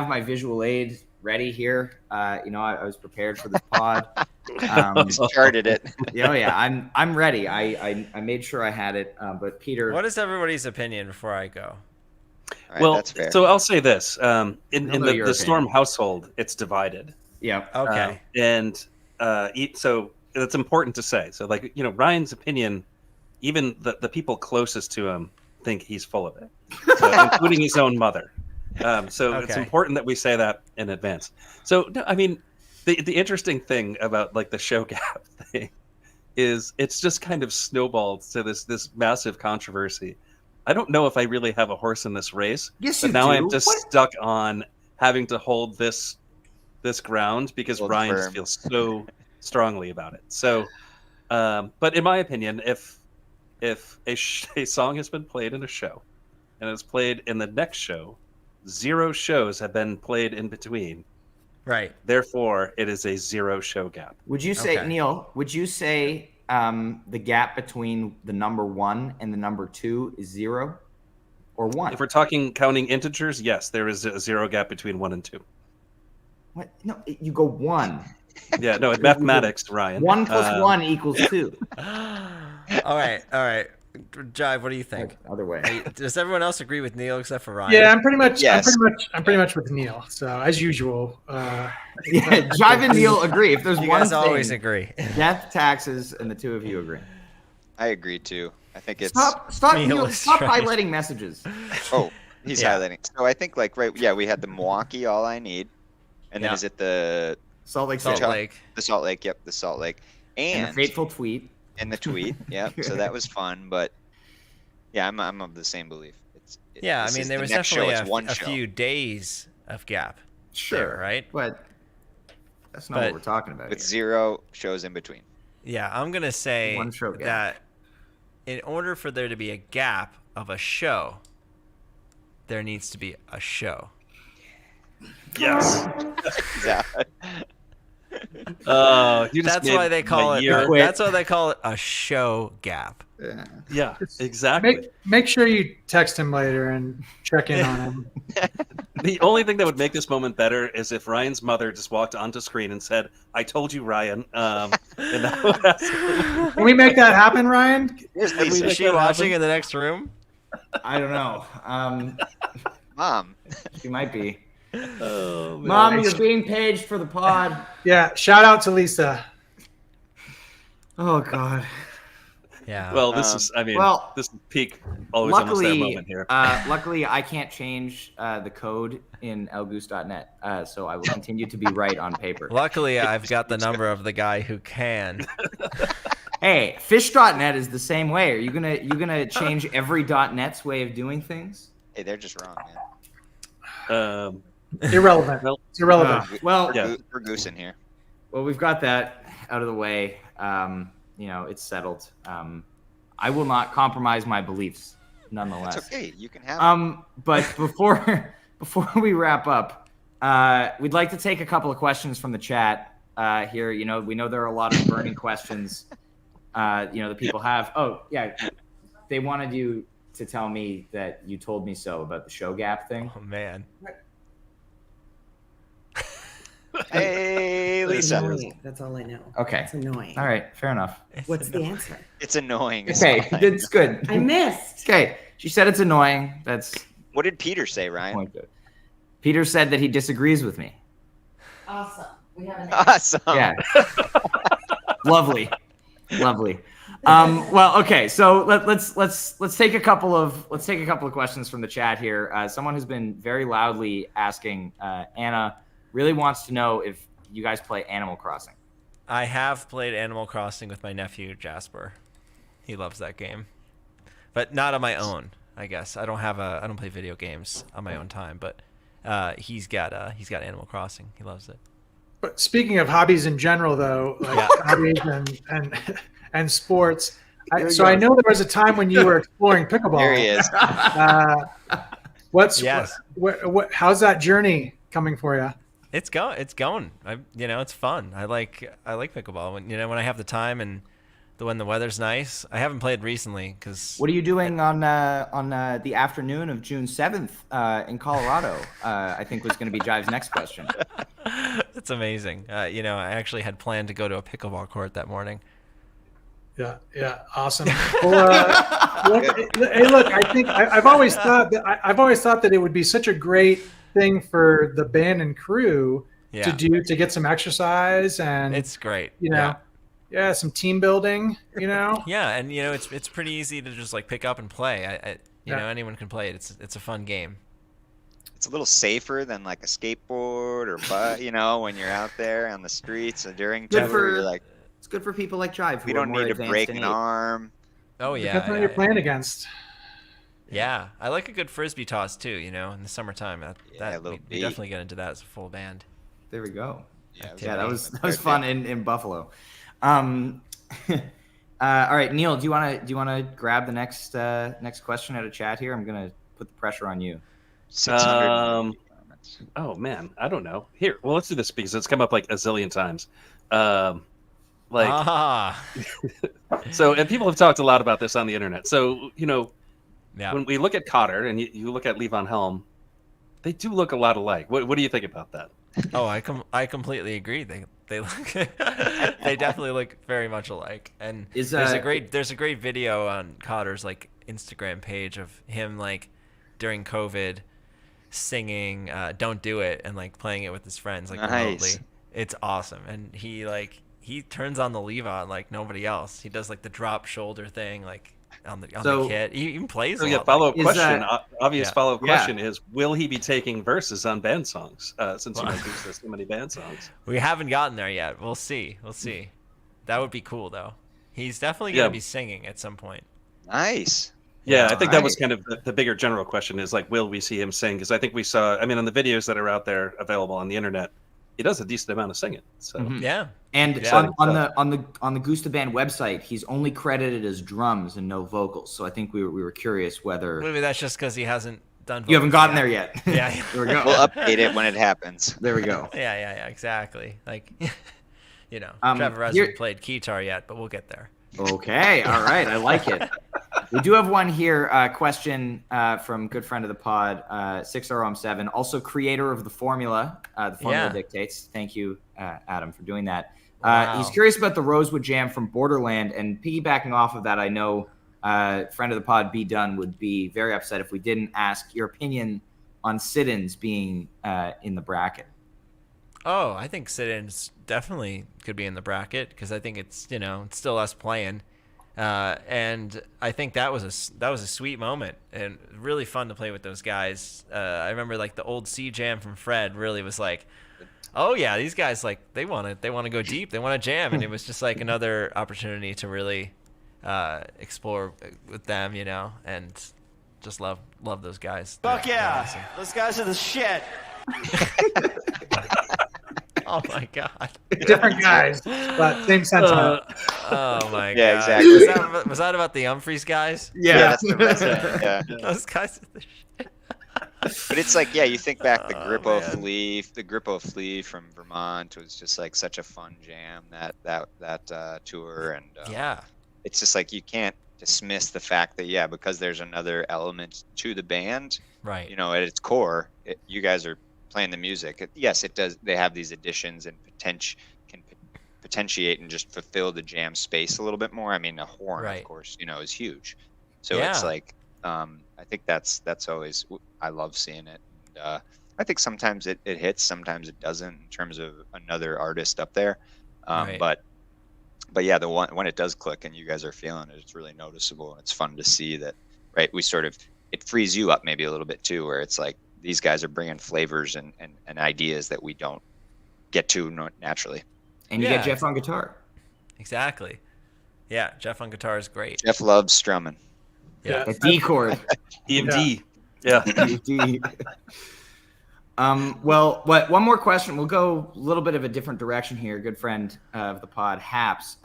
Speaker 1: my visual aid ready here. I was prepared for this pod.
Speaker 5: Charted it.
Speaker 1: Yeah, I'm ready. I made sure I had it. But Peter,
Speaker 2: What is everybody's opinion before I go?
Speaker 5: All right,
Speaker 6: Well,
Speaker 5: that's fair.
Speaker 6: so I'll say this: in
Speaker 1: know
Speaker 6: the
Speaker 1: your
Speaker 6: Storm
Speaker 1: opinion.
Speaker 6: household, it's divided.
Speaker 1: yeah,
Speaker 2: Okay.
Speaker 6: So that's important to say. So, like, Ryan's opinion, even the people closest to him think he's full of it, including his own mother. So it's
Speaker 2: Okay.
Speaker 6: important that we say that in advance. So, no, I mean, the interesting thing about like the show gap thing is it's just kind of snowballed to this massive controversy. I don't know if I really have a horse in this race.
Speaker 1: Yes,
Speaker 6: but
Speaker 1: you
Speaker 6: now
Speaker 1: do.
Speaker 6: I'm just
Speaker 1: What?
Speaker 6: stuck on having to hold this ground because
Speaker 5: Hold
Speaker 6: Ryan just
Speaker 5: firm.
Speaker 6: feels so strongly about it. So, but in my opinion, if a song has been played in a show and it's played in the next show, 0 shows have been played in between.
Speaker 2: Right.
Speaker 6: Therefore, it is a 0 show gap.
Speaker 1: Would you say,
Speaker 2: Okay.
Speaker 1: Neil, would you say the gap between the number 1 and the number 2 is 0 or 1?
Speaker 6: If we're talking counting integers, yes, there is a 0 gap between 1 and 2.
Speaker 1: What? No, you go 1.
Speaker 6: Yeah, no, in mathematics, Ryan.
Speaker 1: 1 plus 1 equals 2.
Speaker 2: All right. Jive, what do you think?
Speaker 1: Other way.
Speaker 2: Does everyone else agree with Neil except for Ryan?
Speaker 3: Yeah, I'm pretty much.
Speaker 5: Yes.
Speaker 3: I'm pretty much with Neil. So as usual.
Speaker 1: Yeah, Jive and Neil agree. If there's
Speaker 2: You
Speaker 1: one
Speaker 2: guys always
Speaker 1: thing,
Speaker 2: agree.
Speaker 1: death, taxes, and the two of you agree.
Speaker 5: I agree too. I think it's
Speaker 1: Stop,
Speaker 2: Neil
Speaker 1: Neil,
Speaker 2: is
Speaker 1: stop
Speaker 2: right.
Speaker 1: highlighting messages.
Speaker 5: Oh, he's
Speaker 2: Yeah.
Speaker 5: highlighting. So I think we had the Milwaukee All I Need, and then
Speaker 2: Yeah.
Speaker 5: is it the
Speaker 1: Salt Lake
Speaker 2: Salt
Speaker 1: City.
Speaker 2: Lake.
Speaker 5: Salt Lake? Yep, the Salt Lake,
Speaker 1: And the
Speaker 5: and
Speaker 1: fateful tweet.
Speaker 5: the tweet. Yep. So that was fun, but yeah, I'm of the same belief.
Speaker 2: Yeah, I
Speaker 5: this
Speaker 2: mean,
Speaker 5: is
Speaker 2: there
Speaker 5: the
Speaker 2: was
Speaker 5: next
Speaker 2: definitely
Speaker 5: show, it's one
Speaker 2: a
Speaker 5: show.
Speaker 2: few days of gap.
Speaker 1: Sure,
Speaker 2: there, right?
Speaker 1: But that's not
Speaker 2: But-
Speaker 1: what we're talking about.
Speaker 5: with
Speaker 1: here.
Speaker 5: 0 shows in between.
Speaker 2: Yeah, I'm going to say
Speaker 1: One show gap.
Speaker 2: that in order for there to be a gap of a show, there needs to be a show.
Speaker 6: Yes.
Speaker 5: Exactly.
Speaker 2: That's why they call it. That's why they call it a show gap.
Speaker 6: Yeah, exactly.
Speaker 3: Make sure you text him later and check in on him.
Speaker 6: The only thing that would make this moment better is if Ryan's mother just walked onto screen and said, "I told you, Ryan." And
Speaker 3: Can we make that happen, Ryan?
Speaker 2: Is she watching in the next room?
Speaker 1: I don't know.
Speaker 5: Mom.
Speaker 1: She might be.
Speaker 6: Oh, man.
Speaker 1: Mom, you're being paged for the pod.
Speaker 3: Yeah, shout out to Lisa.
Speaker 1: Oh God.
Speaker 2: Yeah.
Speaker 6: Well, this is peak. Always almost that moment here.
Speaker 1: Luckily, I can't change the code in elgoose.net, so I will continue to be right on paper.
Speaker 2: Luckily, I've got the number of the guy who can.
Speaker 1: Hey, fish.net is the same way. Are you gonna change every .net's way of doing things?
Speaker 5: Hey, they're just wrong, man.
Speaker 3: Irrelevant. It's irrelevant.
Speaker 1: Well,
Speaker 5: We're Goose in here.
Speaker 1: Well, we've got that out of the way. It's settled. I will not compromise my beliefs, nonetheless.
Speaker 5: It's okay. You can have.
Speaker 1: But before we wrap up, we'd like to take a couple of questions from the chat here. We know there are a lot of burning questions. The people have. Oh yeah, they wanted you to tell me that you told me so about the show gap thing.
Speaker 2: Oh man.
Speaker 5: Hey, Lisa.
Speaker 7: That's all I know.
Speaker 1: Okay.
Speaker 7: It's annoying.
Speaker 1: All right, fair enough.
Speaker 7: What's the answer?
Speaker 5: It's annoying.
Speaker 1: Okay, it's good.
Speaker 7: I missed.
Speaker 1: Okay, she said it's annoying. That's
Speaker 5: What did Peter say, Ryan?
Speaker 1: Peter said that he disagrees with me.
Speaker 7: Awesome. We have an
Speaker 5: Awesome.
Speaker 1: Yeah. Lovely. Well, okay. So let's take a couple of questions from the chat here. Someone who's been very loudly asking, Anna really wants to know if you guys play Animal Crossing.
Speaker 2: I have played Animal Crossing with my nephew Jasper. He loves that game, but not on my own. I guess I don't play video games on my own time, but he's got Animal Crossing. He loves it.
Speaker 3: But speaking of hobbies in general, though, like hobbies and sports, I know there was a time when you were exploring pickleball.
Speaker 5: There he is.
Speaker 3: How's that journey coming for you?
Speaker 2: It's going. It's fun. I like pickleball when I have the time and when the weather's nice. I haven't played recently because.
Speaker 1: What are you doing on the afternoon of June 7th in Colorado? I think was going to be Jive's next question.
Speaker 2: That's amazing. I actually had planned to go to a pickleball court that morning.
Speaker 3: Yeah, awesome. Well, hey, look, I think I've always thought that it would be such a great thing for the band and crew to do to get some exercise, and
Speaker 2: it's great.
Speaker 3: Some team building.
Speaker 2: Yeah, and it's pretty easy to just like pick up and play. Anyone can play it. It's a fun game.
Speaker 5: It's a little safer than like a skateboard or when you're out there on the streets or during you're like.
Speaker 1: It's good for people like Jive.
Speaker 5: We don't need to break an arm.
Speaker 2: Oh yeah.
Speaker 3: Depends on who you're playing against.
Speaker 2: Yeah, I like a good frisbee toss too. In the summertime, we definitely get into that as a full band.
Speaker 1: There we go.
Speaker 5: Yeah,
Speaker 1: that was fun in Buffalo. All right, Neil, do you want to grab the next question out of chat here? I'm gonna put the pressure on you.
Speaker 5: 600.
Speaker 6: Oh man, I don't know. Here, well, let's do this because it's come up like a zillion times. So, and people have talked a lot about this on the internet. So, when we look at Cotter and you look at Levon Helm, they do look a lot alike. What do you think about that?
Speaker 2: Oh, I completely agree. They look they definitely look very much alike. And there's a great video on Cotter's like Instagram page of him like during COVID singing "Don't Do It" and like playing it with his friends like remotely. It's awesome, and he turns on the Levon like nobody else. He does like the drop shoulder thing like on the kit. He even plays.
Speaker 6: So follow-up question. Follow-up question is: will he be taking verses on band songs? Since Goose has so many band songs,
Speaker 2: we haven't gotten there yet. We'll see. That would be cool though. He's definitely gonna be singing at some point.
Speaker 5: Nice.
Speaker 6: Yeah, I think that was kind of the bigger general question is like, will we see him sing? Because I think we saw. I mean, on the videos that are out there available on the internet, he does a decent amount of singing. So
Speaker 1: and on the Goose the Band website, he's only credited as drums and no vocals. So I think we were curious whether
Speaker 2: maybe that's just because he hasn't done.
Speaker 1: You haven't gotten
Speaker 2: yet.
Speaker 1: there yet.
Speaker 2: Yeah.
Speaker 1: There we go.
Speaker 5: We'll update it when it happens.
Speaker 1: There we go.
Speaker 2: Yeah, exactly. Like, Trevor hasn't
Speaker 1: here-
Speaker 2: played guitar yet, but we'll get there.
Speaker 1: Okay. All right. I like it. We do have one here. Question from good friend of the pod, 6007, also creator of the formula. The formula dictates. Thank you, Adam, for doing that.
Speaker 2: Wow.
Speaker 1: He's curious about the Rosewood Jam from Borderland, and piggybacking off of that, I know friend of the pod, B. Dunn, would be very upset if we didn't ask your opinion on sit-ins being in the bracket.
Speaker 2: Oh, I think sit-ins definitely could be in the bracket because I think it's it's still us playing, and I think that was a sweet moment and really fun to play with those guys. I remember like the old C Jam from Fred really was like, oh yeah, these guys like they want to go deep, they want to jam, and it was just like another opportunity to really explore with them, and just love those guys.
Speaker 8: Fuck yeah,
Speaker 2: awesome.
Speaker 8: Those guys are the shit.
Speaker 2: Oh my god.
Speaker 3: Different guys, but same sentiment.
Speaker 2: Oh my god.
Speaker 5: Yeah, exactly.
Speaker 2: Was that about the Humphreys guys?
Speaker 1: Yeah.
Speaker 5: That's it. Yeah.
Speaker 2: Those guys are the shit.
Speaker 5: But it's like, you think back the Grippo
Speaker 2: man.
Speaker 5: Flea from Vermont was just like such a fun jam that tour, and it's just like you can't dismiss the fact that because there's another element to the band,
Speaker 2: right?
Speaker 5: At its core, you guys are playing the music. Yes, it does. They have these additions and can potentiate and just fulfill the jam space a little bit more. I mean, a horn, of course, is huge. So it's like, I think that's always, I love seeing it. And, I think sometimes it hits, sometimes it doesn't in terms of another artist up there. But yeah, the one when it does click and you guys are feeling it, it's really noticeable, and it's fun to see that. Right, it frees you up maybe a little bit too, where it's like these guys are bringing flavors and ideas that we don't get to naturally.
Speaker 1: And you get Jeff on guitar.
Speaker 2: Exactly. Yeah, Jeff on guitar is great.
Speaker 5: Jeff loves strumming.
Speaker 1: Yeah, the D chord.
Speaker 6: EMD. Yeah.
Speaker 1: EMD. Well, one more question. We'll go a little bit of a different direction here. Good friend of the pod, Haps.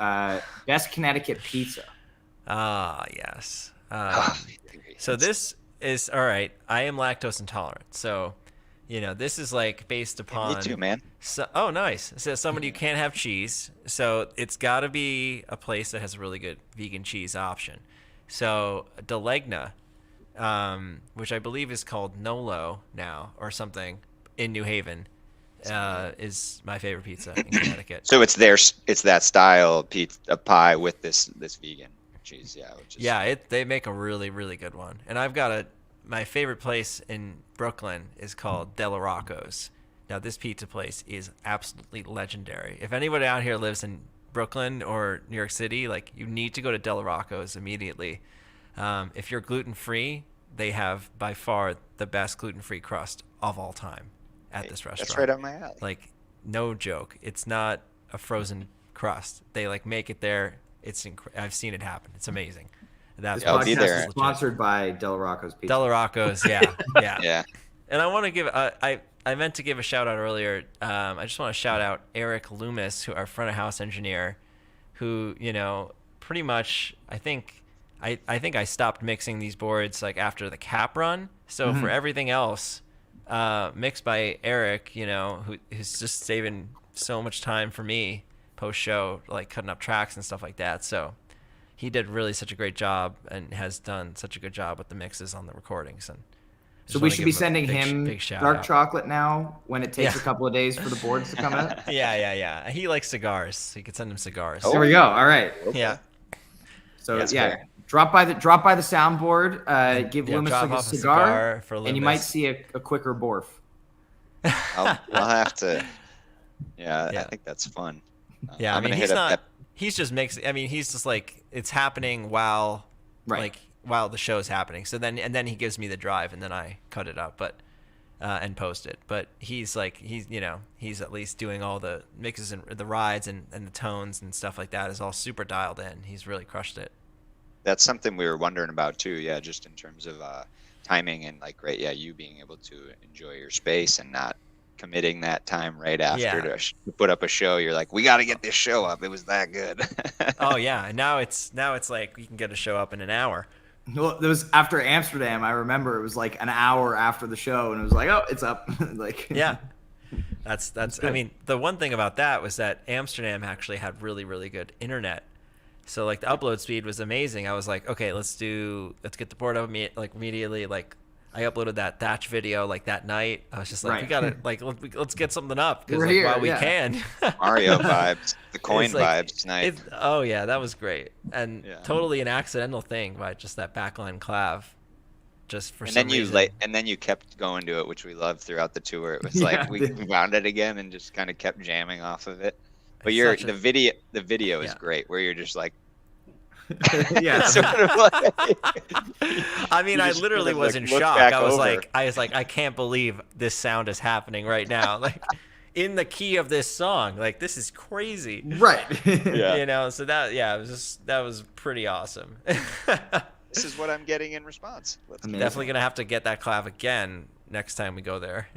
Speaker 1: Best Connecticut pizza.
Speaker 2: Ah, yes. So this is all right. I am lactose intolerant, so this is like based upon.
Speaker 5: Me too, man.
Speaker 2: So, oh, nice. So somebody who can't have cheese, so it's got to be a place that has a really good vegan cheese option. So Delegna, which I believe is called Nolo now or something in New Haven, is my favorite pizza in Connecticut.
Speaker 5: So it's that style pizza pie with this vegan cheese, which is
Speaker 2: they make a really, really good one. And I've got my favorite place in Brooklyn is called Della Rocco's. Now this pizza place is absolutely legendary. If anybody out here lives in Brooklyn or New York City, like you need to go to Della Rocco's immediately. If you're gluten-free, they have by far the best gluten-free crust of all time at this restaurant.
Speaker 5: That's right up my alley.
Speaker 2: Like, no joke. It's not a frozen crust. They like make it there. I've seen it happen. It's amazing. That's
Speaker 5: I'll be there.
Speaker 1: Sponsored by Del Rocco's Pizza.
Speaker 2: Del Rocco's, yeah.
Speaker 5: Yeah.
Speaker 2: And I want to give I meant to give a shout out earlier. I just want to shout out Eric Loomis, our front of house engineer, who pretty much I think I stopped mixing these boards like after the cap run. So for everything else, mixed by Eric, who's just saving so much time for me post show, like cutting up tracks and stuff like that. So he did really such a great job and has done such a good job with the mixes on the recordings. And
Speaker 1: so we should be sending him
Speaker 2: big
Speaker 1: dark
Speaker 2: out.
Speaker 1: Chocolate now when it takes a couple of days for the boards to come out.
Speaker 2: Yeah. He likes cigars, so you could send him cigars.
Speaker 1: There we go. All right.
Speaker 2: Yeah.
Speaker 1: So drop by the soundboard. Give Loomis like a cigar for Loomis. And you might see a quicker borf.
Speaker 5: I'll have to. Yeah, I think that's fun.
Speaker 2: Yeah, I mean he's just mixing. I mean he's just like it's happening while while the show's happening. So then he gives me the drive and then I cut it up, and post it. But he's at least doing all the mixes and the rides and the tones and stuff like that is all super dialed in. He's really crushed it.
Speaker 5: That's something we were wondering about too. Yeah, just in terms of timing and you being able to enjoy your space and not committing that time right after to put up a show. You're like, we got to get this show up. It was that good.
Speaker 2: Oh yeah, and now it's like we can get a show up in an hour.
Speaker 1: Well, it was after Amsterdam. I remember it was like an hour after the show, and it was like, oh, it's up. Like,
Speaker 2: yeah, that's. I mean, the one thing about that was that Amsterdam actually had really, really good internet. So like the upload speed was amazing. I was like, okay, let's get the board up immediately. Like I uploaded that Thatch video like that night. I was just like, we gotta like let's get something up because like, while we can.
Speaker 5: Mario vibes, the coin vibes tonight.
Speaker 2: Oh yeah, that was great, and totally an accidental thing by just that backline clav. Just for some reason.
Speaker 5: And then you kept going to it, which we loved throughout the tour. It was like we found it again and just kind of kept jamming off of it. But the video is great, where you're just like,
Speaker 1: sort
Speaker 5: of like,
Speaker 2: I mean, I literally was in shock. I was like, I can't believe this sound is happening right now. Like, in the key of this song, like this is crazy,
Speaker 1: right?
Speaker 2: You know, so that was pretty awesome.
Speaker 5: This is what I'm getting in response.
Speaker 2: Definitely gonna have to get that clav again next time we go there.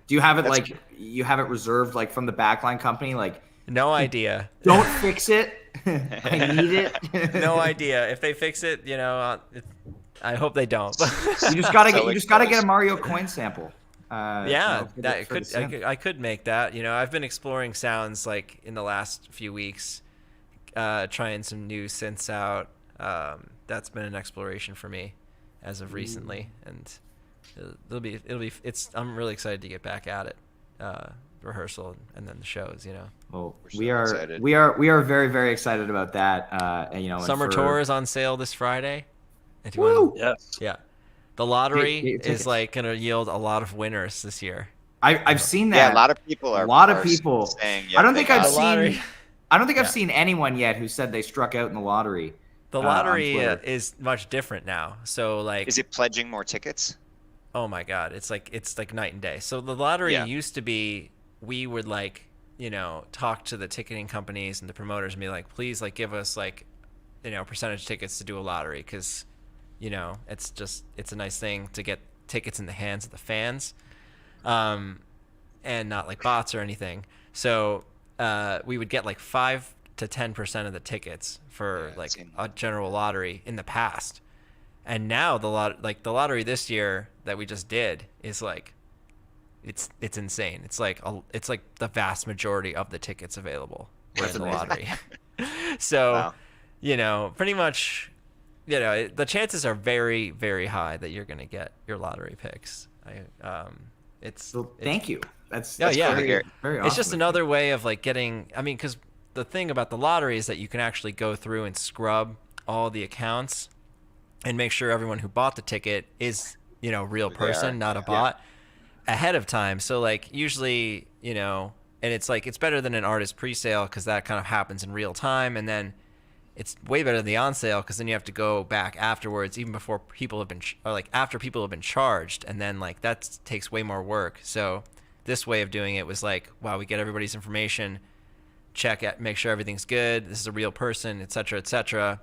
Speaker 1: Do you have it you have it reserved like from the backline company? Like,
Speaker 2: no idea.
Speaker 1: Don't fix it. I need it.
Speaker 2: No idea. If they fix it, you know, I hope they don't.
Speaker 1: You just gotta get a Mario coin sample.
Speaker 2: I could make that. You know, I've been exploring sounds like in the last few weeks, trying some new synths out. That's been an exploration for me as of recently, and I'm really excited to get back at it. Rehearsal and then the shows, you know.
Speaker 1: Well, we are very, very excited about that. And, you know,
Speaker 2: summer tour is on sale this Friday.
Speaker 1: Woo!
Speaker 6: Yes.
Speaker 2: Yeah. The lottery is like going to yield a lot of winners this year.
Speaker 1: I've seen that.
Speaker 5: Yeah, a lot of people saying.
Speaker 1: I don't think I've seen anyone yet who said they struck out in the lottery.
Speaker 2: The lottery is much different now. So like,
Speaker 5: is it pledging more tickets?
Speaker 2: Oh my God, it's like night and day. So the lottery used to be, we would like, you know, talk to the ticketing companies and the promoters and be like, please like give us like, you know, percentage tickets to do a lottery, because, you know, it's a nice thing to get tickets in the hands of the fans, and not like bots or anything. So we would get like 5 to 10% of the tickets for like a general lottery in the past. And now the lottery this year that we just did is like, it's insane. It's like the vast majority of the tickets available were in the lottery. So, you know, pretty much, you know, the chances are very, very high that you're going to get your lottery picks.
Speaker 1: Thank you. That's
Speaker 2: very
Speaker 1: awesome.
Speaker 2: It's just another way of like getting. I mean, because the thing about the lottery is that you can actually go through and scrub all the accounts and make sure everyone who bought the ticket is, you know, real person, not a bot, ahead of time. So like usually, you know, and it's like, it's better than an artist pre-sale because that kind of happens in real time. And then it's way better than the on sale because then you have to go back afterwards, even before people have been, or like after people have been charged. And then like that takes way more work. So this way of doing it was like, wow, we get everybody's information, make sure everything's good. This is a real person, et cetera, et cetera.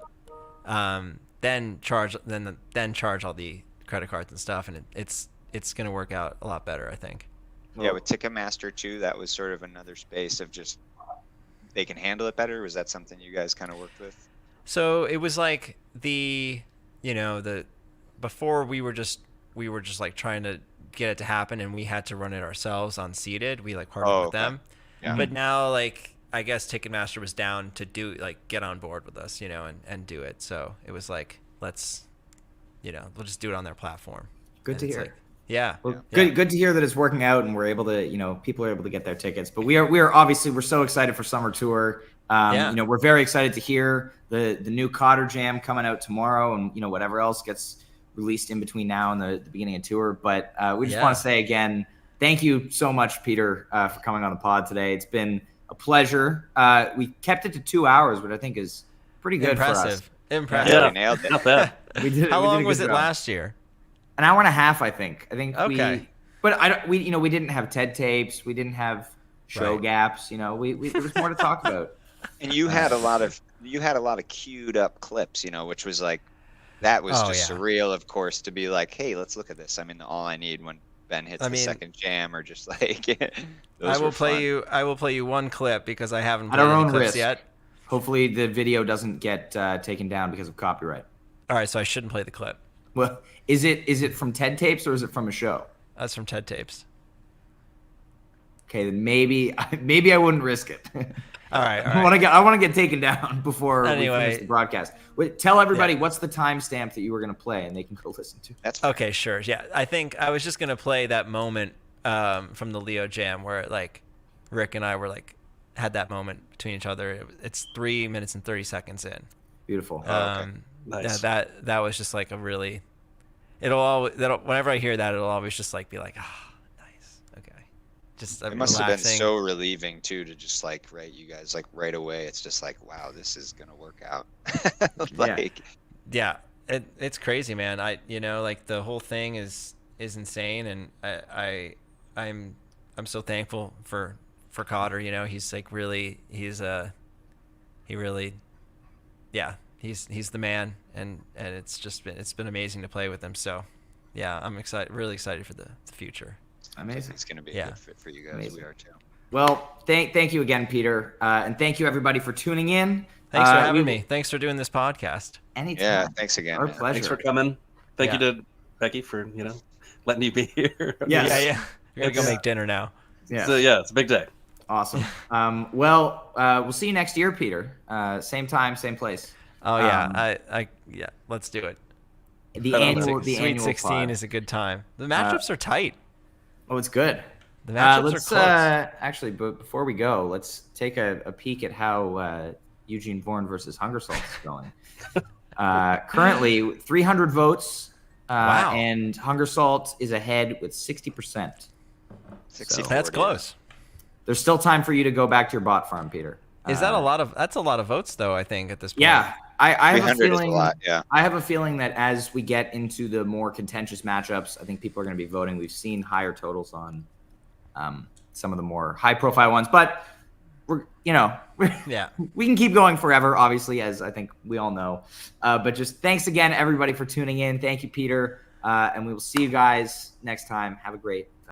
Speaker 2: Then charge all the credit cards and stuff, and it's going to work out a lot better, I think.
Speaker 5: Yeah, with Ticketmaster too, that was sort of another space of just they can handle it better. Was that something you guys kind of worked with?
Speaker 2: So it was like before we were just like trying to get it to happen, and we had to run it ourselves on Seated. We like partnered with them, but now like, I guess Ticketmaster was down to get on board with us, you know, and do it. So it was like, let's, you know, we'll just do it on their platform.
Speaker 1: Good to hear.
Speaker 2: Good
Speaker 1: to hear that it's working out and we're able to, you know, people are able to get their tickets. But we are obviously, we're so excited for summer tour. You know, we're very excited to hear the new Cotter Jam coming out tomorrow, and, you know, whatever else gets released in between now and the beginning of tour. But we just want to say again, thank you so much, Peter, for coming on the pod today. It's been a pleasure. We kept it to 2 hours, which I think is pretty good for us.
Speaker 2: Impressive.
Speaker 5: Yeah, nailed it.
Speaker 6: Not bad.
Speaker 2: How long was it last year?
Speaker 1: An hour and a half, I think.
Speaker 2: Okay.
Speaker 1: We didn't have TED tapes. We didn't have show gaps. You know, there was more to talk about.
Speaker 5: And you had a lot of queued up clips, you know, which was like, that was surreal, of course, to be like, hey, let's look at this. I mean, all I need when Ben hits the second jam, or just like
Speaker 2: I will play you one clip because I haven't played any clips yet.
Speaker 1: Hopefully the video doesn't get taken down because of copyright.
Speaker 2: All right, so I shouldn't play the clip.
Speaker 1: Well, is it from TED Tapes or is it from a show?
Speaker 2: That's from TED Tapes.
Speaker 1: Okay, then maybe I wouldn't risk it.
Speaker 2: All right.
Speaker 1: I want to get taken down before we finish the broadcast. Wait, tell everybody what's the timestamp that you were going to play, and they can go listen to it.
Speaker 5: That's fair.
Speaker 2: Okay, sure. Yeah, I think I was just gonna play that moment from the Leo Jam where like Rick and I were like had that moment between each other. It's 3 minutes and 30 seconds in.
Speaker 1: Beautiful.
Speaker 5: Okay.
Speaker 6: Nice.
Speaker 2: That was just like a really. Whenever I hear that, it'll always just like be like, nice. Okay. Just
Speaker 5: It must have been
Speaker 2: relaxing.
Speaker 5: so relieving too to just like you guys like right away. It's just like, wow, this is gonna work out.
Speaker 2: Yeah, it's crazy, man. Like the whole thing is insane, and I'm so thankful for Cotter. He's like really he's the man, and it's been amazing to play with him. So yeah, I'm really excited for the future.
Speaker 1: Amazing.
Speaker 5: It's gonna be a good fit for you guys.
Speaker 1: Amazing.
Speaker 5: We are too.
Speaker 1: Well, thank you again, Peter, and thank you everybody for tuning in.
Speaker 2: Thanks for having me. Thanks for doing this podcast.
Speaker 1: Anytime.
Speaker 5: Yeah, thanks again.
Speaker 1: Our
Speaker 5: man.
Speaker 1: pleasure.
Speaker 6: Thanks for coming. Thank you to Becky for letting you be here.
Speaker 1: Yes.
Speaker 2: Yeah. We're gonna go make dinner now.
Speaker 1: Yeah.
Speaker 6: So yeah, it's a big day.
Speaker 1: Awesome. We'll see you next year, Peter. Same time, same place.
Speaker 2: Oh yeah, let's do it.
Speaker 1: The annual
Speaker 2: Sweet 16 is a good time. The matchups are tight.
Speaker 1: Oh, it's good.
Speaker 2: The matchups
Speaker 1: let's,
Speaker 2: are close.
Speaker 1: Actually, but before we go, let's take a peek at how Eugene Bourne versus Hungersalt is going. Currently, 300 votes,
Speaker 2: Wow.
Speaker 1: and Hungersalt is ahead with 60%.
Speaker 5: 60-40.
Speaker 2: That's close.
Speaker 1: There's still time for you to go back to your bot farm, Peter.
Speaker 2: Is that that's a lot of votes though, I think, at this point.
Speaker 1: Yeah. I have a
Speaker 5: 300 is a
Speaker 1: feeling.
Speaker 5: lot, yeah.
Speaker 1: I have a feeling that as we get into the more contentious matchups, I think people are going to be voting. We've seen higher totals on some of the more high-profile ones, but we can keep going forever, obviously, as I think we all know. But just thanks again, everybody, for tuning in. Thank you, Peter, and we will see you guys next time. Have a great